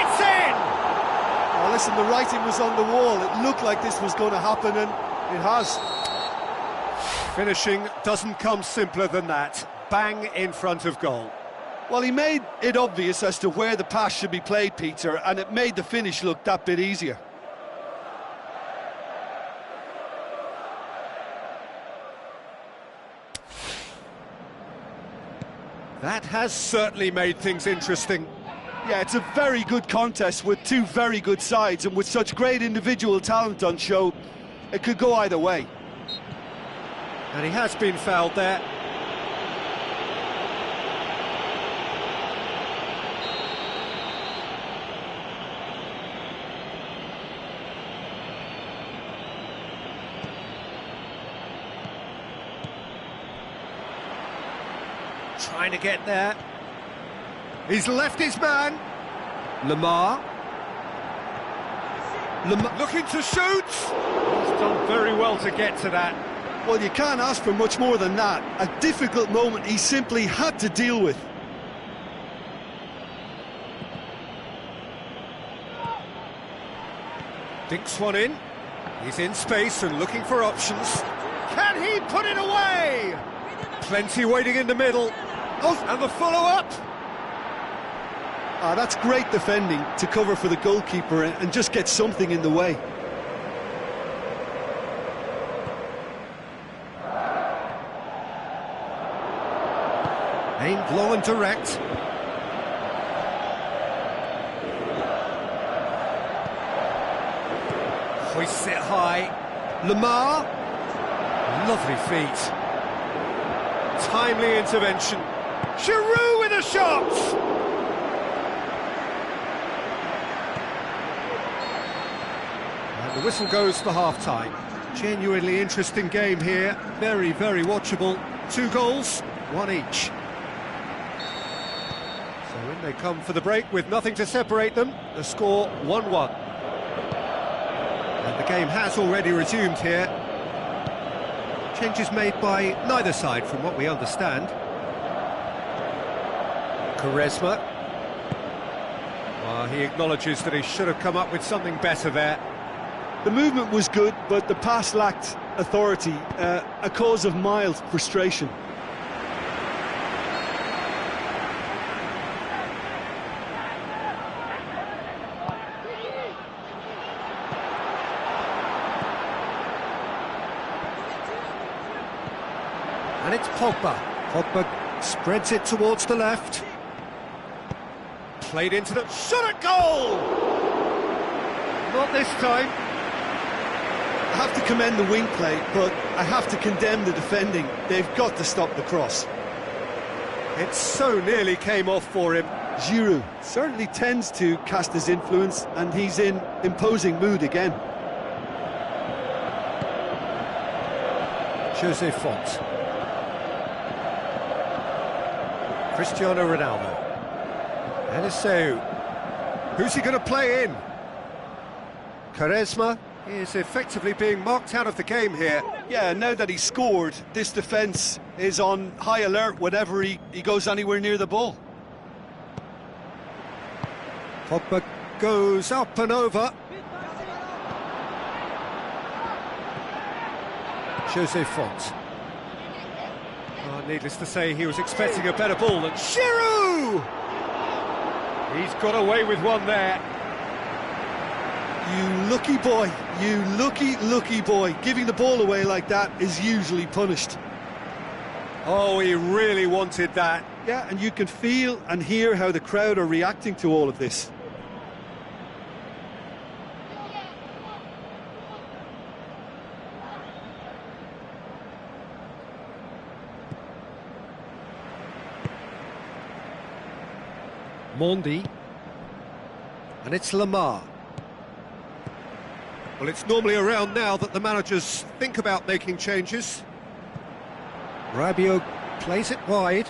It's in! Oh, listen, the writing was on the wall. It looked like this was going to happen, and it has. Finishing doesn't come simpler than that. Bang in front of goal. Well, he made it obvious as to where the pass should be played, Peter, and it made the finish look that bit easier. That has certainly made things interesting. Yeah, it's a very good contest with two very good sides, and with such great individual talent on show, it could go either way. And he has been fouled there. Trying to get there. He's left his man. Lamar. Looking to shoot. He's done very well to get to that. Well, you can't ask for much more than that. A difficult moment he simply had to deal with. Dinks one in. He's in space and looking for options. Can he put it away? Plenty waiting in the middle. Oh, and the follow-up. That's great defending to cover for the goalkeeper and just get something in the way. Aimed long and direct. Hoists it high. Lamar. Lovely feet. Timely intervention. Giroud with a shot! And the whistle goes for half-time. Genuinely interesting game here. Very, very watchable. 2 goals, 1 each. So in they come for the break with nothing to separate them. The score 1-1. And the game has already resumed here. Changes made by neither side from what we understand. Quaresma. Well, he acknowledges that he should have come up with something better there. The movement was good, but the pass lacked authority, a cause of mild frustration. And it's Pogba. Pogba spreads it towards the left. Played into the... shot at goal! Not this time. I have to commend the wing play, but I have to condemn the defending. They've got to stop the cross. It so nearly came off for him. Giroud certainly tends to cast his influence, and he's in imposing mood again. Jose Font. Cristiano Ronaldo. Eliseu. Who's he going to play in? Quaresma is effectively being marked out of the game here. Yeah, now that he's scored, this defence is on high alert whenever he goes anywhere near the ball. Pogba goes up and over. Jose Font. Oh, needless to say, he was expecting a better ball than Giroud! He's got away with one there. You lucky boy, you lucky boy. Giving the ball away like that is usually punished. Oh, he really wanted that. Yeah, and you can feel and hear how the crowd are reacting to all of this. Mondi. And it's Lamar. Well, it's normally around now that the managers think about making changes. Rabiot plays it wide.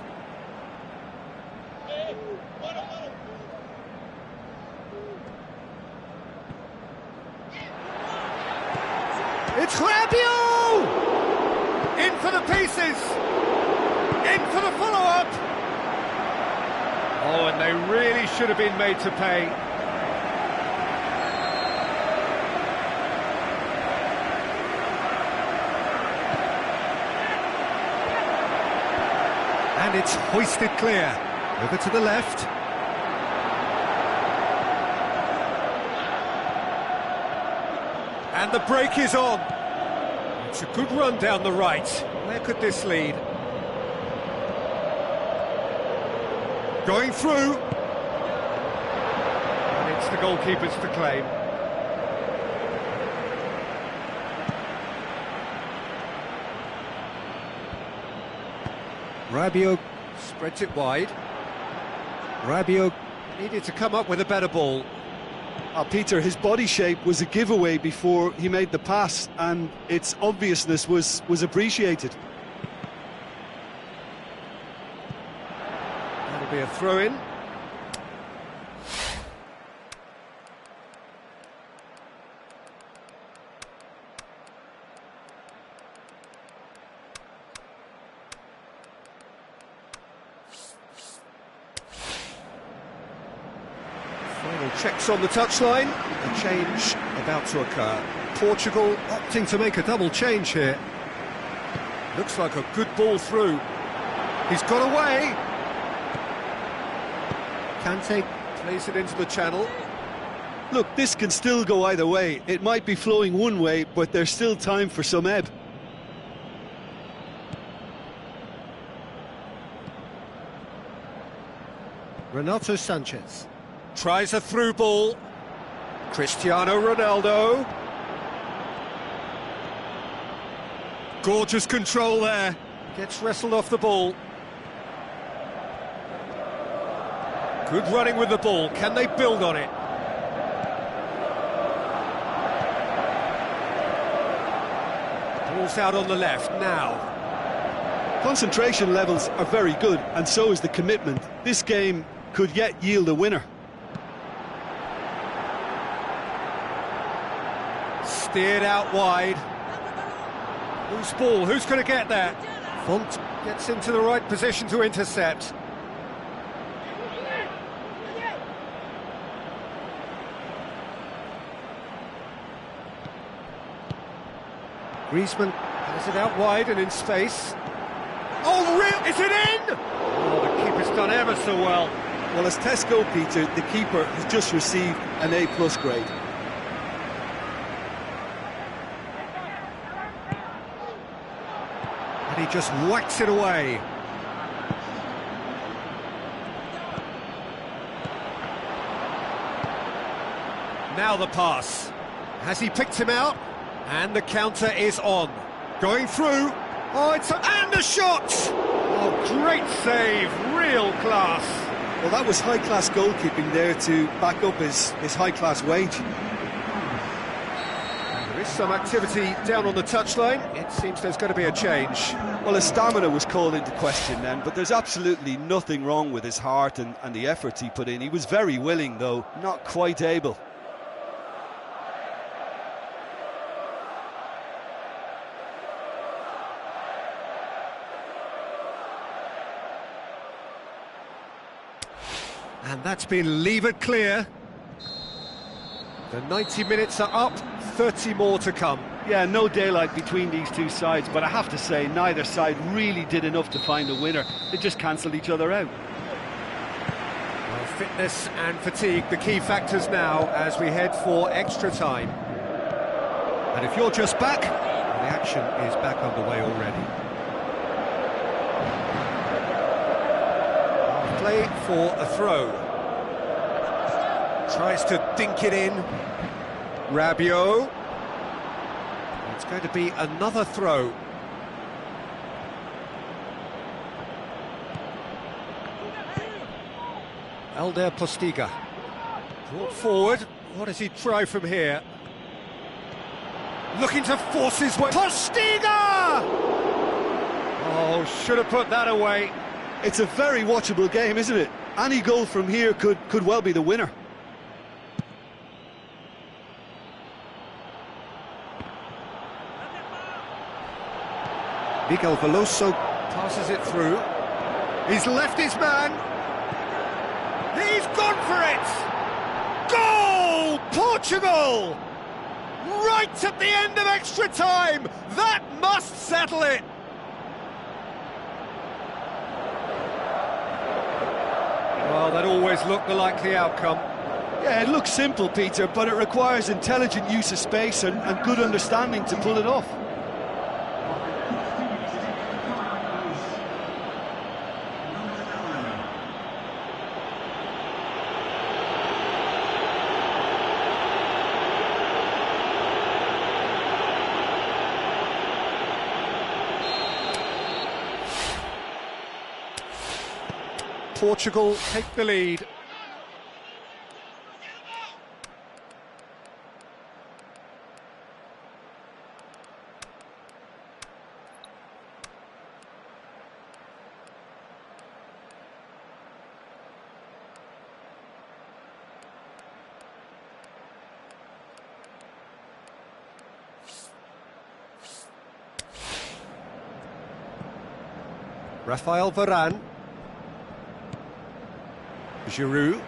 It's Rabiot! In for the pieces! In for the follow-up! Oh, and they really should have been made to pay. And it's hoisted clear. Over to the left. And the break is on. It's a good run down the right. Where could this lead? Going through. And it's the goalkeeper's to claim. Rabiot spreads it wide. Rabiot needed to come up with a better ball. Peter, his body shape was a giveaway before he made the pass, and its obviousness was appreciated. That'll be a throw-in. Final checks on the touchline. A change about to occur. Portugal opting to make a double change here. Looks like a good ball through. He's got away. Kante plays it into the channel. Look, this can still go either way. It might be flowing one way, but there's still time for some ebb. Renato Sanchez tries a through ball. Cristiano Ronaldo. Gorgeous control there. Gets wrestled off the ball. Good running with the ball. Can they build on it? Ball's out on the left now. Concentration levels are very good, and so is the commitment. This game could yet yield a winner. Steered out wide. Whose ball? Who's going to get there? Font gets into the right position to intercept. Griezmann has it out wide and in space. Oh, real! Is it in? Oh, the keeper's done ever so well. Well, as Tesco, Peter, the keeper has just received an A+ grade. And he just whacks it away. Now the pass. Has he picked him out? And the counter is on. Going through. Oh, and a shot! Oh, great save. Real class. Well, that was high-class goalkeeping there to back up his high-class wage. There is some activity down on the touchline. It seems there's going to be a change. Well, his stamina was called into question then, but there's absolutely nothing wrong with his heart and the efforts he put in. He was very willing, though, not quite able. And that's been levered clear. The 90 minutes are up, 30 more to come. Yeah, no daylight between these two sides, but I have to say, neither side really did enough to find a winner. They just cancelled each other out. Well, fitness and fatigue, the key factors now as we head for extra time. And if you're just back, well, the action is back underway already. Play for a throw. Tries to dink it in. Rabiot. It's going to be another throw. Elder Postiga. Brought forward. What does he try from here? Looking to force his way. Postiga! Oh, should have put that away. It's a very watchable game, isn't it? Any goal from here could well be the winner. Miguel Veloso passes it through. He's left his man. He's gone for it! Goal! Portugal! Right at the end of extra time! That must settle it! Well, that always looked the likely outcome. Yeah, it looks simple, Peter, but it requires intelligent use of space and good understanding to pull it off. Portugal take the lead. Rafael Varane. Giroud,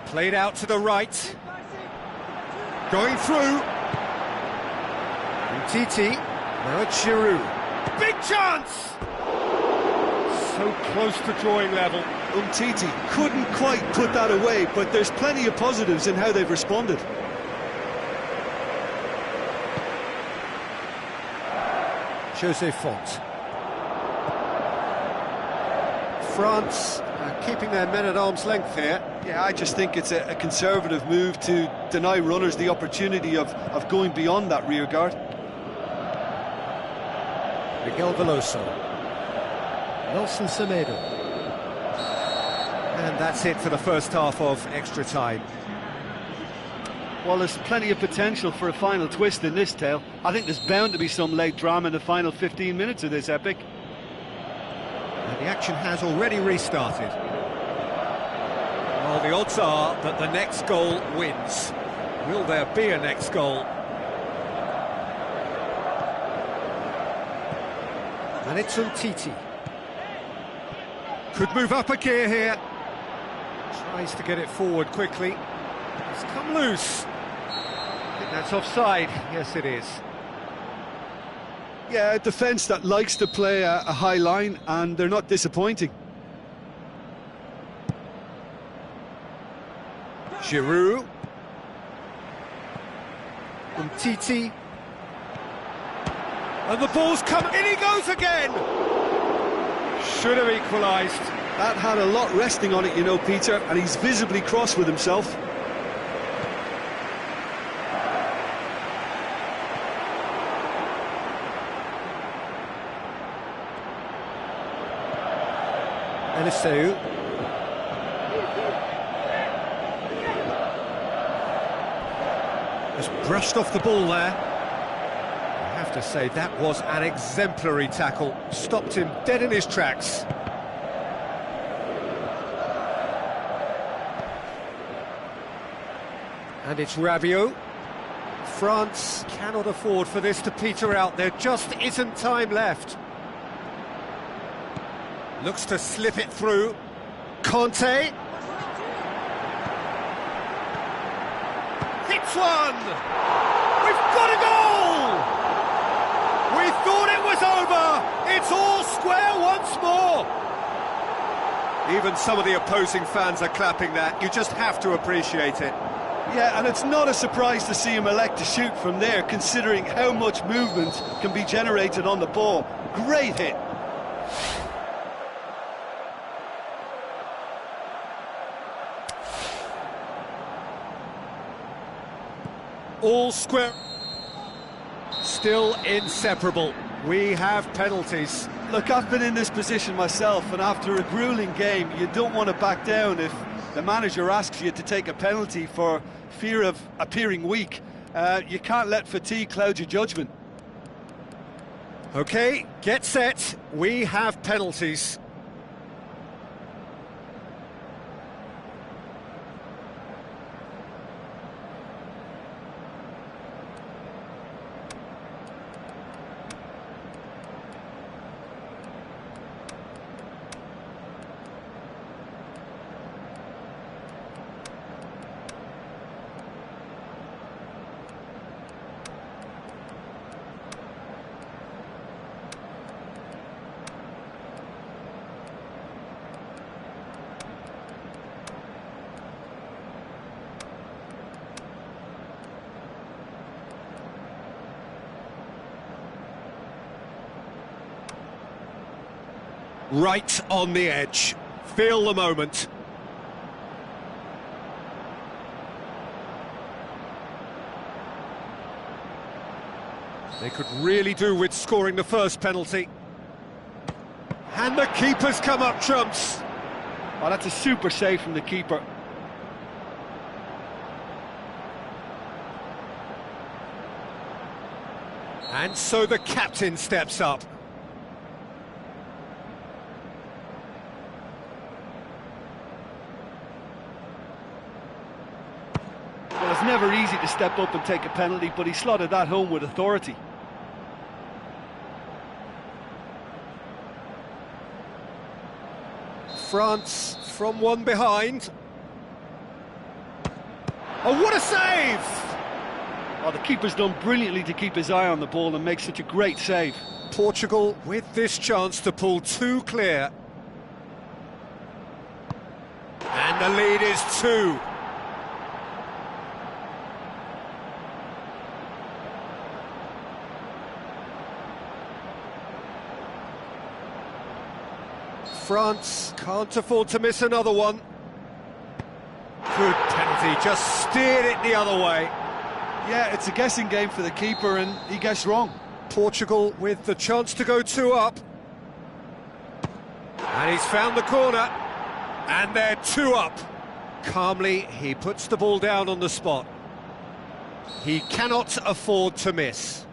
played out to the right, going through, Titi, now it's Giroud, big chance! So close to drawing level. Titi couldn't quite put that away, but there's plenty of positives in how they've responded. Jose Font. France keeping their men at arm's length here. Yeah, I just think it's a conservative move to deny runners the opportunity of going beyond that rear guard. Miguel Veloso. Nelson Semedo. And that's it for the first half of extra time. Well, there's plenty of potential for a final twist in this tale. I think there's bound to be some late drama in the final 15 minutes of this epic. And the action has already restarted. Well, the odds are that the next goal wins. Will there be a next goal? And it's Titi. Could move up a gear here. Tries to get it forward quickly. It's come loose. I think that's offside. Yes, it is. Yeah, a defence that likes to play a high line, and they're not disappointing. Giroud. Titi. And the ball's come, in he goes again! Should have equalised. That had a lot resting on it, you know, Peter, and he's visibly cross with himself. Eliseu. Just brushed off the ball there. I have to say, that was an exemplary tackle. Stopped him dead in his tracks. And it's Rabiot. France cannot afford for this to peter out. There just isn't time left. Looks to slip it through. Conte. Hits one! We've got a goal! is over! It's all square once more! Even some of the opposing fans are clapping that. You just have to appreciate it. Yeah, and it's not a surprise to see him elect to shoot from there, considering how much movement can be generated on the ball. Great hit. All square. Still inseparable. We have penalties. Look, I've been in this position myself, and after a grueling game, you don't want to back down if the manager asks you to take a penalty for fear of appearing weak. You can't let fatigue cloud your judgment. OK, get set. We have penalties. Right on the edge. Feel the moment. They could really do with scoring the first penalty. And the keeper's come up trumps. Oh, that's a super save from the keeper. And so the captain steps up. Well, it's never easy to step up and take a penalty, but he slotted that home with authority. France from one behind. Oh, what a save! Oh, the keeper's done brilliantly to keep his eye on the ball and make such a great save. Portugal with this chance to pull two clear. And the lead is 2. France can't afford to miss another one. Good penalty, just steered it the other way. Yeah, it's a guessing game for the keeper, and he guessed wrong. Portugal with the chance to go 2 up. And he's found the corner. And they're 2 up. Calmly, he puts the ball down on the spot. He cannot afford to miss.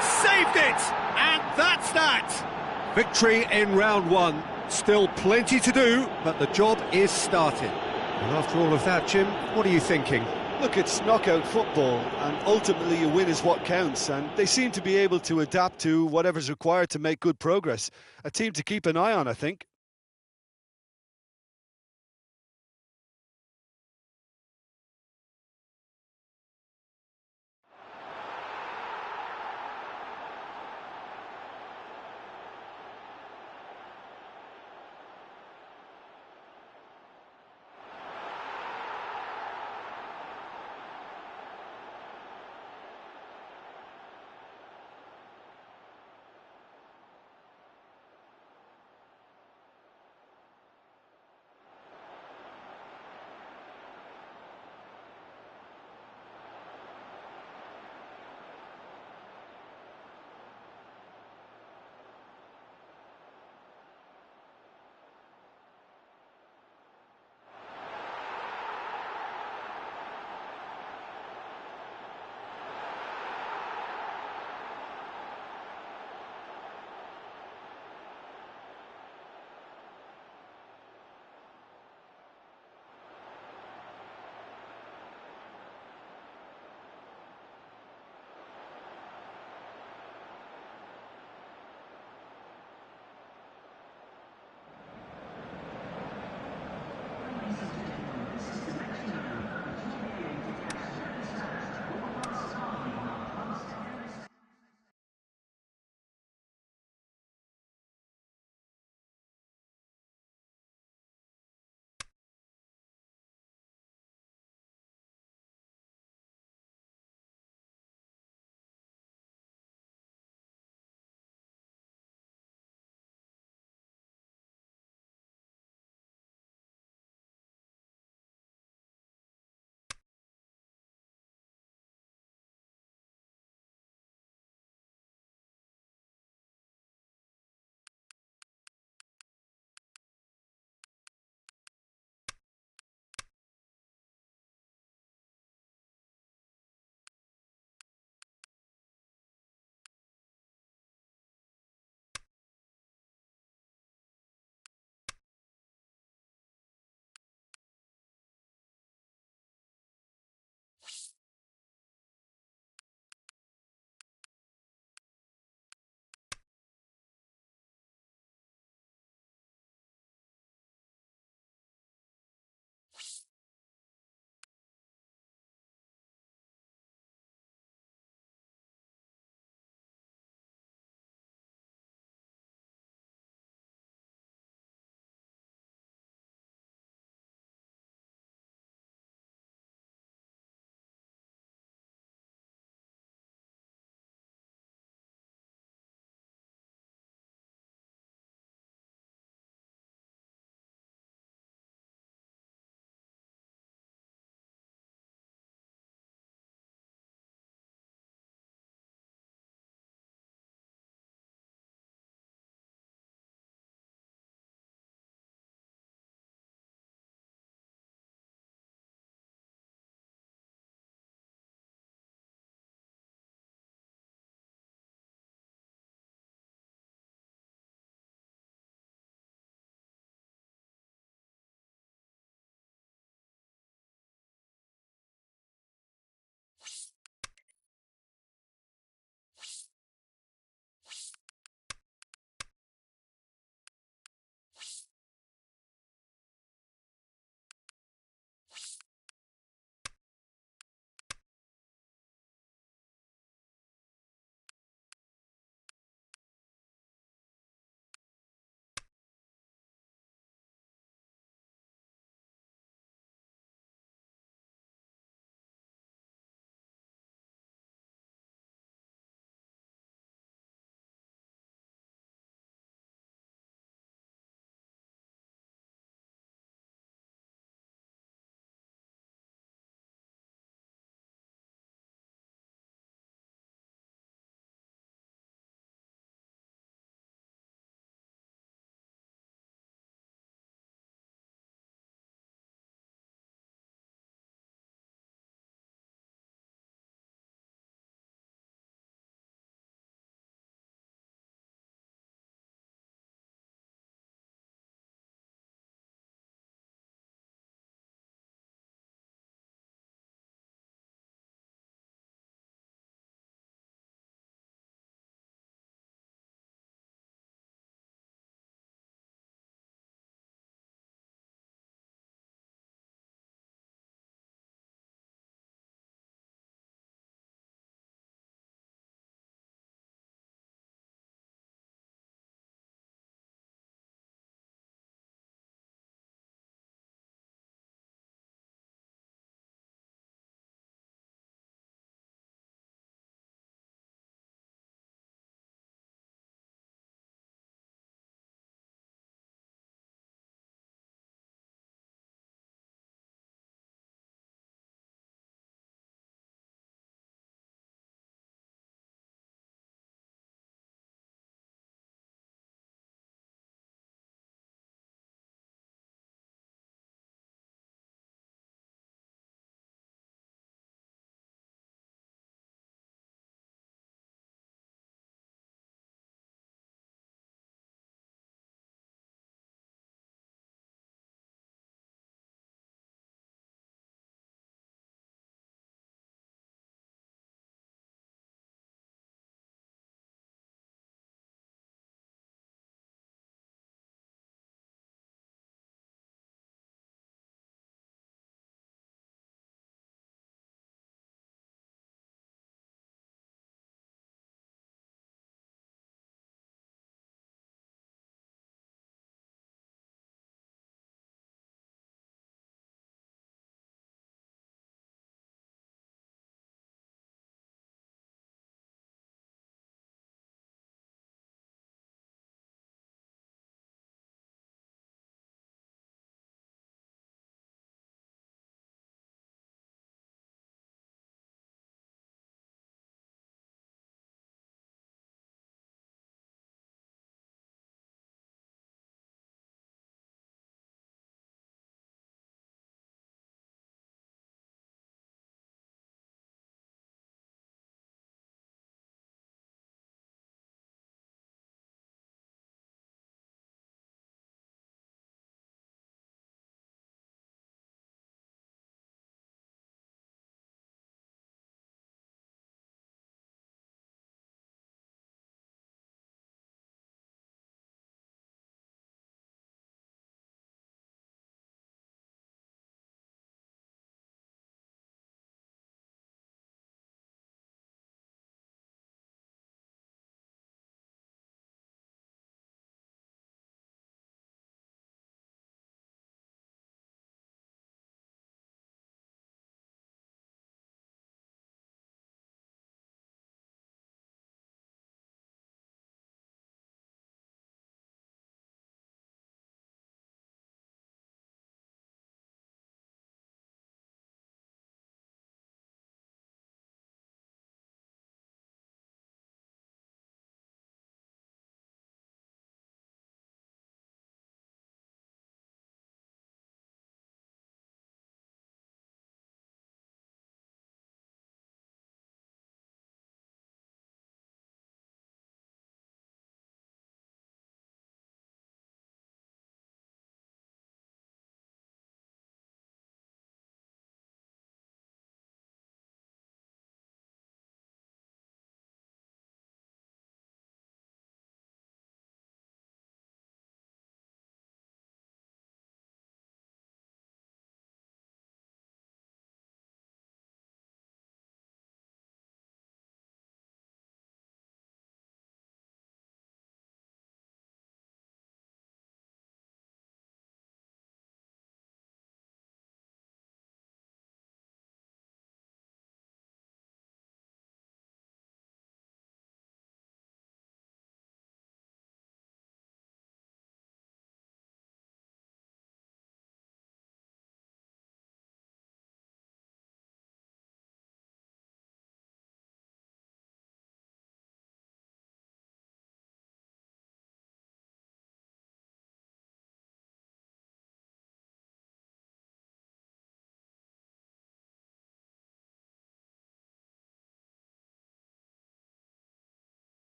Saved it! And that's that! Victory in round 1. Still plenty to do, but the job is started. And after all of that, Jim, what are you thinking? Look, it's knockout football, and ultimately a win is what counts, and they seem to be able to adapt to whatever's required to make good progress. A team to keep an eye on, I think.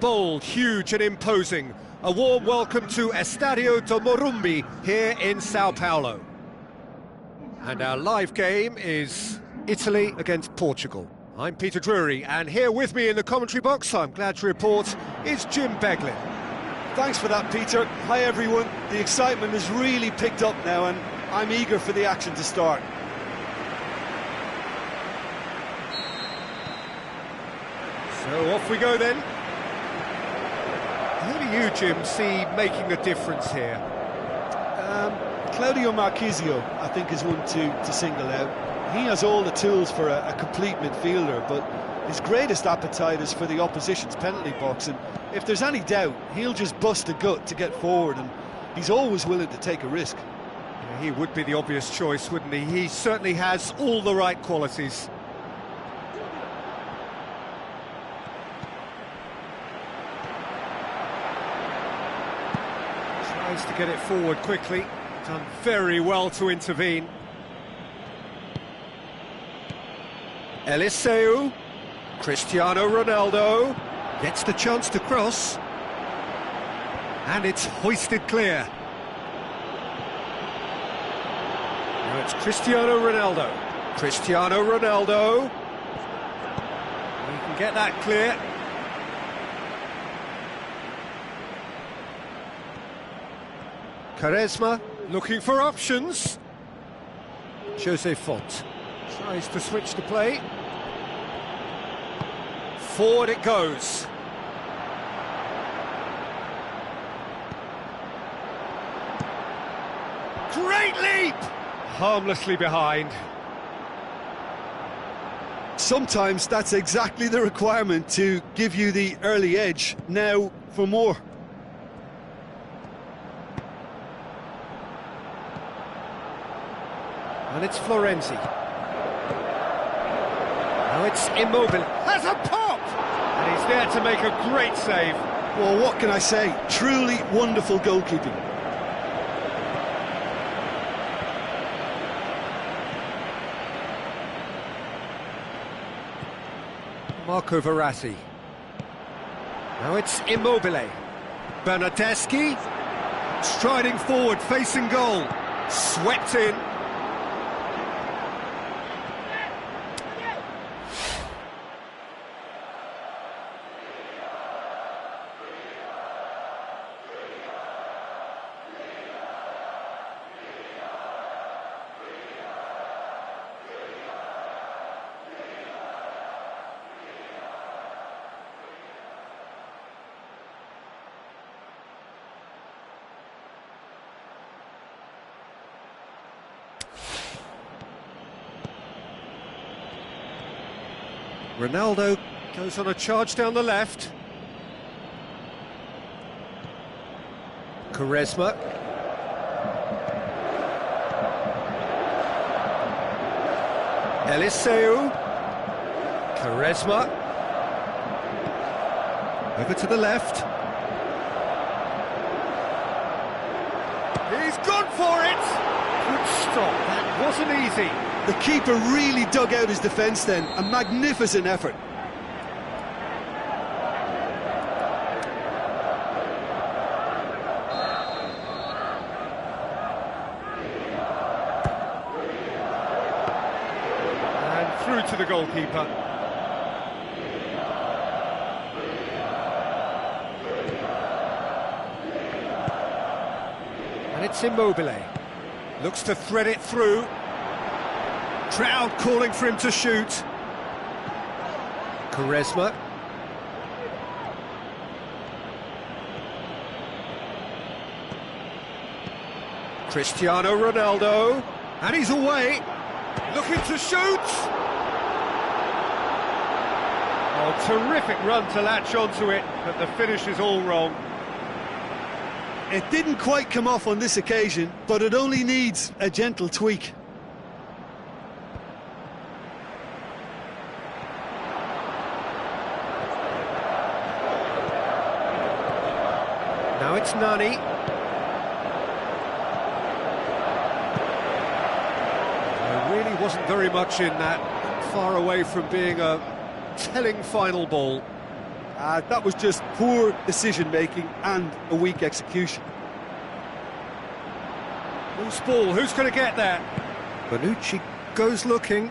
bold, huge and imposing. A warm welcome to Estadio do Morumbi here in Sao Paulo. And our live game is Italy against Portugal. I'm Peter Drury, and here with me in the commentary box, I'm glad to report, is Jim Beglin. Thanks for that, Peter. Hi, everyone. The excitement has really picked up now, and I'm eager for the action to start. So off we go then. Who do you, Jim, see making a difference here? Claudio Marchisio, I think, is one to single out. He has all the tools for a complete midfielder, but his greatest appetite is for the opposition's penalty box, and if there's any doubt, he'll just bust a gut to get forward, and he's always willing to take a risk. Yeah, he would be the obvious choice, wouldn't he? He certainly has all the right qualities. Tries to get it forward quickly. Done very well to intervene. Eliseu, Cristiano Ronaldo, gets the chance to cross. And it's hoisted clear. Now it's Cristiano Ronaldo. Cristiano Ronaldo. He can get that clear. Quaresma looking for options. Jose Font tries to switch the play. Forward it goes. Great leap! Harmlessly behind. Sometimes that's exactly the requirement to give you the early edge. Now for more. And it's Florenzi. Now it's Immobile. Has a pop! And he's there to make a great save. Well, what can I say? Truly wonderful goalkeeping. Marco Verratti. Now it's Immobile. Bernardeschi. Striding forward, facing goal. Swept in. Ronaldo goes on a charge down the left. Quaresma. Eliseu. Quaresma. Over to the left. He's gone for it! Good stop, that wasn't easy. The keeper really dug out his defence then. A magnificent effort. And through to the goalkeeper. And it's Immobile. Looks to thread it through. Crowd calling for him to shoot. Quaresma. Cristiano Ronaldo. And he's away. Looking to shoot. Oh, terrific run to latch onto it, but the finish is all wrong. It didn't quite come off on this occasion, but it only needs a gentle tweak. Now it's Nani. There really wasn't very much in that, far away from being a telling final ball. That was just poor decision-making and a weak execution. Loose ball, who's going to get that? Bonucci goes looking.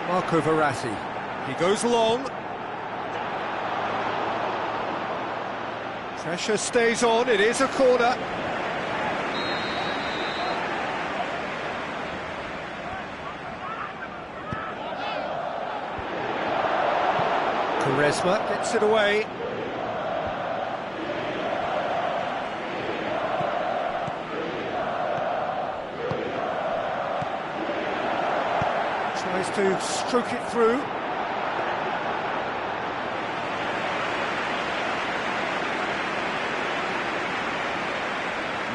Marco Verratti. He goes long. Pressure stays on, it is a corner. Quaresma gets it away. Tries to stroke it through.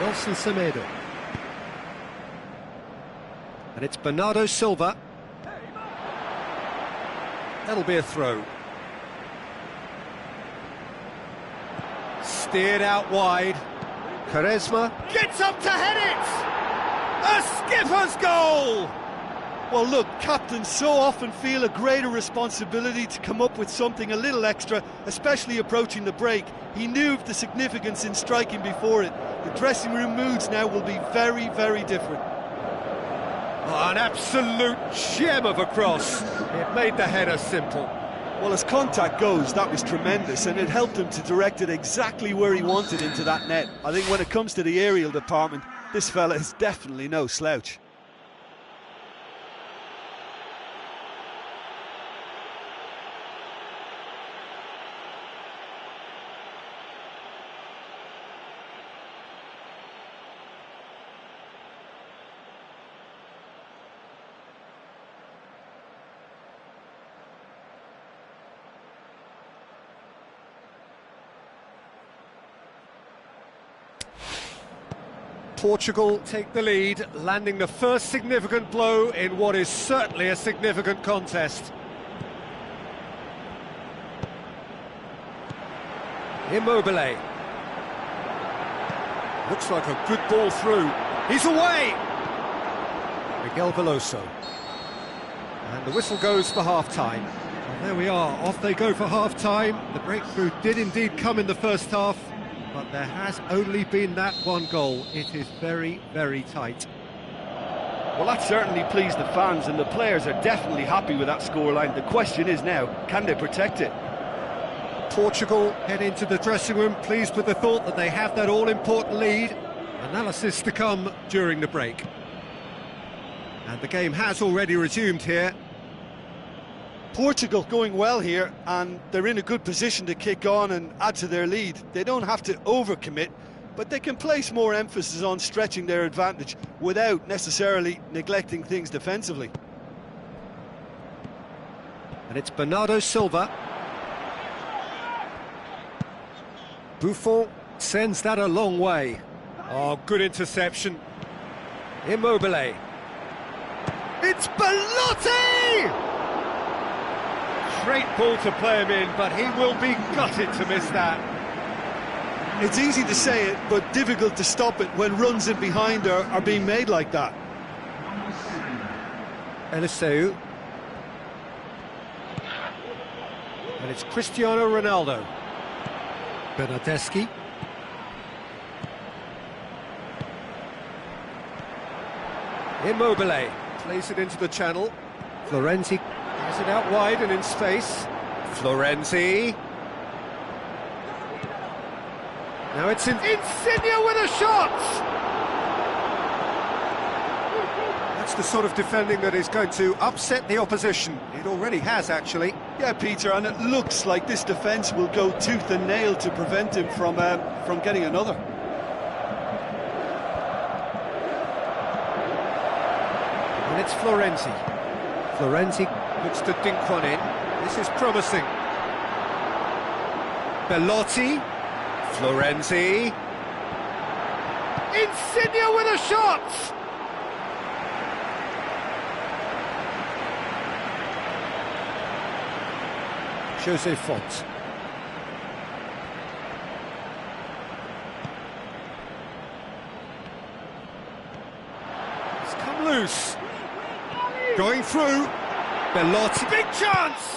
Nelson Semedo. And it's Bernardo Silva. That'll be a throw. Steered out wide. Quaresma gets up to head it! A skipper's goal! Well, look, captains so often feel a greater responsibility to come up with something a little extra, especially approaching the break. He knew of the significance in striking before it. The dressing room moods now will be very, very different. Oh, an absolute gem of a cross. It made the header simple. Well, as contact goes, that was tremendous, and it helped him to direct it exactly where he wanted into that net. I think when it comes to the aerial department, this fella is definitely no slouch. Portugal take the lead, landing the first significant blow in what is certainly a significant contest. Immobile. Looks like a good ball through. He's away! Miguel Veloso. And the whistle goes for half-time. Well, there we are, off they go for half-time. The breakthrough did indeed come in the first half, but there has only been that one goal. It is very, very tight. Well, that certainly pleased the fans, and the players are definitely happy with that scoreline. The question is now, can they protect it? Portugal head into the dressing room pleased with the thought that they have that all-important lead. Analysis to come during the break. And the game has already resumed here. Portugal going well here, and they're in a good position to kick on and add to their lead. They don't have to overcommit, but they can place more emphasis on stretching their advantage without necessarily neglecting things defensively. And it's Bernardo Silva. Buffon sends that a long way. Oh, good interception. Immobile. It's Belotti! Great ball to play him in, but he will be gutted to miss that. It's easy to say it, but difficult to stop it when runs in behind are being made like that. Eliseu. And it's Cristiano Ronaldo. Bernardeschi. Immobile plays it into the channel. Florenzi has it out wide and in space. Florenzi. Now it's Insigne with a shot! That's the sort of defending that is going to upset the opposition. It already has, actually. Yeah, Peter, and it looks like this defence will go tooth and nail to prevent him from getting another. And it's Florenzi. Florenzi looks to dink one in. This is promising. Belotti. Florenzi. Insigne with a shot! Jose Font. It's come loose. Going through. Belotti. Big chance!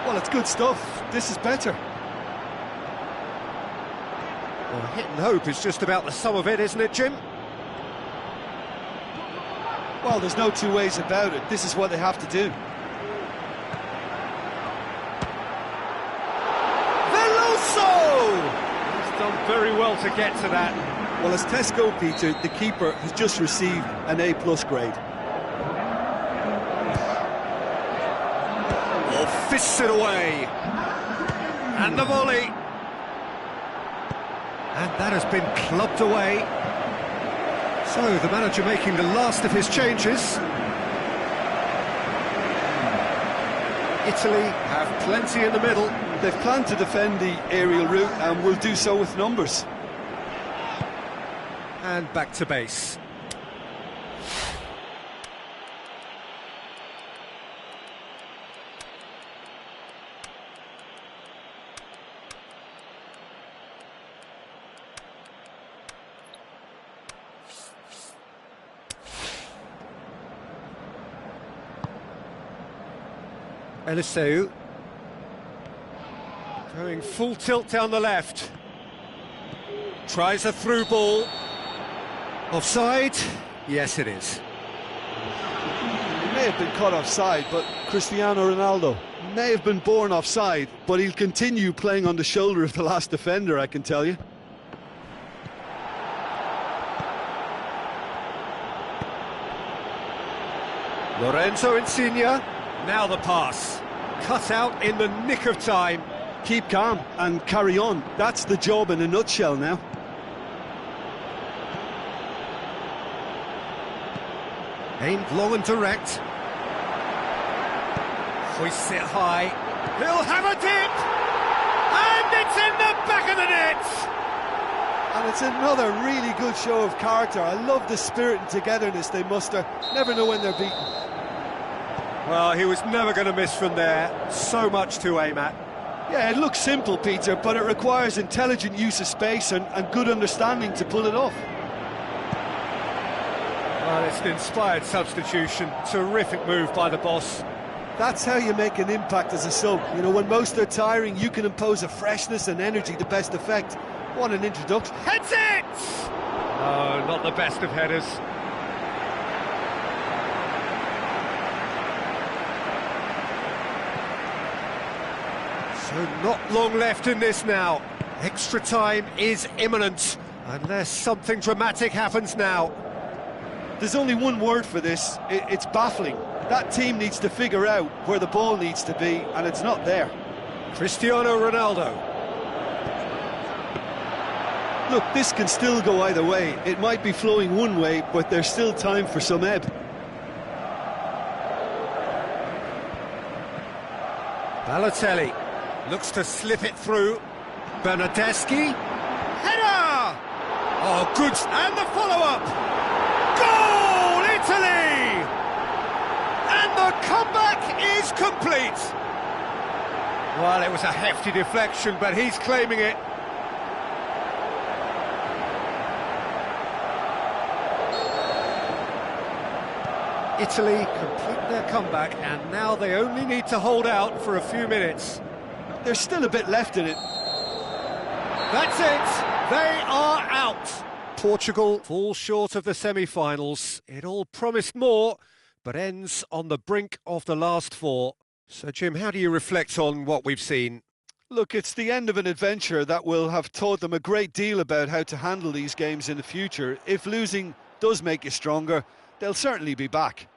Well, it's good stuff. This is better. Well, hit and hope is just about the sum of it, isn't it, Jim? Well, there's no two ways about it. This is what they have to do. He's done very well to get to that. Well, as tests go, Peter, the keeper has just received an A+ grade. Oh, fists it away. And the volley. And that has been clubbed away. So, the manager making the last of his changes. Italy have plenty in the middle. They've planned to defend the aerial route and will do so with numbers. And back to base. Eliseu going full tilt down the left. Tries a through ball. Offside? Yes, it is. He may have been caught offside, but Cristiano Ronaldo may have been born offside, but he'll continue playing on the shoulder of the last defender, I can tell you. Lorenzo Insigne. Now the pass. Cut out in the nick of time. Keep calm and carry on. That's the job in a nutshell now. Aimed long and direct. Hoists it high. He'll have a dip! And it's in the back of the net! And it's another really good show of character. I love the spirit and togetherness they muster. Never know when they're beaten. Well, he was never going to miss from there. So much to aim at. Yeah, it looks simple, Peter, but it requires intelligent use of space and good understanding to pull it off. Well, it's an inspired substitution. Terrific move by the boss. That's how you make an impact as a sub. You know, when most are tiring, you can impose a freshness and energy to best effect. What an introduction. Heads it! Oh, not the best of headers. So not long left in this now. Extra time is imminent, unless something dramatic happens now. There's only one word for this. It's baffling. That team needs to figure out where the ball needs to be, and it's not there. Cristiano Ronaldo. Look, this can still go either way. It might be flowing one way, but there's still time for some ebb. Balotelli looks to slip it through. Bernardeschi. Header! Oh, good. And the follow-up. Goal, Italy! And the comeback is complete. Well, it was a hefty deflection, but he's claiming it. Italy complete their comeback, and now they only need to hold out for a few minutes. There's still a bit left in it. That's it! They are out! Portugal falls short of the semi-finals. It all promised more, but ends on the brink of the last four. So, Jim, how do you reflect on what we've seen? Look, it's the end of an adventure that will have taught them a great deal about how to handle these games in the future. If losing does make you stronger, they'll certainly be back.